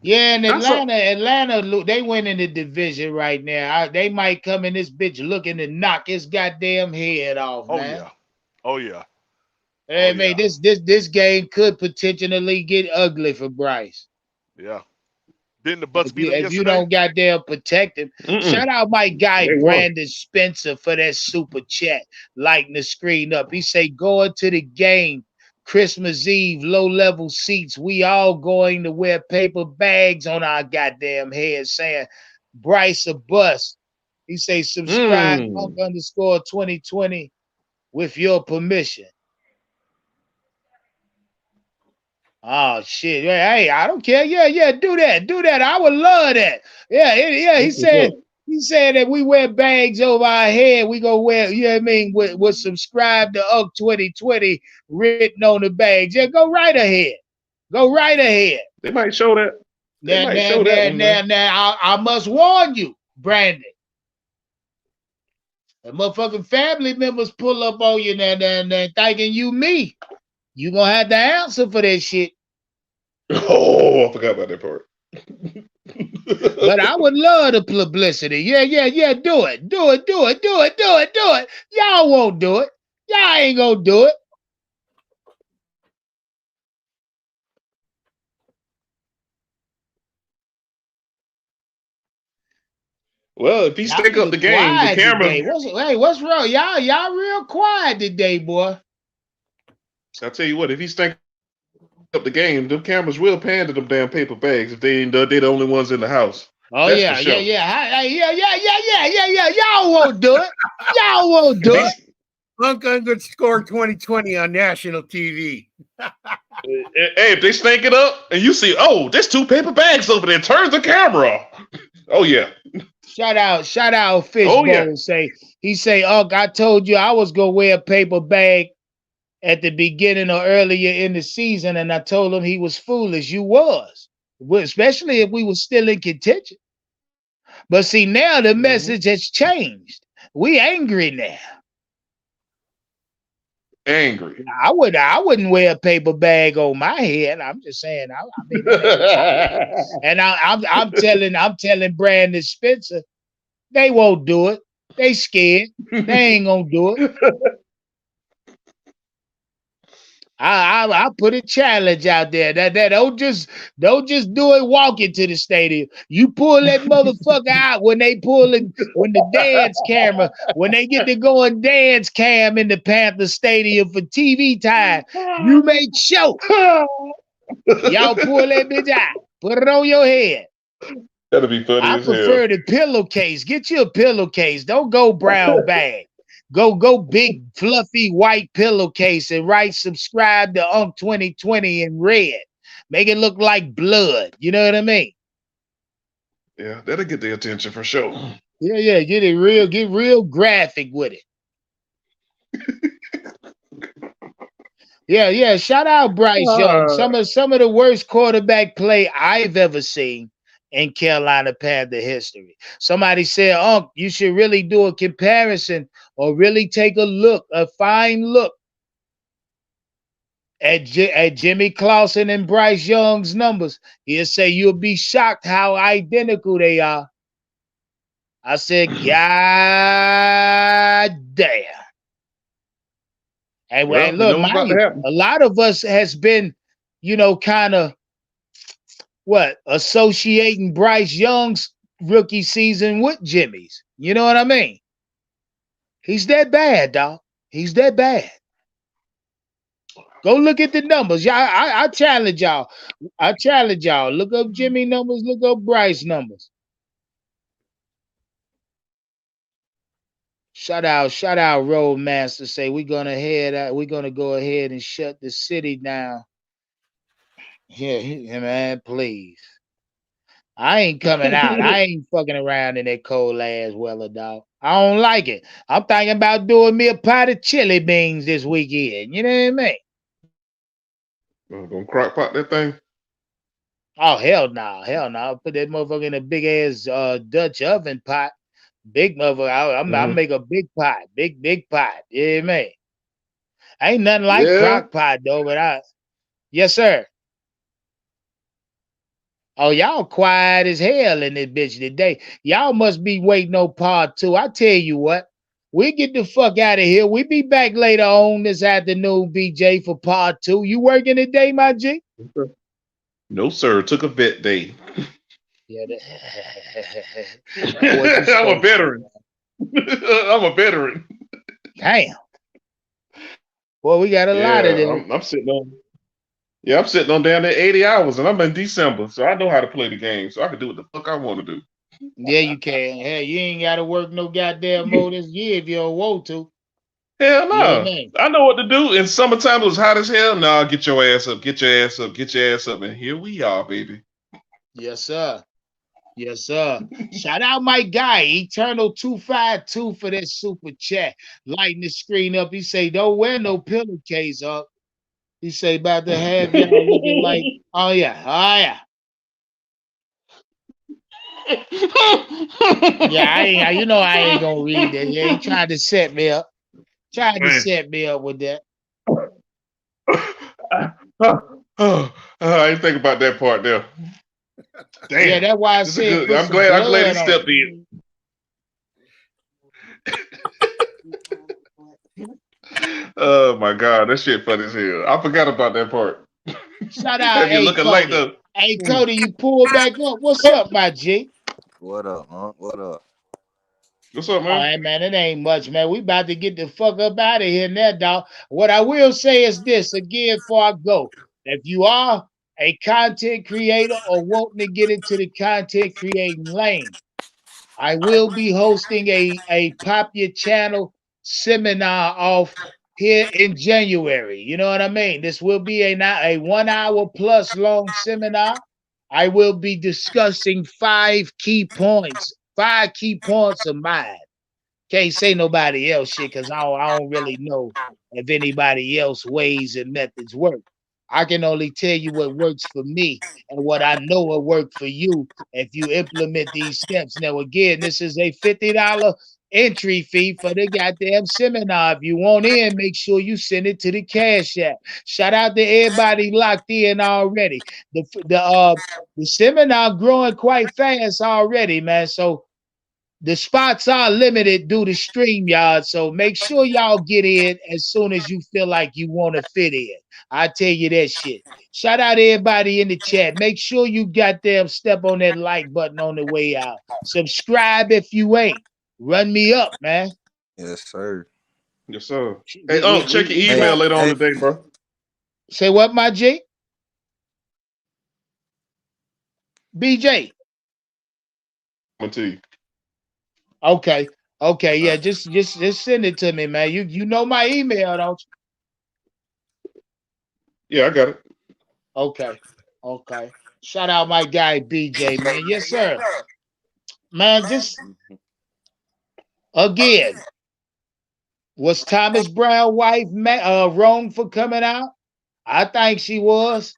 Yeah, and
I saw.
Atlanta, look, they win in the division right now. They might come in this bitch looking to knock his goddamn head off,
Oh
man.
yeah. Oh yeah. Oh
Hey, man,
yeah.
this game could potentially get ugly for Bryce.
Yeah. Didn't the Bucks beat them
If you
yesterday?
don't goddamn protect him. Shout out my guy
They won.
Brandon Spencer for that super chat, lighting the screen up. He say going to the game Christmas Eve, low level seats. We all going to wear paper bags on our goddamn heads, saying Bryce a bust. He say subscribe
Mm.
_underscore 2020 with your permission. Oh shit! Hey, I don't care. Yeah, do that. I would love that. Yeah.
That's what's up.
He said that we wear bags over our head. We go wear. You know what I mean? With subscribe to UG 2020 written on the bags. Yeah, go right ahead. Go right ahead.
They might show that. They
Now,
might
now,
show that
now,
one,
now,
man.
now. I must warn you, Brandon. The motherfucking family members pull up on you now, thinking you me. You gonna have to answer for that shit.
Oh, I forgot about that part.
But I would love the publicity. Yeah. Do it. Y'all won't do it. Y'all ain't gonna do it.
Well, if he
Y'all
stake up the game, the
quiet
camera.
today. What's wrong? Y'all real quiet today, boy.
I'll tell you what, if he stake up the game, them cameras will pan to them damn paper bags if they the only ones in the house.
Oh
That's
yeah.
for sure.
Yeah. Y'all won't do it. Y'all won't do it.
_2020 on national TV.
Hey, if they stank it up and you see, oh, there's 2 paper bags over there, turns the camera off. Oh yeah.
Shout out Fishbone.
Oh yeah.
He say, I told you I was gonna wear a paper bag at the beginning or earlier in the season, and I told him he was foolish. You was, especially if we were still in contention. But see, now the message has changed. We angry now.
Angry.
I wouldn't wear a paper bag on my head. I'm just saying. I mean, and I'm telling Brandon Spencer, they won't do it. They scared. They ain't gonna do it. I put a challenge out there that don't just do it walking to the stadium. You pull that motherfucker out when they when the dance camera, when they get to go and dance cam in the Panther Stadium for TV time, you make sure y'all pull that bitch out. Put it on your head.
That'll be funny
I
as hell.
prefer the pillowcase. Get you a pillowcase. Don't go brown bag. Go big fluffy white pillowcase and write subscribe to UNC 2020 in red. Make it look like blood. You know what I mean?
Yeah, that'll get their attention for sure.
Yeah. Get real graphic with it. Yeah. Shout out Bryce Young. Some of the worst quarterback play I've ever seen in Carolina Panther history. Somebody said, you should really do a comparison or really take a fine look at Jimmy Clausen and Bryce Young's numbers. He'll say you'll be shocked how identical they are. I said, God damn. And look, mind you, a lot of us has been, kind of associating Bryce Young's rookie season with Jimmy's. You know what I mean? He's that bad, dog. He's that bad. Go look at the numbers. Yeah, I challenge y'all. Look up Jimmy numbers. Look up Bryce numbers. Shout out Roadmaster. Say we're gonna go ahead and shut the city down. Yeah, man, please. I ain't coming out. I ain't fucking around in that cold ass weather, dog. I don't like it. I'm thinking about doing me a pot of chili beans this weekend. You know what I mean?
Gonna crock pot that thing?
Oh, hell no. Put that motherfucker in a big ass Dutch oven pot. Big motherfucker. I'll make a big pot. Big pot. You know what I mean? Ain't nothing like crock pot though, but yes, sir. Oh, y'all quiet as hell in this bitch today. Y'all must be waiting on part 2. I tell you what, we get the fuck out of here. We be back later on this afternoon, BJ, for part 2. You working today, my G?
No, sir. Took a vet day.
Yeah, boy, you
I'm a
so
veteran. I'm a veteran.
damn. Boy, we got a lot of
Yeah,
them.
I'm sitting on. Yeah, I'm sitting on down there 80 hours, and I'm in December, so I know how to play the game, so I can do what the fuck I want to do.
Yeah, you can. Hey, you ain't got to work no goddamn more this year if you don't want to.
Hell
Yeah,
no.
man.
I know what to do. In summertime, it was hot as hell. Nah, get your ass up, get your ass up, get your ass up. And here we are, baby.
Yes, sir. Yes, sir. Shout out my guy, Eternal 252 for that super chat. Lighting the screen up. He say, don't wear no pillowcase up. He say about to have y'all looking like, oh yeah, oh yeah. Yeah, I ain't gonna read that. Yeah, he tried to set me up. Tried to
Man.
set me up with that.
I didn't think about that part there. Damn.
Yeah, that's why I
This is a
said
good.
put
I'm
some
glad he
blood on
stepped in. Oh my god, that shit funny as hell. I forgot about that part.
Shout out,
Have you
hey
looking like
Cody.
the
Hey Cody, you pull back up. What's up, my G?
What up, huh? What up?
what's up,
All
man?
right, man, it ain't much, man. We about to get the fuck up out of here now, dog. What I will say is this again before I go. If you are a content creator or wanting to get into the content creating lane, I will be hosting a Pop Your Channel seminar off here in January. You know what I mean? This will be a 1 hour plus long seminar. I will be discussing five key points of mine. Can't say nobody else shit because I don't really know if anybody else ways and methods work. I can only tell you what works for me and what I know will work for you if you implement these steps. Now, again, this is a $50 entry fee for the goddamn seminar. If you want in, make sure you send it to the Cash App. Shout out to everybody locked in already. The seminar growing quite fast already, man. So the spots are limited due to StreamYard, so make sure y'all get in as soon as you feel like you want to fit in. I tell you that shit. Shout out to everybody in the chat. Make sure you goddamn step on that like button on the way out. Subscribe if you ain't. Run me up, man.
Yes, sir.
Yes, sir. Hey, check your
We
email
got.
later on
Hey,
today, bro.
Say what, my G? BJ.
I'm gonna tell you.
Okay. Okay, yeah, just send it to me, man. You know my email, don't you?
Yeah, I got it.
Okay. Okay. Shout out my guy BJ, man. Yes, sir. Man, just again, was Thomas Brown wife wrong for coming out? I think she was.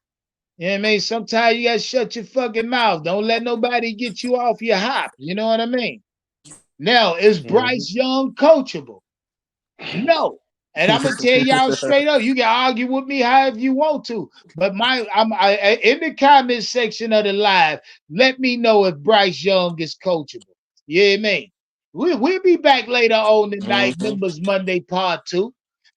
You know what I mean? Sometimes you gotta shut your fucking mouth. Don't let nobody get you off your hop. You know what I mean? Now, is
Mm-hmm.
Bryce Young coachable? No. And I'm gonna tell y'all straight up, you can argue with me however you want to, but in the comment section of the live, let me know if Bryce Young is coachable. You hear me? We'll be back later on tonight,
mm-hmm.
Members Monday Part 2.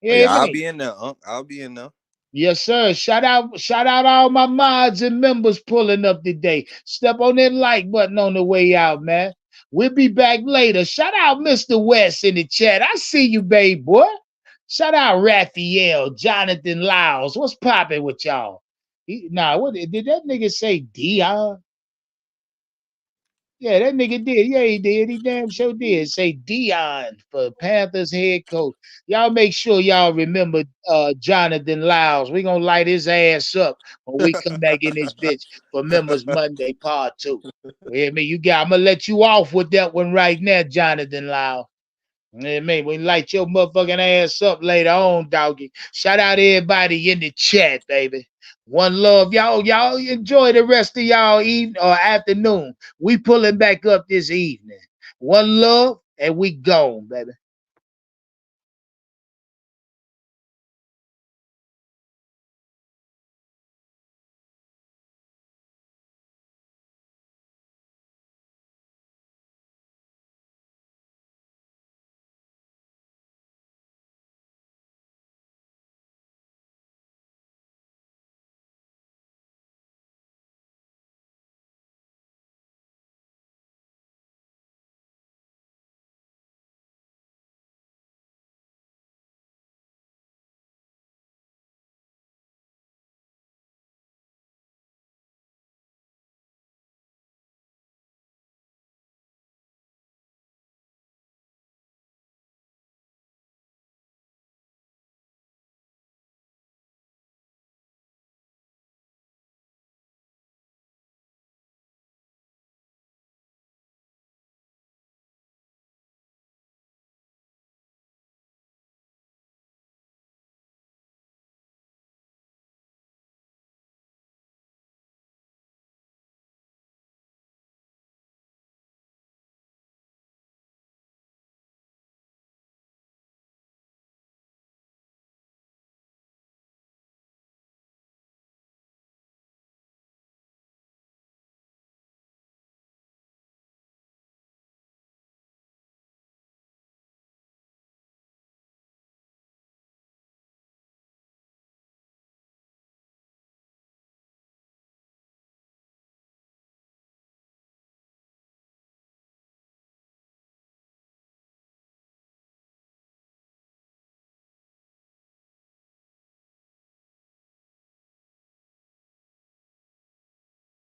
You
Oh,
hear
yeah, I'll
me?
be in there, Unc. I'll be in there.
Yes, sir. Shout out all my mods and members pulling up today. Step on that like button on the way out, man. We'll be back later. Shout out Mr. West in the chat. I see you, babe boy. Shout out Raphael, Jonathan Lyles. What's popping with y'all? What did that nigga say? Dion? Yeah, that nigga did. Yeah, he did. He damn sure did. Say Dion for Panthers head coach. Y'all make sure y'all remember Jonathan Lyles. We gonna light his ass up when we come back in this bitch for Members Monday Part 2. You hear me? I'm gonna let you off with that one right now, Jonathan Lyles. You know what I mean? We light your motherfucking ass up later on, doggy. Shout out everybody in the chat, baby. One love. Y'all enjoy the rest of y'all evening or afternoon. We pulling back up this evening. One love, and we gone, baby.